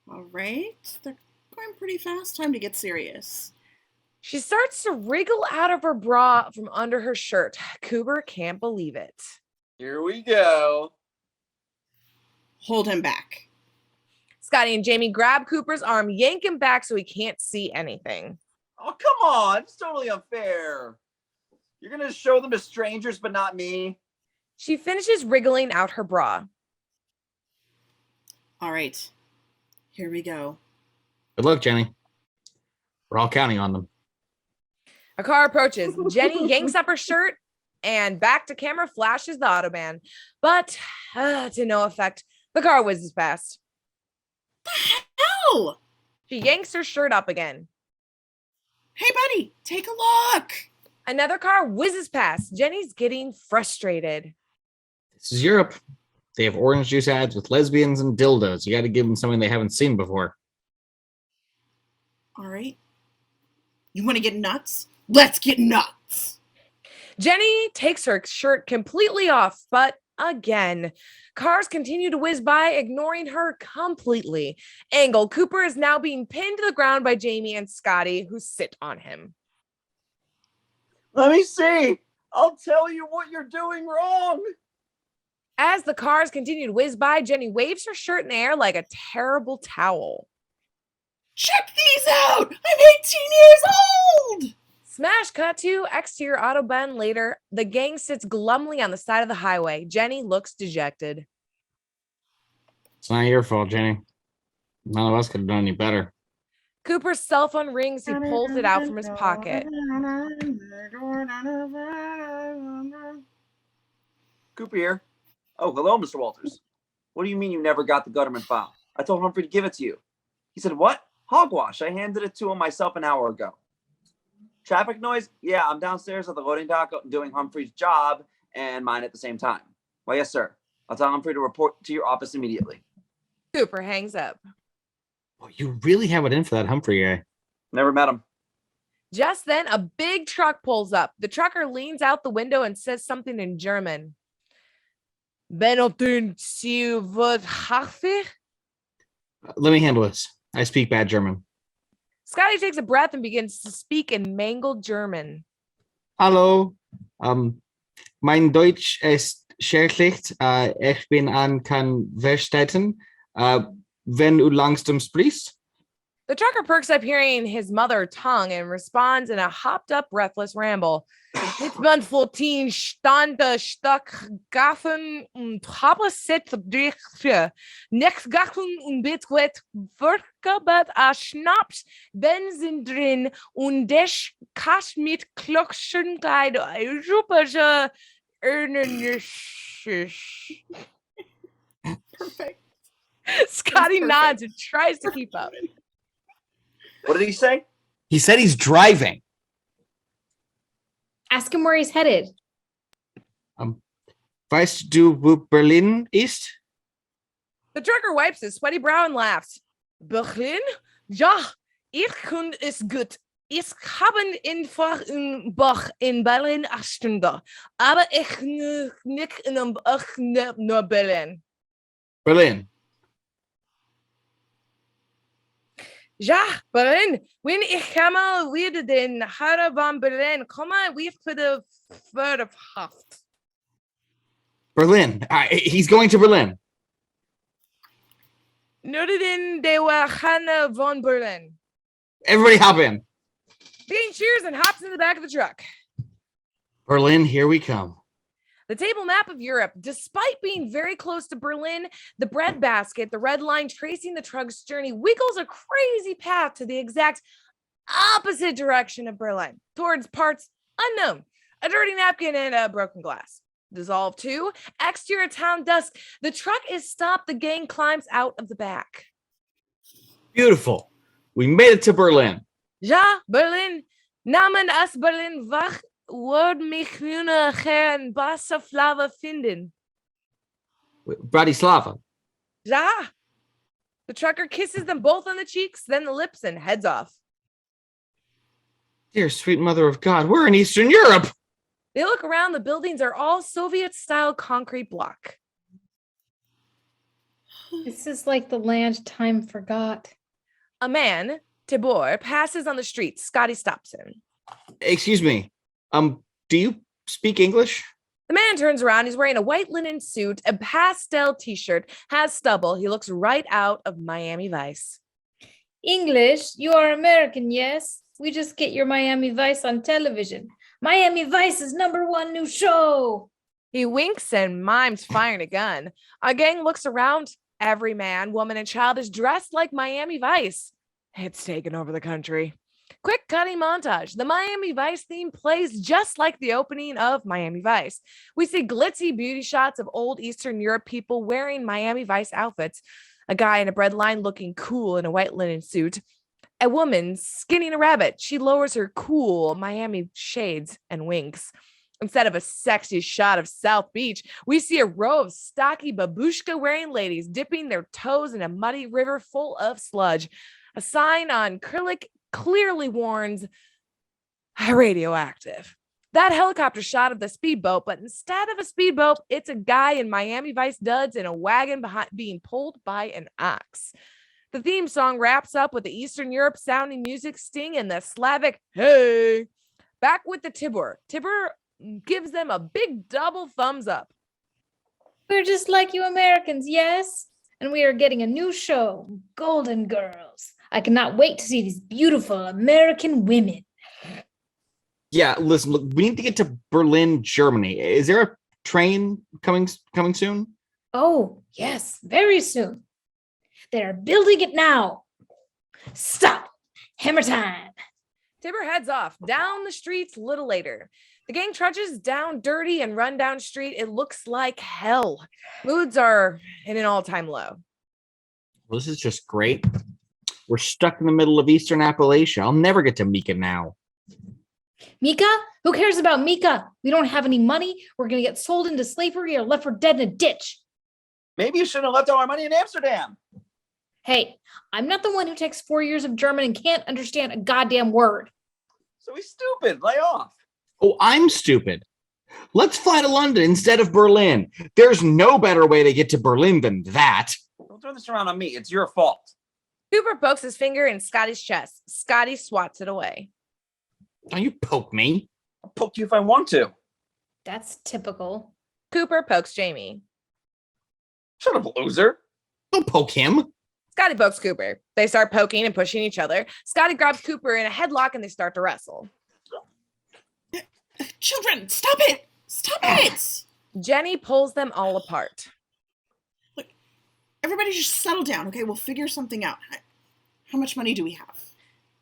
S1: All right, they're going pretty fast. Time to get serious.
S2: She starts to wriggle out of her bra from under her shirt. Cooper can't believe it.
S4: Here we go.
S1: Hold him back.
S2: Scotty and Jamie grab Cooper's arm, yank him back so he can't see anything.
S4: Oh, come on. It's totally unfair. You're going to show them to strangers, but not me.
S2: She finishes wriggling out her bra.
S1: All right, here we go.
S5: Good luck, Jenny. We're all counting on them.
S2: A car approaches. Jenny yanks up her shirt and back to camera flashes the Autobahn. But to no effect. The car whizzes past.
S1: Ow!
S2: She yanks her shirt up again.
S1: Hey, buddy, take a look.
S2: Another car whizzes past. Jenny's getting frustrated.
S5: This is Europe. They have orange juice ads with lesbians and dildos. You got to give them something they haven't seen before.
S1: All right. You want to get nuts? Let's get nuts.
S2: Jenny takes her shirt completely off, but again, cars continue to whiz by, ignoring her completely. Angle, Cooper is now being pinned to the ground by Jamie and Scotty, who sit on him.
S4: Let me see. I'll tell you what you're doing wrong.
S2: As the cars continue to whiz by, Jenny waves her shirt in the air like a terrible towel.
S1: Check these out. I'm 18 years old.
S2: Smash cut to exterior Autobahn later. The gang sits glumly on the side of the highway. Jenny looks dejected.
S5: It's not your fault, Jenny. None of us could have done any better.
S2: Cooper's cell phone rings. He pulls it out from his pocket.
S4: Cooper here. Oh, hello, Mr. Walters. What do you mean you never got the Gutterman file? I told Humphrey to give it to you. He said, what? Hogwash. I handed it to him myself an hour ago. Traffic noise? Yeah, I'm downstairs at the loading dock doing Humphrey's job and mine at the same time. Well, yes, sir. I'll tell Humphrey to report to your office immediately.
S2: Cooper hangs up.
S5: Oh, you really have it in for that Humphrey guy.
S4: Never met him.
S2: Just then, a big truck pulls up. The trucker leans out the window and says something in German. Benelton, sie wird Hafe?
S5: Let me handle this. I speak bad German.
S2: Scotty takes a breath and begins to speak in mangled German.
S5: Hallo. Mein Deutsch ist schlecht. Ich bin an kann verstehen. Wenn du langsam sprichst.
S2: The trucker perks up hearing his mother tongue and responds in a hopped-up, breathless ramble. Ich bin 14 Stunden stuck gaffen und habe set durch nicht gaffen und betwet verkabert a Schnaps, Benzin drin und des Kasch mit Klockschenkleid europäische
S1: Perfect.
S2: Scotty nods and tries to keep up.
S4: What did he say?
S5: He said he's driving.
S7: Ask him where he's headed.
S5: Weißt du, wo Berlin ist?
S2: The trucker wipes his sweaty brow and laughs. Berlin? Ja, ich kann es gut. Ich habe einfach in Bach in Berlin 8 Stunden. Aber ich nicht in nur Berlin.
S5: Berlin.
S2: Ja, Berlin. Wenn ich mal wieder den Harabam Berlin komme, wir für die Förderhaft.
S5: Berlin. He's going to Berlin.
S2: Nur den de Hanna von Berlin.
S5: Everybody hop in.
S2: The gang cheers and hops in the back of the truck.
S5: Berlin, here we come.
S2: The table map of Europe. Despite being very close to Berlin, the breadbasket, the red line tracing the truck's journey, wiggles a crazy path to the exact opposite direction of Berlin, towards parts unknown. A dirty napkin and a broken glass. Dissolve 2. Exterior town dusk. The truck is stopped. The gang climbs out of the back.
S5: Beautiful. We made it to Berlin.
S2: Ja, Berlin. Namen as Berlin wach. Word mich nur gern Bratislava finden.
S5: Bratislava.
S2: Ja. The trucker kisses them both on the cheeks, then the lips, and heads off.
S5: Dear sweet mother of God, we're in Eastern Europe.
S2: They look around. The buildings are all Soviet-style concrete block.
S7: This is like the land time forgot.
S2: A man, Tibor, passes on the street. Scotty stops him.
S5: Excuse me. Do you speak English?
S2: The man turns around. He's wearing a white linen suit, a pastel t-shirt, has stubble. He looks right out of Miami Vice.
S7: English, you are American, yes? We just get your Miami Vice on television. Miami Vice is #1 new show.
S2: He winks and mimes firing a gun. A gang looks around. Every man, woman, and child is dressed like Miami Vice. It's taken over the country. Quick cutting montage. The Miami Vice theme plays just like the opening of Miami Vice. We see glitzy beauty shots of old Eastern Europe people wearing Miami Vice outfits. A guy in a bread line looking cool in a white linen suit. A woman skinning a rabbit. She lowers her cool Miami shades and winks. Instead of a sexy shot of South Beach, we see a row of stocky babushka-wearing ladies dipping their toes in a muddy river full of sludge. A sign on acrylic clearly warns radioactive. That helicopter shot of the speedboat, but instead of a speedboat, it's a guy in Miami Vice duds in a wagon behind being pulled by an ox. The theme song wraps up with the Eastern Europe sounding music sting and the Slavic hey. Back with the Tibur. Tibur gives them a big double thumbs up.
S7: We're just like you Americans, yes? And we are getting a new show, Golden Girls. I cannot wait to see these beautiful American women.
S5: Yeah, listen, look, we need to get to Berlin, Germany. Is there a train coming soon?
S7: Oh, yes, very soon. They are building it now. Stop! Hammer time!
S2: Tibur heads off down the streets a little later. The gang trudges down dirty and rundown street. It looks like hell. Moods are in an all-time low.
S5: Well, this is just great. We're stuck in the middle of Eastern Appalachia. I'll never get to Mika now.
S7: Mika? Who cares about Mika? We don't have any money. We're going to get sold into slavery or left for dead in a ditch.
S4: Maybe you shouldn't have left all our money in Amsterdam.
S7: Hey, I'm not the one who takes 4 years of German and can't understand a goddamn word.
S4: So he's stupid. Lay off.
S5: Oh, I'm stupid. Let's fly to London instead of Berlin. There's no better way to get to Berlin than that.
S4: Don't throw this around on me. It's your fault.
S2: Cooper pokes his finger in Scotty's chest. Scotty swats it away.
S5: Don't you poke me.
S4: I'll poke you if I want to.
S7: That's typical.
S2: Cooper pokes Jamie.
S4: Shut up, loser.
S5: Don't poke him.
S2: Scotty pokes Cooper. They start poking and pushing each other. Scotty grabs Cooper in a headlock and they start to wrestle.
S1: Children, stop it! Stop it!
S2: Jenny pulls them all apart.
S1: Look, everybody just settle down, okay? We'll figure something out. How much money do we have?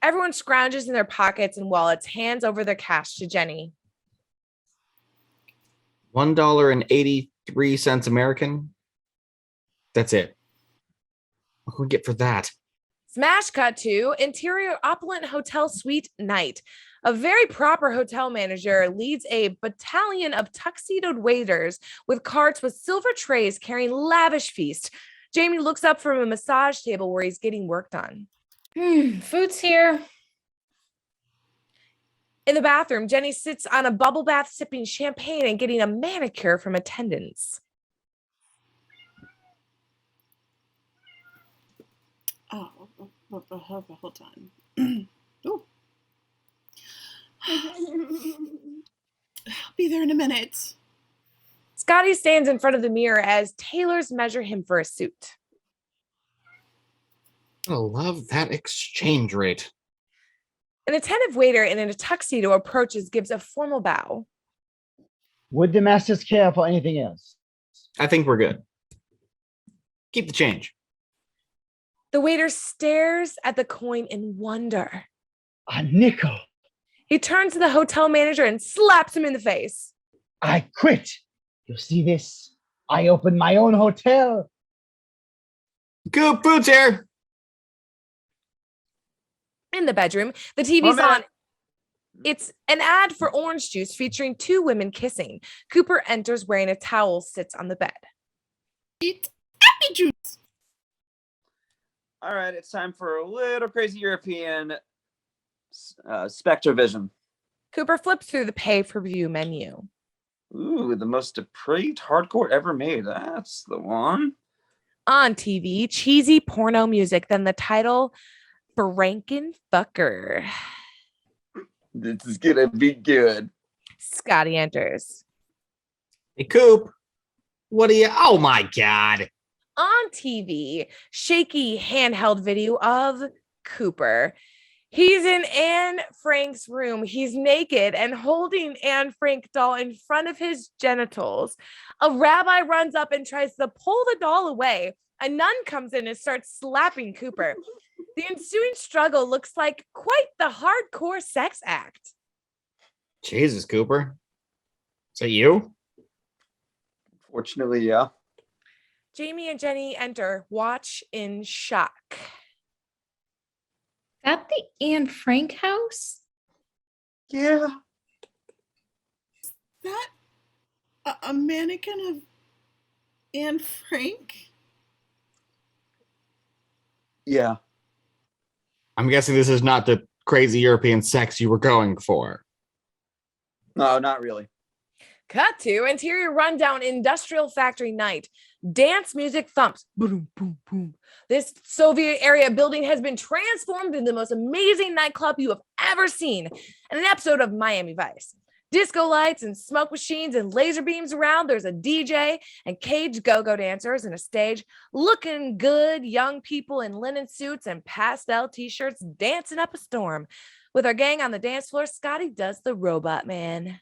S2: Everyone scrounges in their pockets and wallets, hands over their cash to Jenny.
S5: $1.83 American. That's it. What can we get for that?
S2: Smash cut to interior opulent hotel suite night. A very proper hotel manager leads a battalion of tuxedoed waiters with carts with silver trays carrying lavish feast. Jamie looks up from a massage table where he's getting worked on.
S7: Food's here.
S2: In the bathroom, Jenny sits on a bubble bath sipping champagne and getting a manicure from attendants.
S1: Hold on. Ooh. I'll be there in a minute.
S2: Scotty stands in front of the mirror as tailors measure him for a suit.
S5: I love that exchange rate.
S2: An attentive waiter in a tuxedo approaches, gives a formal bow.
S6: Would the masters care for anything else?
S5: I think we're good. Keep the change.
S2: The waiter stares at the coin in wonder.
S6: A nickel.
S2: He turns to the hotel manager and slaps him in the face.
S6: I quit. You see this? I opened my own hotel.
S5: Good food's here.
S2: In the bedroom, the TV's on. It's an ad for orange juice featuring two women kissing. Cooper enters wearing a towel, sits on the bed.
S1: It's happy juice.
S4: All right, it's time for a little crazy European Spectrovision.
S2: Cooper flips through the pay-per-view menu.
S4: Ooh, the most depraved hardcore ever made. That's the one.
S2: On TV, cheesy porno music, then the title, Frankenfucker.
S4: This is gonna be good.
S2: Scotty enters.
S8: Hey, Coop. What do you? Oh my God.
S2: On TV, shaky handheld video of Cooper. He's in Anne Frank's room. He's naked and holding Anne Frank doll in front of his genitals. A rabbi runs up and tries to pull the doll away. A nun comes in and starts slapping Cooper. The ensuing struggle looks like quite the hardcore sex act.
S8: Jesus, Cooper. Is that you?
S4: Fortunately, yeah.
S2: Jamie and Jenny enter, watch in shock.
S7: That the Anne Frank house?
S4: Yeah.
S1: That a mannequin of Anne Frank?
S4: Yeah.
S8: I'm guessing this is not the crazy European sex you were going for.
S4: No, not really.
S2: Cut to interior rundown industrial factory night. Dance music thumps. Boom, boom, boom. This Soviet area building has been transformed into the most amazing nightclub you have ever seen in an episode of Miami Vice. Disco lights and smoke machines and laser beams around. There's a DJ and caged go-go dancers and a stage. Looking good young people in linen suits and pastel t-shirts dancing up a storm. With our gang on the dance floor, Scotty does the robot man.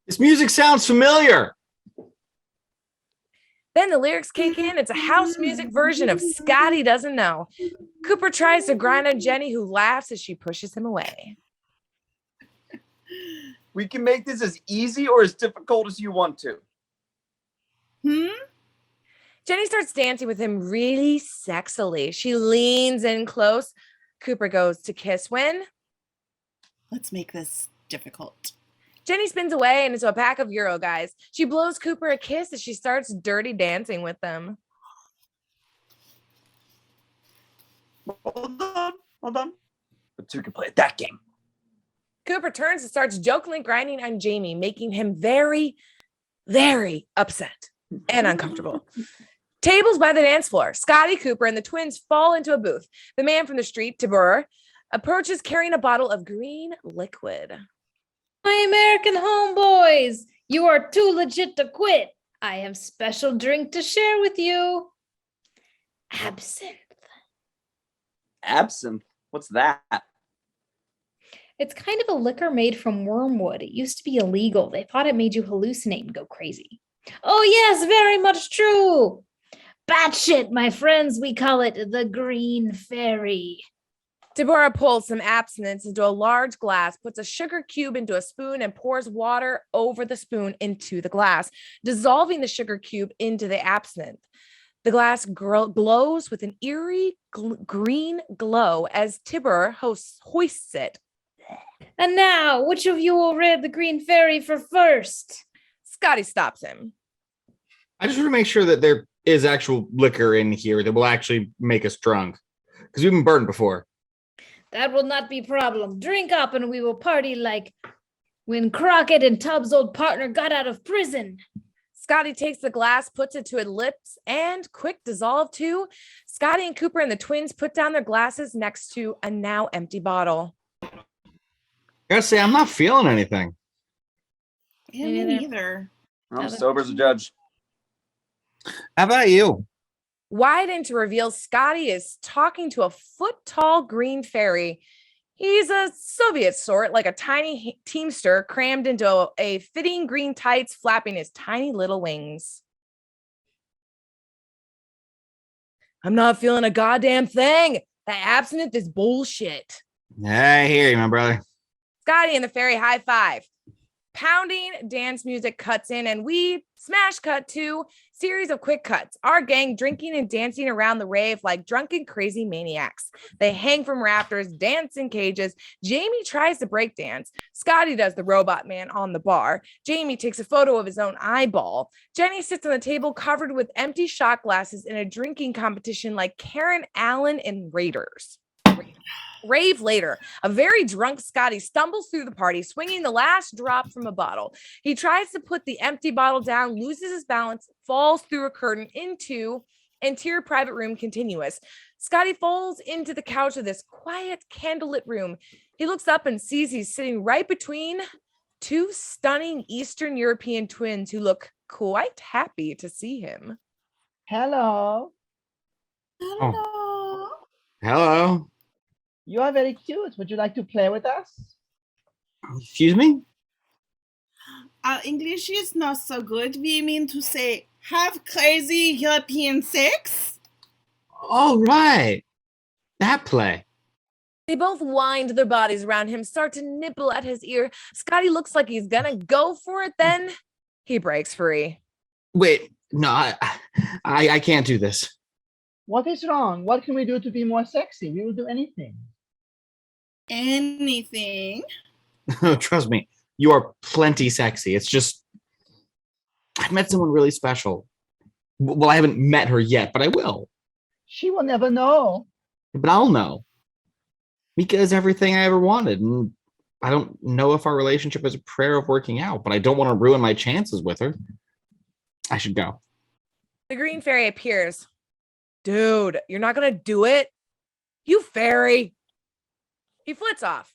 S8: This music sounds familiar.
S2: Then the lyrics kick in. It's a house music version of Scotty Doesn't Know. Cooper tries to grind on Jenny, who laughs as she pushes him away.
S4: We can make this as easy or as difficult as you want to.
S2: Jenny starts dancing with him really sexily. She leans in close. Cooper goes to kiss when
S1: Let's make this difficult.
S2: Jenny spins away and into a pack of Euro guys. She blows Cooper a kiss as she starts dirty dancing with them.
S4: Hold on. But two can play at that game.
S2: Cooper turns and starts jokingly grinding on Jamie, making him very, very upset and uncomfortable. Tables by the dance floor. Scotty, Cooper, and the twins fall into a booth. The man from the street, Tibur, approaches carrying a bottle of green liquid.
S7: My American homeboys, you are too legit to quit. I have special drink to share with you. Absinthe.
S4: Absinthe? What's that?
S7: It's kind of a liquor made from wormwood. It used to be illegal. They thought it made you hallucinate and go crazy. Oh, yes, very much true. Batshit, my friends. We call it the Green Fairy.
S2: Deborah pulls some absinthe into a large glass, puts a sugar cube into a spoon, and pours water over the spoon into the glass, dissolving the sugar cube into the absinthe. The glass glows with an eerie green glow as Tibur hoists it.
S7: And now, which of you will raid the Green Fairy for first?
S2: Scotty stops him.
S8: I just want to make sure that there is actual liquor in here that will actually make us drunk. Because we've been burned before.
S7: That will not be a problem. Drink up and we will party like when Crockett and Tubbs' old partner got out of prison.
S2: Scotty takes the glass, puts it to his lips, and quick dissolve too. Scotty and Cooper and the twins put down their glasses next to a now empty bottle.
S8: I gotta say, I'm not feeling anything.
S1: Yeah, me neither.
S4: I'm sober as a judge.
S8: How about you?
S2: Widen to reveal Scotty is talking to a foot-tall green fairy. He's a Soviet sort, like a tiny teamster crammed into a fitting green tights, flapping his tiny little wings. I'm not feeling a goddamn thing. That absinthe is bullshit.
S8: I hear you, my brother.
S2: Scotty and the fairy high five. Pounding dance music cuts in and we smash cut to series of quick cuts. Our gang drinking and dancing around the rave like drunken crazy maniacs. They hang from rafters, dance in cages. Jamie tries to break dance. Scotty does the robot man on the bar. Jamie takes a photo of his own eyeball. Jenny sits on the table covered with empty shot glasses in a drinking competition like Karen Allen and Raiders. Rave later, a very drunk Scotty stumbles through the party, swinging the last drop from a bottle. He tries to put the empty bottle down, loses his balance, falls through a curtain into interior private room continuous. Scotty falls into the couch of this quiet candlelit room. He looks up and sees he's sitting right between two stunning Eastern European twins who look quite happy to see him.
S6: Hello.
S1: Hello.
S8: Hello.
S6: You are very cute. Would you like to play with us?
S8: Excuse me?
S1: English is not so good. We mean to say, have crazy European sex?
S8: All right. That play.
S2: They both wind their bodies around him, start to nibble at his ear. Scotty looks like he's gonna go for it, then he breaks free.
S8: Wait, no, I can't do this.
S6: What is wrong? What can we do to be more sexy? We will do anything.
S1: Anything?
S8: Trust me, you are plenty sexy. It's just, I've met someone really special. Well, I haven't met her yet, but I will.
S6: She will never know.
S8: But I'll know. Mika is everything I ever wanted. And I don't know if our relationship is a prayer of working out, but I don't want to ruin my chances with her. I should go.
S2: The green fairy appears. Dude, you're not gonna do it? You fairy. He flits off.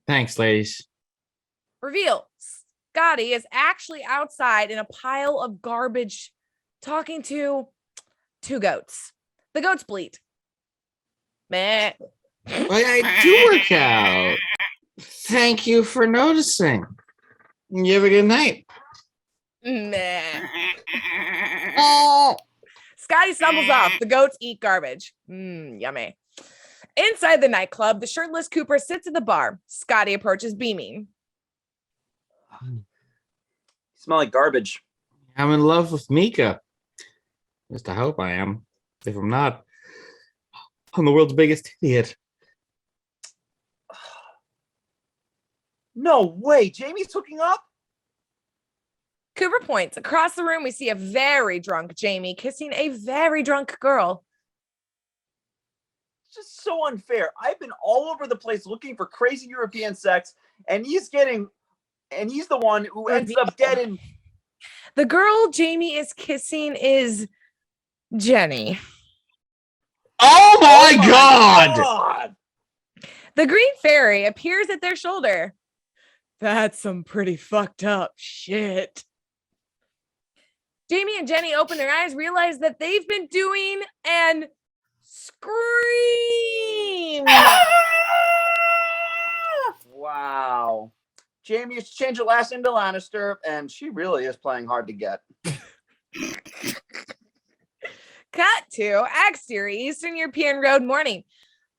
S8: Thanks, ladies.
S2: Reveal. Scotty is actually outside in a pile of garbage talking to two goats. The goats bleat. Meh.
S8: I do work out. Thank you for noticing. You have a good night.
S2: Meh.
S8: Oh.
S2: Scotty stumbles off. The goats eat garbage. Yummy. Inside the nightclub, the shirtless Cooper sits at the bar. Scotty approaches beaming.
S4: You smell like garbage.
S8: I'm in love with Mika. At least I hope I am. If I'm not, I'm the world's biggest idiot.
S4: No way. Jamie's hooking up?
S2: Cooper points. Across the room, we see a very drunk Jamie kissing a very drunk girl.
S4: It's just so unfair. I've been all over the place looking for crazy European sex, and he's the one who ends up getting.
S2: The girl Jamie is kissing is Jenny.
S8: Oh my God!
S2: The green fairy appears at their shoulder. That's some pretty fucked up shit. Jamie and Jenny open their eyes, realize that they've been doing and scream.
S4: Wow. Jamie used to change her last name to Lannister, and she really is playing hard to get.
S2: Cut to exterior Eastern European road morning.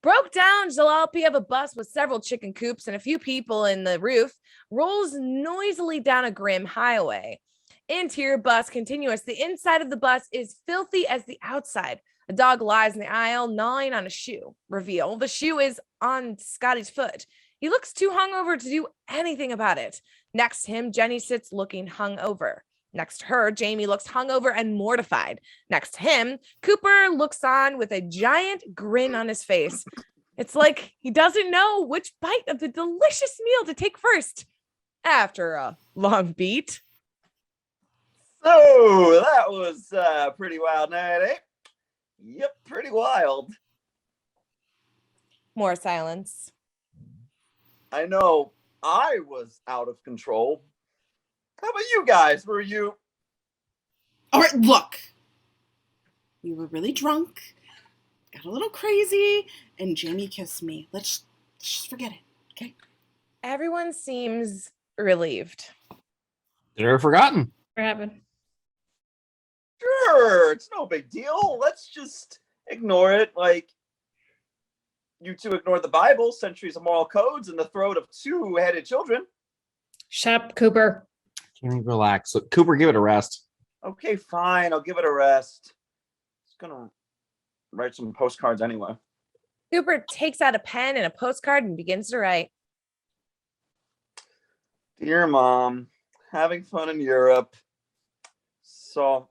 S2: Broke down jalopy of a bus with several chicken coops and a few people in the roof rolls noisily down a grim highway. Interior bus continuous. The inside of the bus is filthy as the outside. A dog lies in the aisle, gnawing on a shoe. Reveal. The shoe is on Scotty's foot. He looks too hungover to do anything about it. Next to him, Jenny sits looking hungover. Next to her, Jamie looks hungover and mortified. Next to him, Cooper looks on with a giant grin on his face. It's like he doesn't know which bite of the delicious meal to take first after a long beat.
S4: So that was a pretty wild night, eh? Yep, pretty wild.
S2: More silence.
S4: I know I was out of control. How about you guys? Were you?
S1: All right, look. We were really drunk, got a little crazy, and Jamie kissed me. Let's just forget it, okay?
S2: Everyone seems relieved.
S8: They're forgotten.
S7: What happened?
S4: Sure, it's no big deal. Let's just ignore it. Like, you two ignore the Bible, centuries of moral codes, and the throat of two-headed children.
S7: Shut up, Cooper.
S8: Can you relax? So, Cooper, give it a rest.
S4: Okay, fine. I'll give it a rest. Just gonna write some postcards anyway.
S2: Cooper takes out a pen and a postcard and begins to write.
S4: Dear Mom, having fun in Europe. Saw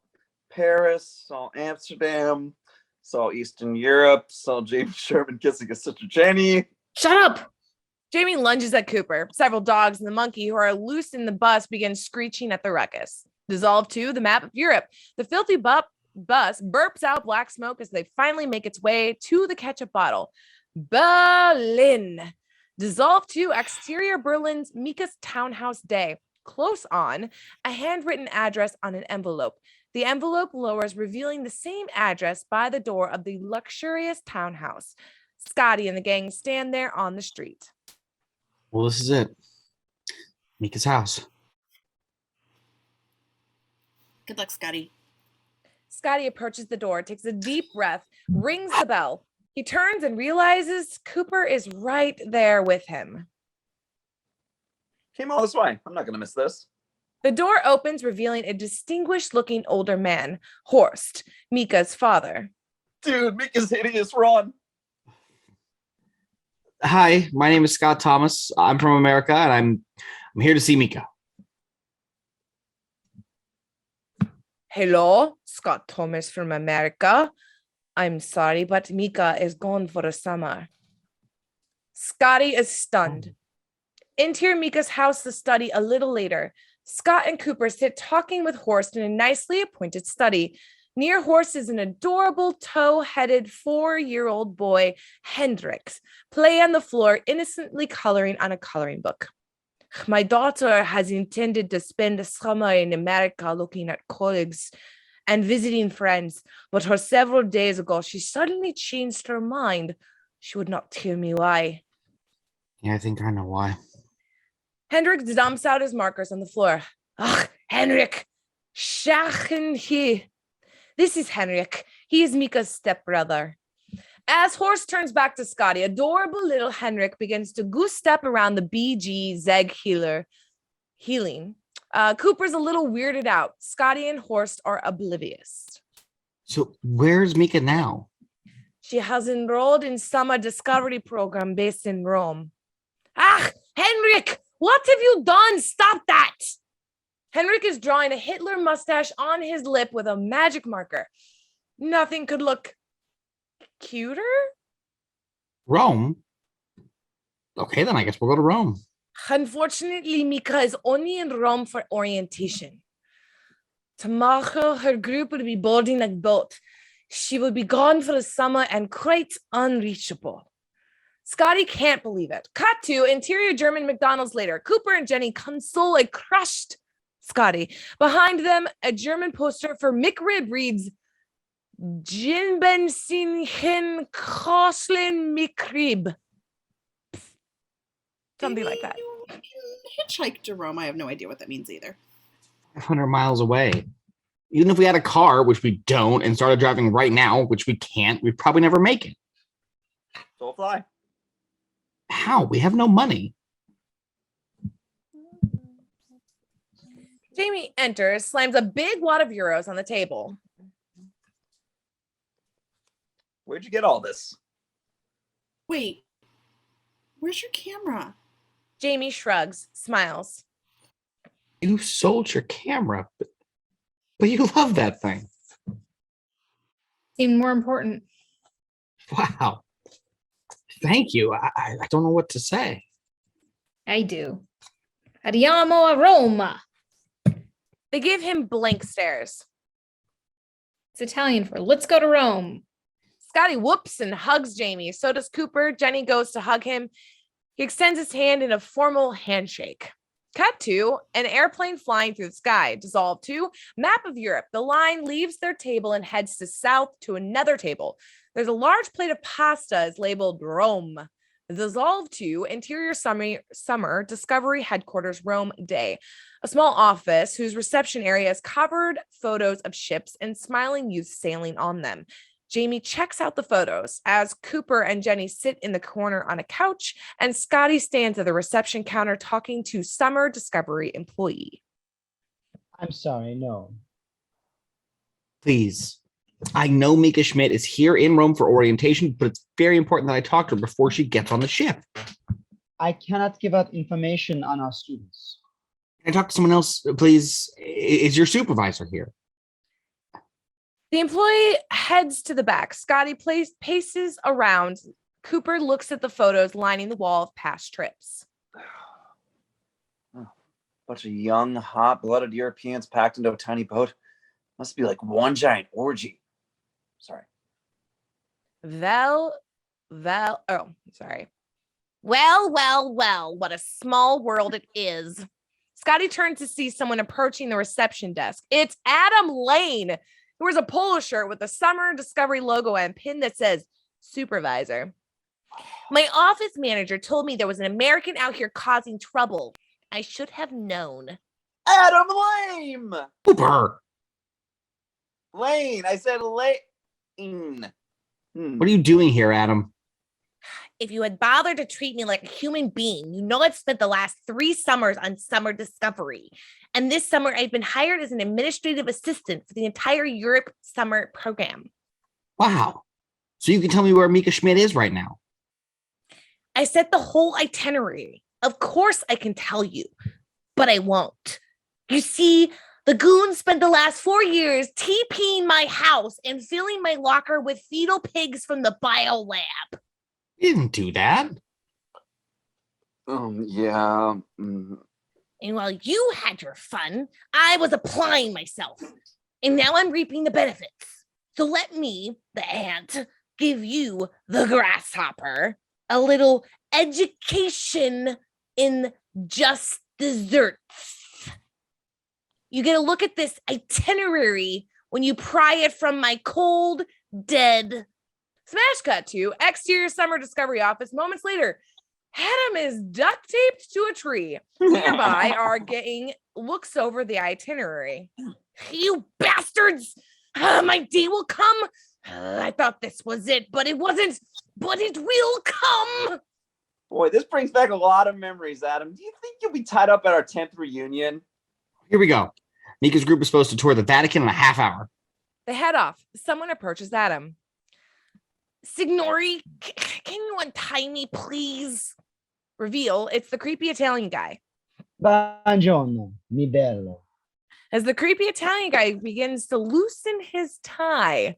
S4: Paris, saw Amsterdam, saw Eastern Europe, saw James Sherman kissing his sister Jenny.
S7: Shut up!
S2: Jamie lunges at Cooper. Several dogs and the monkey who are loose in the bus begin screeching at the ruckus. Dissolve to the map of Europe. The filthy bus burps out black smoke as they finally make its way to the ketchup bottle. Berlin. Dissolve to exterior Berlin's Mika's townhouse day. Close on, a handwritten address on an envelope. The envelope lowers, revealing the same address by the door of the luxurious townhouse. Scotty and the gang stand there on the street.
S8: Well, this is it. Mika's house.
S1: Good luck, Scotty.
S2: Scotty approaches the door, takes a deep breath, rings the bell. He turns and realizes Cooper is right there with him.
S4: Came all this way. I'm not gonna miss this.
S2: The door opens, revealing a distinguished-looking older man, Horst, Mika's father.
S4: Dude, Mika's hideous. Run.
S8: Hi, my name is Scott Thomas. I'm from America, and I'm here to see Mika.
S2: Hello, Scott Thomas from America. I'm sorry, but Mika is gone for the summer. Scotty is stunned. Interior Mika's house, the study, a little later. Scott and Cooper sit talking with Horst in a nicely appointed study. Near Horst is an adorable tow-headed 4-year-old boy, Hendrix, play on the floor, innocently coloring on a coloring book. My daughter has intended to spend the summer in America looking at colleagues and visiting friends, but for several days ago, she suddenly changed her mind. She would not tell me why.
S8: Yeah, I think I know why.
S2: Hendrik dumps out his markers on the floor. Ach, Henrik, schachen he. This is Henrik. He is Mika's stepbrother. As Horst turns back to Scotty, adorable little Henrik begins to goose step around the BG Zeg healing. Cooper's a little weirded out. Scotty and Horst are oblivious.
S8: So where's Mika now?
S2: She has enrolled in summer discovery program based in Rome. Ah, Henrik, what have you done? Stop that! Henrik is drawing a Hitler mustache on his lip with a magic marker. Nothing could look cuter?
S8: Rome? Okay, then I guess we'll go to Rome.
S2: Unfortunately, Mika is only in Rome for orientation. Tomorrow, her group will be boarding a boat. She will be gone for the summer and quite unreachable. Scotty can't believe it. Cut to interior German McDonald's later. Cooper and Jenny console a crushed Scotty. Behind them, a German poster for McRib reads, Jinbensinchen Koslin McRib. Something like that.
S1: You hitchhike to Rome. I have no idea what that means either.
S8: 500 miles away. Even if we had a car, which we don't, and started driving right now, which we can't, we'd probably never make it.
S4: So fly.
S8: How? We have no money.
S2: Jamie enters, slams a big wad of euros on the table.
S4: Where'd you get all this?
S1: Wait, where's your camera?
S2: Jamie shrugs, smiles.
S8: You sold your camera, but you love that thing.
S7: Seemed more important.
S8: Wow. Thank you. I don't know what to say.
S7: I do. Andiamo a Roma.
S2: They give him blank stares.
S7: It's Italian for let's go to Rome.
S2: Scotty whoops and hugs Jamie. So does Cooper. Jenny goes to hug him. He extends his hand in a formal handshake. Cut to an airplane flying through the sky. Dissolve to map of Europe. The line leaves their table and heads to south to another table. There's a large plate of pasta is labeled Rome. Dissolve to interior summer discovery headquarters Rome day. A small office whose reception area is covered photos of ships and smiling youths sailing on them. Jamie checks out the photos as Cooper and Jenny sit in the corner on a couch and Scotty stands at the reception counter talking to summer discovery employee.
S6: I'm sorry, no.
S8: Please. I know Mika Schmidt is here in Rome for orientation, but it's very important that I talk to her before she gets on the ship.
S6: I cannot give out information on our students.
S8: Can I talk to someone else, please? Is your supervisor here?
S2: The employee heads to the back. Scotty paces around. Cooper looks at the photos lining the wall of past trips.
S4: Oh, bunch of young, hot-blooded Europeans packed into a tiny boat. Must be like one giant orgy. Sorry.
S2: Well, well, well, what a small world it is. Scotty turned to see someone approaching the reception desk. It's Adam Lane, who wears a polo shirt with the Summer Discovery logo and pin that says supervisor. My office manager told me there was an American out here causing trouble. I should have known.
S4: Adam Lane.
S8: Cooper,
S4: Lane. I said Lane.
S8: what are you doing here, Adam?
S2: If you had bothered to treat me like a human being, you know I've spent the last 3 summers on Summer Discovery. And this summer, I've been hired as an administrative assistant for the entire Europe summer program.
S8: Wow. So you can tell me where Mika Schmidt is right now.
S2: I set the whole itinerary. Of course I can tell you, but I won't. You see, the goons spent the last 4 years TPing my house and filling my locker with fetal pigs from the bio lab.
S8: You didn't do that.
S4: Yeah.
S2: And while you had your fun, I was applying myself. And now I'm reaping the benefits. So let me, the ant, give you, the grasshopper, a little education in just desserts. You get a look at this itinerary when you pry it from my cold, dead. Smash cut to exterior Summer Discovery office. Moments later, Adam is duct taped to a tree. Nearby, our gang looks over the itinerary. You bastards! My day will come. I thought this was it, but it wasn't. But it will come.
S4: Boy, this brings back a lot of memories, Adam. Do you think you'll be tied up at our 10th reunion?
S8: Here we go. Mika's group is supposed to tour the Vatican in a half hour.
S2: They head off. Someone approaches Adam. Signori, can you untie me, please? Reveal, it's the creepy Italian guy.
S6: Buongiorno, mi bello.
S2: As the creepy Italian guy begins to loosen his tie.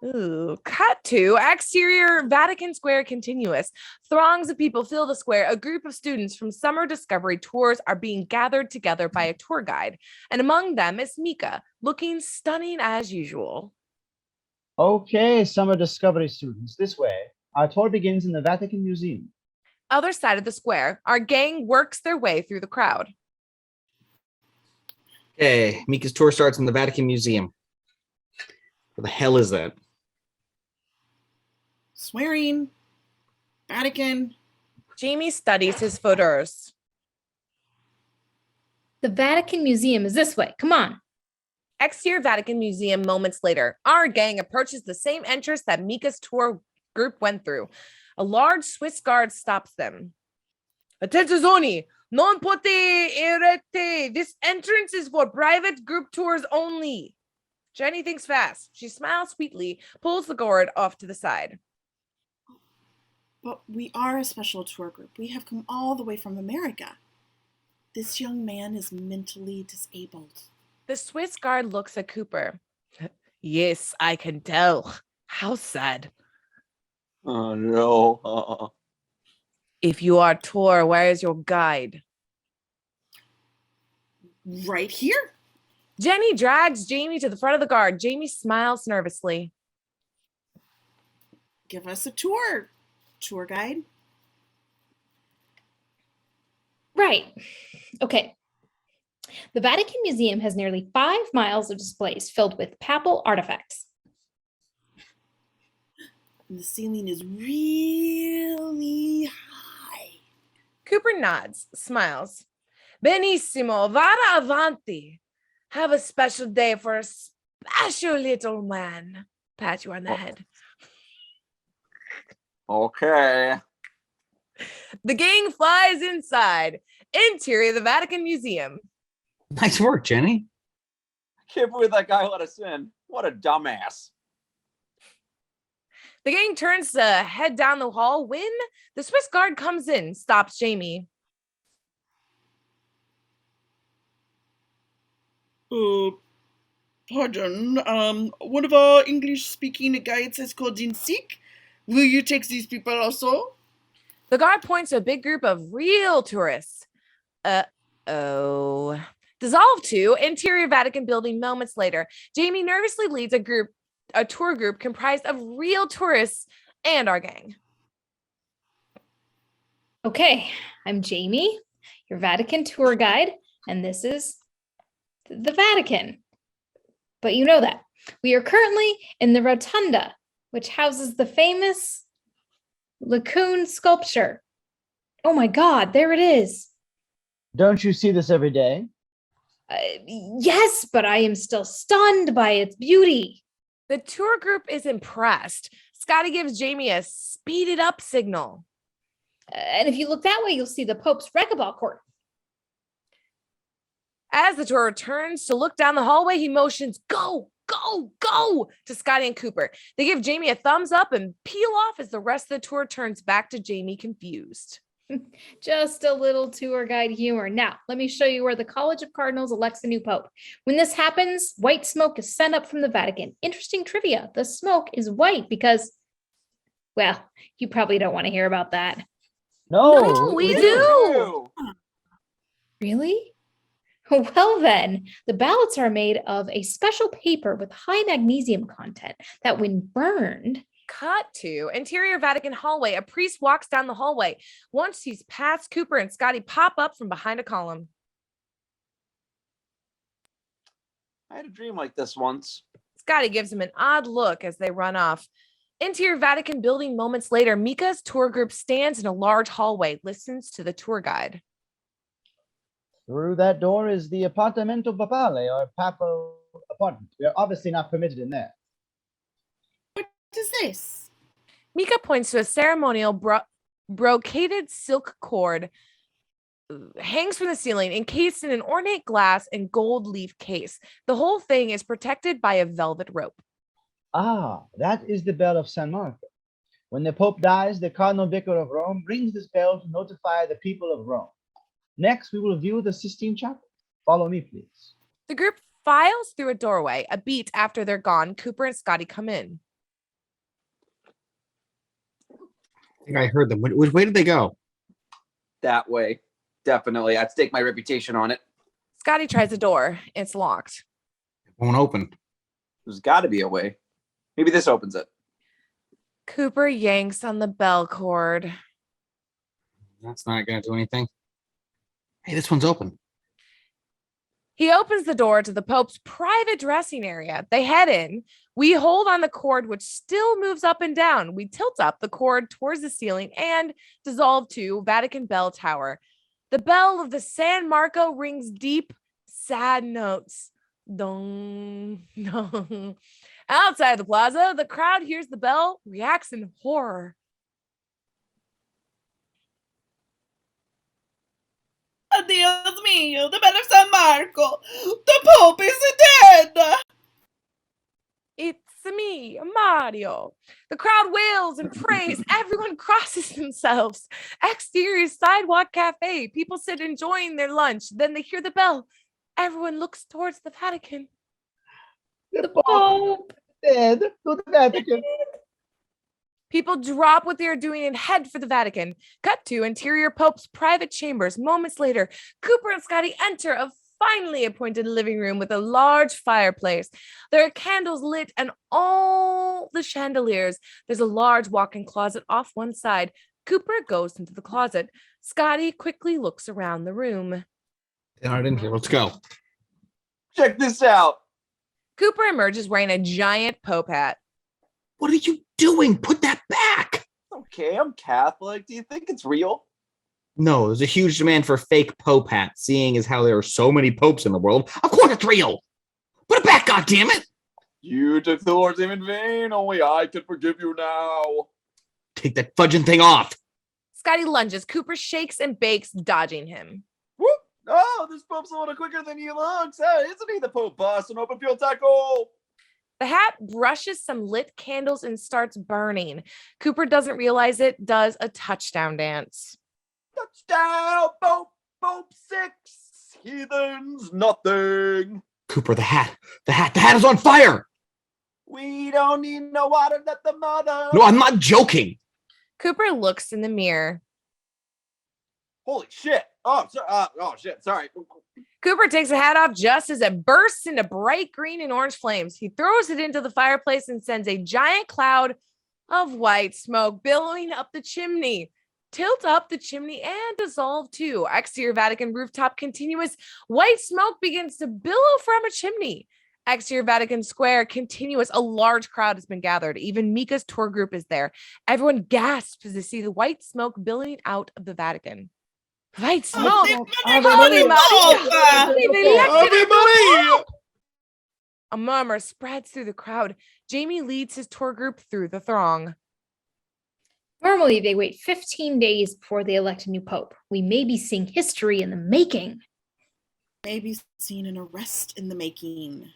S2: Ooh, cut to exterior Vatican Square continuous. Throngs of people fill the square. A group of students from Summer Discovery tours are being gathered together by a tour guide. And among them is Mika, looking stunning as usual.
S6: Okay, Summer Discovery students, this way. Our tour begins in the Vatican Museum.
S2: Other side of the square, our gang works their way through the crowd.
S8: Okay, Mika's tour starts in the Vatican Museum. What the hell is that?
S1: Swearing. Vatican.
S2: Jamie studies his photos.
S7: The Vatican Museum is this way. Come on.
S2: Exterior Vatican Museum moments later. Our gang approaches the same entrance that Mika's tour group went through. A large Swiss guard stops them. Attenzione! Non potete erete! This entrance is for private group tours only. Jenny thinks fast. She smiles sweetly, pulls the guard off to the side.
S1: But we are a special tour group. We have come all the way from America. This young man is mentally disabled.
S2: The Swiss guard looks at Cooper. Yes, I can tell. How sad.
S4: Oh, no.
S2: If you are tour, where is your guide?
S1: Right here.
S2: Jenny drags Jamie to the front of the guard. Jamie smiles nervously.
S1: Give us a tour guide.
S7: Right. Okay. The Vatican Museum has nearly 5 miles of displays filled with papal artifacts.
S1: And the ceiling is really high.
S2: Cooper nods, smiles. Benissimo, vada avanti. Have a special day for a special little man. Pat you on the head.
S4: Okay.
S2: The gang flies inside. Interior of the Vatican Museum.
S8: Nice work, Jenny.
S4: I can't believe that guy let us in. What a dumbass.
S2: The gang turns to head down the hall when the Swiss guard comes in, stops Jamie.
S1: Pardon. One of our English-speaking guides has called in sick. Will you take these people also?
S2: The guard points to a big group of real tourists. Uh-oh. Dissolved to interior Vatican building moments later. Jamie nervously leads a tour group comprised of real tourists and our gang.
S7: Okay, I'm Jamie, your Vatican tour guide, and this is the Vatican. But you know that. We are currently in the Rotunda, which houses the famous Laocoon sculpture. Oh my God, there it is.
S6: Don't you see this every day?
S7: Yes, but I am still stunned by its beauty.
S2: The tour group is impressed. Scotty gives Jamie a speed it up signal.
S7: And if you look that way, you'll see the Pope's racquetball court.
S2: As the tour returns to look down the hallway, he motions, go, go, go to Scotty and Cooper. They give Jamie a thumbs up and peel off as the rest of the tour turns back to Jamie confused.
S7: Just a little tour guide humor. Now, let me show you where the College of Cardinals elects a new pope. When this happens, white smoke is sent up from the Vatican. Interesting trivia. The smoke is white because, well, you probably don't want to hear about that.
S2: No, we do.
S7: Really? Well then, the ballots are made of a special paper with high magnesium content that when burned...
S2: Cut to interior Vatican hallway. A priest walks down the hallway. Once he's past, Cooper and Scotty pop up from behind a column.
S4: I had a dream like this once.
S2: Scotty gives him an odd look as they run off. Interior Vatican building moments later, Mika's tour group stands in a large hallway, listens to the tour guide.
S6: Through that door is the Appartamento Papale, or papal apartment. We are obviously not permitted in there.
S1: What is this?
S2: Mika points to a ceremonial brocaded silk cord hangs from the ceiling, encased in an ornate glass and gold leaf case. The whole thing is protected by a velvet rope.
S6: Ah, that is the bell of San Marco. When the Pope dies, the Cardinal Vicar of Rome rings this bell to notify the people of Rome. Next, we will view the Sistine Chapel. Follow me, please.
S2: The group files through a doorway. A beat after they're gone, Cooper and Scotty come in.
S8: I think I heard them. Which way did they go?
S4: That way. Definitely. I'd stake my reputation on it.
S2: Scotty tries the door. It's locked.
S8: It won't open.
S4: There's got to be a way. Maybe this opens it.
S2: Cooper yanks on the bell cord.
S8: That's not going to do anything. Hey, this one's open.
S2: He opens the door to the Pope's private dressing area. They head in. We hold on the cord, which still moves up and down. We tilt up the cord towards the ceiling and dissolve to Vatican Bell Tower. The bell of the San Marco rings deep, sad notes. Dong, dong. Outside the plaza, the crowd hears the bell, reacts in horror.
S1: Dios mío, the bell of San Marco. The Pope is dead.
S2: It's me, Mario. The crowd wails and prays. Everyone crosses themselves. Exterior sidewalk cafe. People sit enjoying their lunch. Then they hear the bell. Everyone looks towards the Vatican.
S6: The Pope is dead. To the Vatican.
S2: People drop what they are doing and head for the Vatican. Cut to interior Pope's private chambers. Moments later, Cooper and Scotty enter a finely appointed living room with a large fireplace. There are candles lit and all the chandeliers. There's a large walk-in closet off one side. Cooper goes into the closet. Scotty quickly looks around the room.
S8: They're not in here. Let's go.
S4: Check this out.
S2: Cooper emerges wearing a giant Pope hat.
S8: What are you doing? Put that back.
S4: Okay, I'm Catholic. Do you think it's real?
S8: No, there's a huge demand for fake Pope hats, seeing as how there are so many popes in the world. Of course it's real. Put it back, goddammit.
S4: You took the Lord's name in vain. Only I can forgive you now.
S8: Take that fudging thing off.
S2: Scotty lunges. Cooper shakes and bakes, dodging him.
S4: Whoop. Oh, this Pope's a little quicker than he looks. Hey, isn't he the Pope boss? An open field tackle.
S2: The hat brushes some lit candles and starts burning. Cooper doesn't realize it, does a touchdown dance.
S4: Touchdown, Pope, Pope 6. Heathens, nothing.
S8: Cooper, the hat is on fire.
S4: We don't need no water, let the mother.
S8: No, I'm not joking.
S2: Cooper looks in the mirror.
S4: Holy shit. Oh, shit, sorry.
S2: Cooper takes the hat off just as it bursts into bright green and orange flames. He throws it into the fireplace and sends a giant cloud of white smoke billowing up the chimney. tilt up the chimney and dissolve too. Exterior Vatican rooftop continuous. White smoke begins to billow from a chimney. Exterior Vatican Square continuous. A large crowd has been gathered. Even Mika's tour group is there. Everyone gasps to see the white smoke billowing out of the Vatican. White smoke!
S1: Holy Maria!
S2: They've elected a
S8: Everybody!
S2: pope! A murmur spreads through the crowd. Jamie leads his tour group through the throng.
S7: Normally, they wait 15 days before they elect a new pope. We may be seeing history in the making.
S1: Maybe seen an arrest in the making.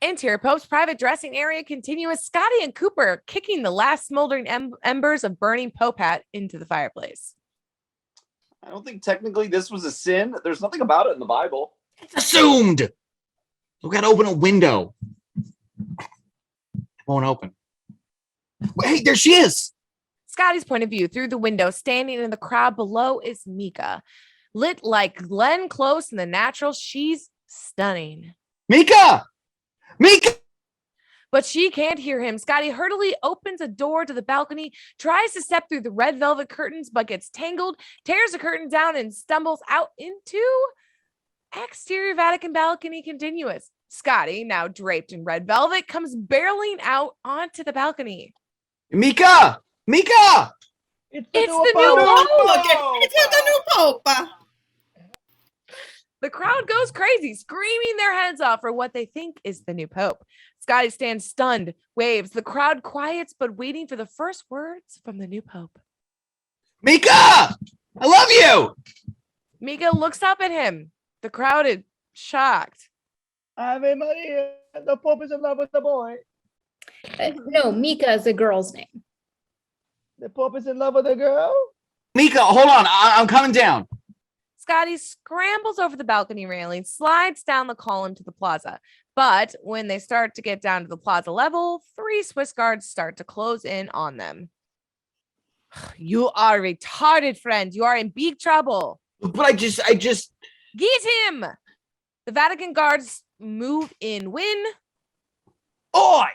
S2: Interior Pope's private dressing area continuous. Scotty and Cooper kicking the last smoldering embers of burning Pope hat into the fireplace.
S4: I don't think technically this was a sin. There's nothing about it in the Bible.
S8: It's assumed. We gotta open a window. It won't open. Wait, there she is.
S2: Scotty's point of view through the window, standing in the crowd below, is Mika. Lit like Glenn Close in The Natural, she's stunning.
S8: Mika! Mika!
S2: But she can't hear him. Scotty hurriedly opens a door to the balcony, tries to step through the red velvet curtains, but gets tangled, tears the curtain down, and stumbles out into exterior Vatican balcony continuous. Scotty, now draped in red velvet, comes barreling out onto the balcony.
S8: Mika! Mika!
S2: It's the new pope!
S1: It's the new pope!
S2: The crowd goes crazy, screaming their heads off for what they think is the new pope. Scotty stands stunned, waves. The crowd quiets, but waiting for the first words from the new pope.
S8: Mika! I love you!
S2: Mika looks up at him. The crowd is shocked.
S6: Ave Maria, the Pope is in love with the boy.
S7: No, Mika is a girl's name.
S6: The Pope is in love with the girl.
S8: Mika, hold on. I'm coming down.
S2: Scotty scrambles over the balcony railing, slides down the column to the plaza. But when they start to get down to the plaza level, 3 Swiss guards start to close in on them. You are retarded, friend. You are in big trouble.
S8: But I just
S2: Get him! The Vatican guards move in. Win.
S4: Oi!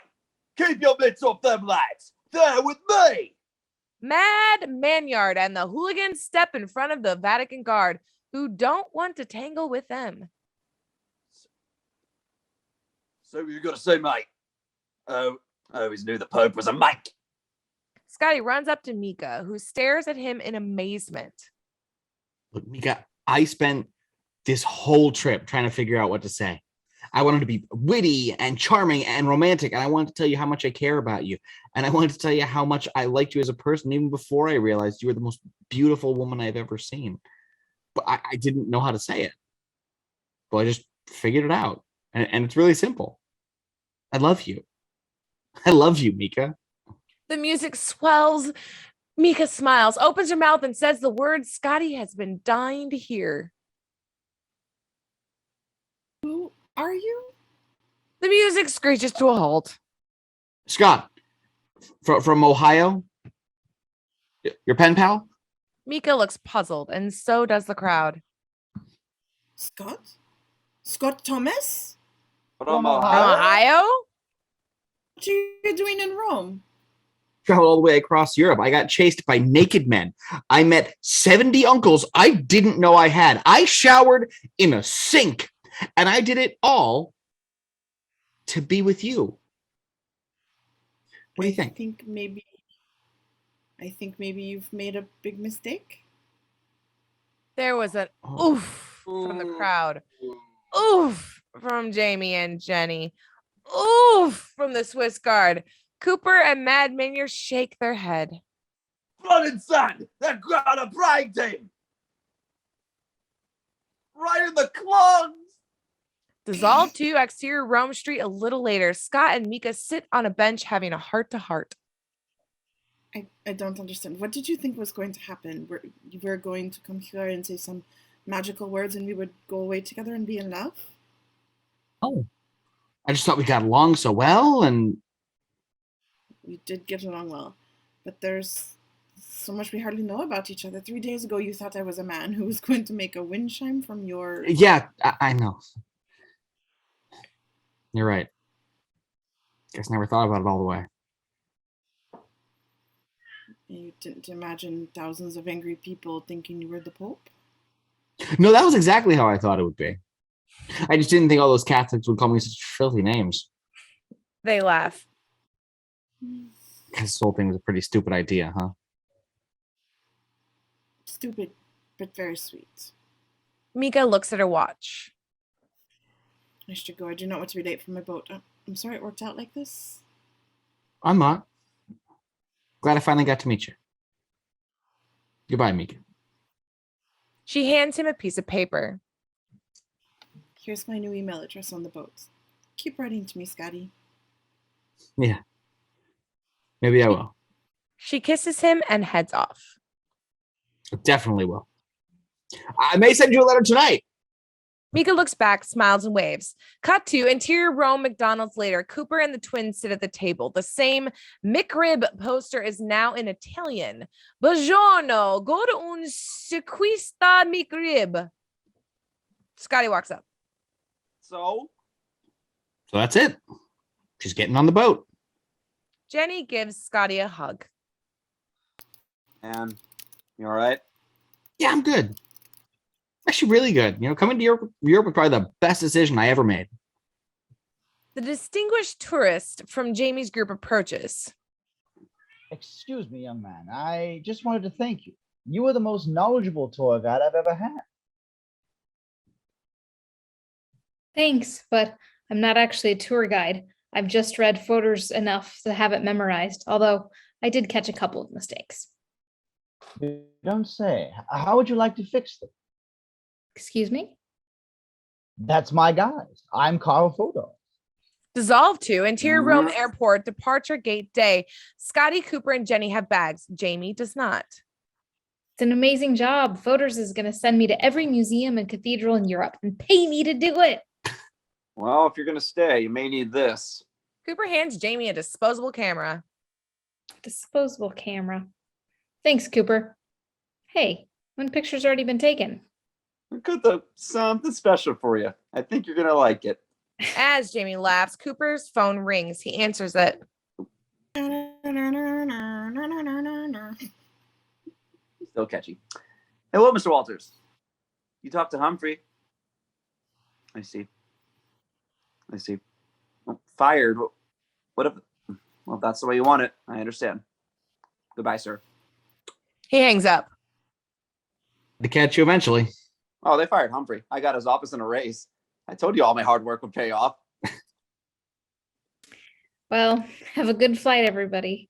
S4: Keep your mitts off them lads. They're with me.
S2: Mad Manyard and the hooligans step in front of the Vatican guard, who don't want to tangle with them.
S4: So you got to say, mate? Oh, I always knew the Pope was a mate.
S2: Scotty runs up to Mika, who stares at him in amazement.
S8: Look, Mika, I spent this whole trip trying to figure out what to say. I wanted to be witty and charming and romantic, and I wanted to tell you how much I care about you. And I wanted to tell you how much I liked you as a person, even before I realized you were the most beautiful woman I've ever seen. But I didn't know how to say it. But I just figured it out. And it's really simple. I love you. I love you, Mika.
S2: The music swells. Mika smiles, opens her mouth, and says the words Scotty has been dying to hear.
S1: Who are you?
S2: The music screeches to a halt.
S8: Scott, from Ohio? Your pen pal?
S2: Mika looks puzzled, and so does the crowd.
S1: Scott? Scott Thomas?
S4: From
S2: Ohio?
S1: What are you doing in Rome?
S8: Traveled all the way across Europe. I got chased by naked men. I met 70 uncles I didn't know I had. I showered in a sink, and I did it all to be with you. What do you think?
S1: I think maybe you've made a big mistake.
S2: There was an oof from the crowd. Oof from Jamie and Jenny. Oof from the Swiss guard. Cooper and Mad Minier shake their head.
S4: Blood and sand. That crowd are praying team. Right in the clogs.
S2: Dissolved 2 exterior Rome Street a little later. Scott and Mika sit on a bench having a heart-to-heart.
S1: I don't understand. What did you think was going to happen? You were going to come here and say some magical words and we would go away together and be in love?
S8: Oh, I just thought we got along so well, and
S1: We did get along well, but there's so much we hardly know about each other. 3 days ago, you thought I was a man who was going to make a wind chime from your...
S8: yeah, I know. You're right. Guess never thought about it all the way.
S1: You didn't imagine thousands of angry people thinking you were the Pope?
S8: No, that was exactly how I thought it would be. I just didn't think all those Catholics would call me such filthy names.
S2: They laugh.
S8: This whole thing was a pretty stupid idea, huh?
S1: Stupid, but very sweet.
S2: Mika looks at her watch.
S1: I should go. I do not want to be late for my boat. I'm sorry it worked out like this.
S8: I'm not. Glad I finally got to meet you. Goodbye, Mika.
S2: She hands him a piece of paper.
S1: Here's my new email address on the boat. Keep writing to me, Scotty.
S8: Yeah. Maybe I will.
S2: She kisses him and heads off.
S8: Definitely will. I may send you a letter tonight.
S2: Mika looks back, smiles, and waves. Cut to interior Rome McDonald's later. Cooper and the twins sit at the table. The same McRib poster is now in Italian. Buongiorno, goda un sequista McRib. Scotty walks up.
S4: So
S8: that's it. She's getting on the boat.
S2: Jenny gives Scotty a hug.
S4: and you all right?
S8: Yeah, I'm good. Actually, really good. Coming to Europe was probably the best decision I ever made.
S2: The distinguished tourist from Jamie's group approaches.
S6: Excuse me, young man. I just wanted to thank you. You were the most knowledgeable tour guide I've ever had.
S7: Thanks, but I'm not actually a tour guide. I've just read photos enough to have it memorized, although I did catch a couple of mistakes.
S6: You don't say. How would you like to fix them?
S7: Excuse me?
S6: That's my guys. I'm Carl Photo.
S2: Dissolve to interior Rome airport, departure gate day. Scotty, Cooper, and Jenny have bags. Jamie does not.
S7: It's an amazing job. Voters is going to send me to every museum and cathedral in Europe and pay me to do it.
S4: Well, if you're gonna stay, you may need this.
S2: Cooper hands Jamie a disposable camera.
S7: Disposable camera. Thanks, Cooper. Hey, one picture's already been taken.
S4: I got something special for you. I think you're gonna like it.
S2: As Jamie laughs, Cooper's phone rings. He answers it.
S4: Still catchy. Hello, Mr. Walters. You talked to Humphrey. I see. Oh, fired. What if? Well, if that's the way you want it, I understand. Goodbye, sir.
S2: He hangs up.
S8: To catch you eventually.
S4: Oh, they fired Humphrey. I got his office in a raise. I told you all my hard work would pay off.
S7: Well, have a good flight, everybody.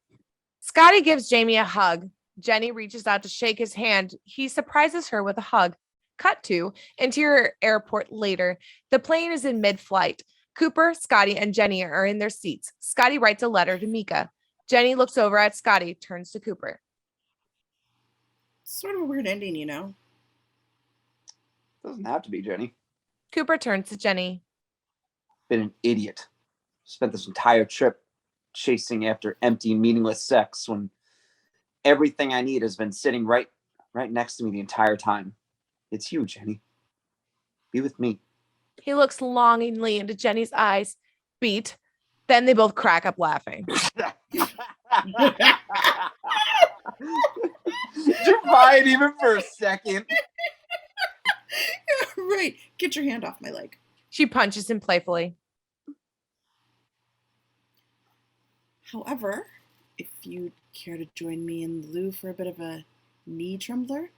S2: Scotty gives Jamie a hug. Jenny reaches out to shake his hand. He surprises her with a hug. Cut to interior airport later. The plane is in mid-flight. Cooper, Scotty, and Jenny are in their seats. Scotty writes a letter to Mika. Jenny looks over at Scotty, turns to Cooper.
S1: Sort of a weird ending, you know.
S4: Doesn't have to be, Jenny.
S2: Cooper turns to Jenny.
S4: Been an idiot. Spent this entire trip chasing after empty, meaningless sex when everything I need has been sitting right next to me the entire time. It's you, Jenny. Be with me.
S2: He looks longingly into Jenny's eyes. Beat. Then they both crack up laughing.
S4: Did you buy it even for a second?
S1: Right. Get your hand off my leg.
S2: She punches him playfully.
S1: However, if you'd care to join me in the loo for a bit of a knee trembler,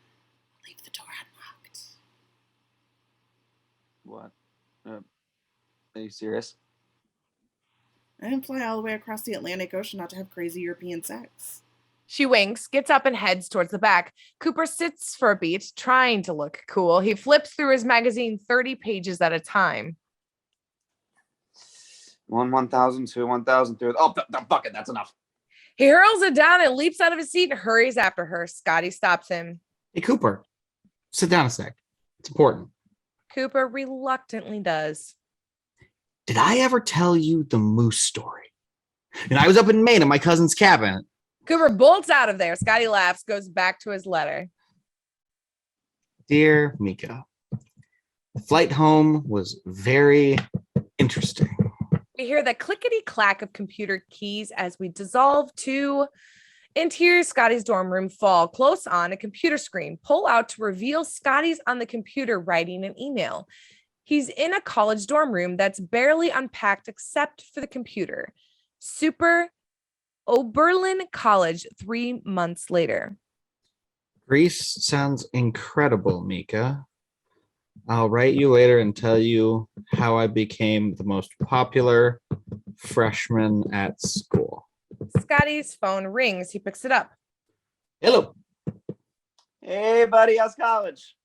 S1: leave the door unlocked.
S4: What? Are you serious?
S1: I didn't fly all the way across the Atlantic Ocean not to have crazy European sex.
S2: She winks, gets up, and heads towards the back. Cooper sits for a beat, trying to look cool. He flips through his magazine 30 pages at a time.
S4: 1,000, 2, 1,000, 3. Oh, the bucket. That's enough.
S2: He hurls it down and leaps out of his seat and hurries after her. Scotty stops him.
S8: Hey, Cooper, sit down a sec. It's important.
S2: Cooper reluctantly does.
S8: Did I ever tell you the moose story? I was up in Maine in my cousin's cabin.
S2: Cooper bolts out of there. Scotty laughs, goes back to his letter.
S8: Dear Mika, the flight home was very interesting.
S2: We hear the clickety clack of computer keys as we dissolve to Interior Scotty's dorm room fall close on a computer screen. Pull out to reveal Scotty's on the computer writing an email. He's in a college dorm room that's barely unpacked except for the computer. Super Oberlin College 3 months later.
S5: Greece sounds incredible, Mika. I'll write you later and tell you how I became the most popular freshman at school.
S2: Scotty's phone rings. He picks it up.
S8: Hello.
S4: Hey, buddy, how's college?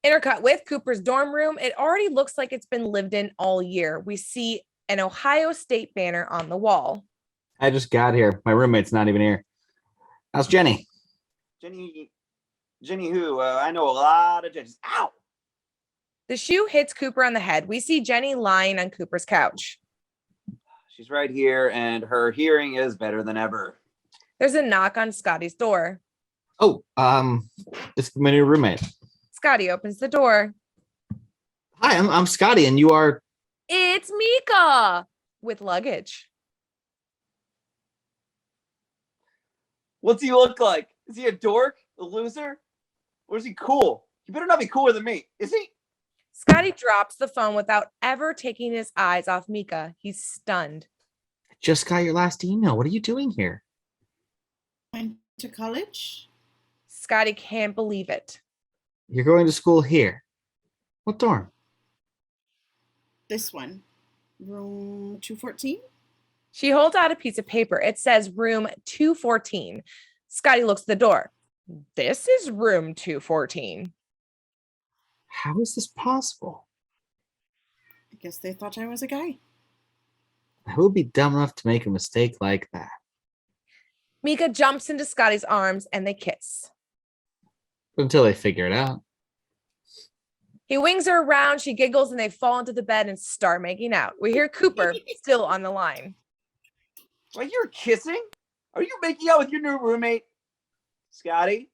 S2: Intercut with Cooper's dorm room. It already looks like it's been lived in all year. We see an Ohio State banner on the wall.
S8: I just got here. My roommate's not even here. How's Jenny?
S4: Jenny who? I know a lot of Jennies. Ow!
S2: The shoe hits Cooper on the head. We see Jenny lying on Cooper's couch.
S4: She's right here, and her hearing is better than ever.
S2: There's a knock on Scotty's door.
S5: Oh, it's my new roommate.
S2: Scotty opens the door.
S5: Hi, I'm Scotty, and you are.
S2: It's Mika with luggage.
S4: What's he look like? Is he a dork? A loser? Or is he cool? He better not be cooler than me. Is he?
S2: Scotty drops the phone without ever taking his eyes off Mika. He's stunned.
S5: I just got your last email. What are you doing here?
S1: Went to college?
S2: Scotty can't believe it.
S5: You're going to school here. What dorm?
S1: This one. Room 214?
S2: She holds out a piece of paper. It says room 214. Scotty looks at the door. This is room 214.
S5: How is this possible?
S1: I guess they thought I was a guy.
S5: Who would be dumb enough to make a mistake like that?
S2: Mika jumps into Scotty's arms and they kiss.
S5: Until they figure it out.
S2: He wings her around. She giggles and they fall into the bed and start making out. We hear Cooper still on the line.
S4: Wait, you're kissing? Are you making out with your new roommate? Scotty?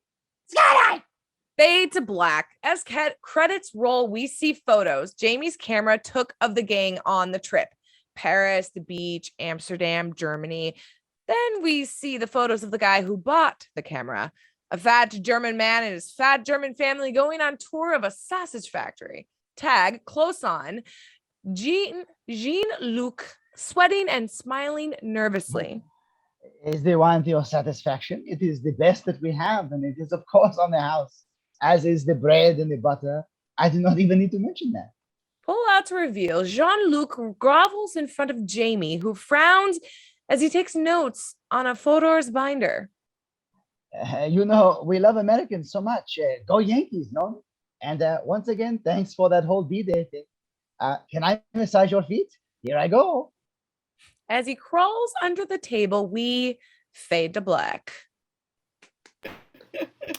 S4: Scotty!
S2: Fade to black. As credits roll, we see photos Jamie's camera took of the gang on the trip. Paris, the beach, Amsterdam, Germany. Then we see the photos of the guy who bought the camera. A fat German man and his fat German family going on tour of a sausage factory. Tag, close on, Jean-Luc sweating and smiling nervously.
S6: Is they want your satisfaction? It is the best that we have, and it is, of course, on the house, as is the bread and the butter. I do not even need to mention that.
S2: Pull out to reveal Jean-Luc grovels in front of Jamie, who frowns as he takes notes on a photo's binder.
S6: You know, we love Americans so much. Go Yankees, no? And once again, thanks for that whole B-Day thing. Can I massage your feet? Here I go.
S2: As he crawls under the table, we fade to black.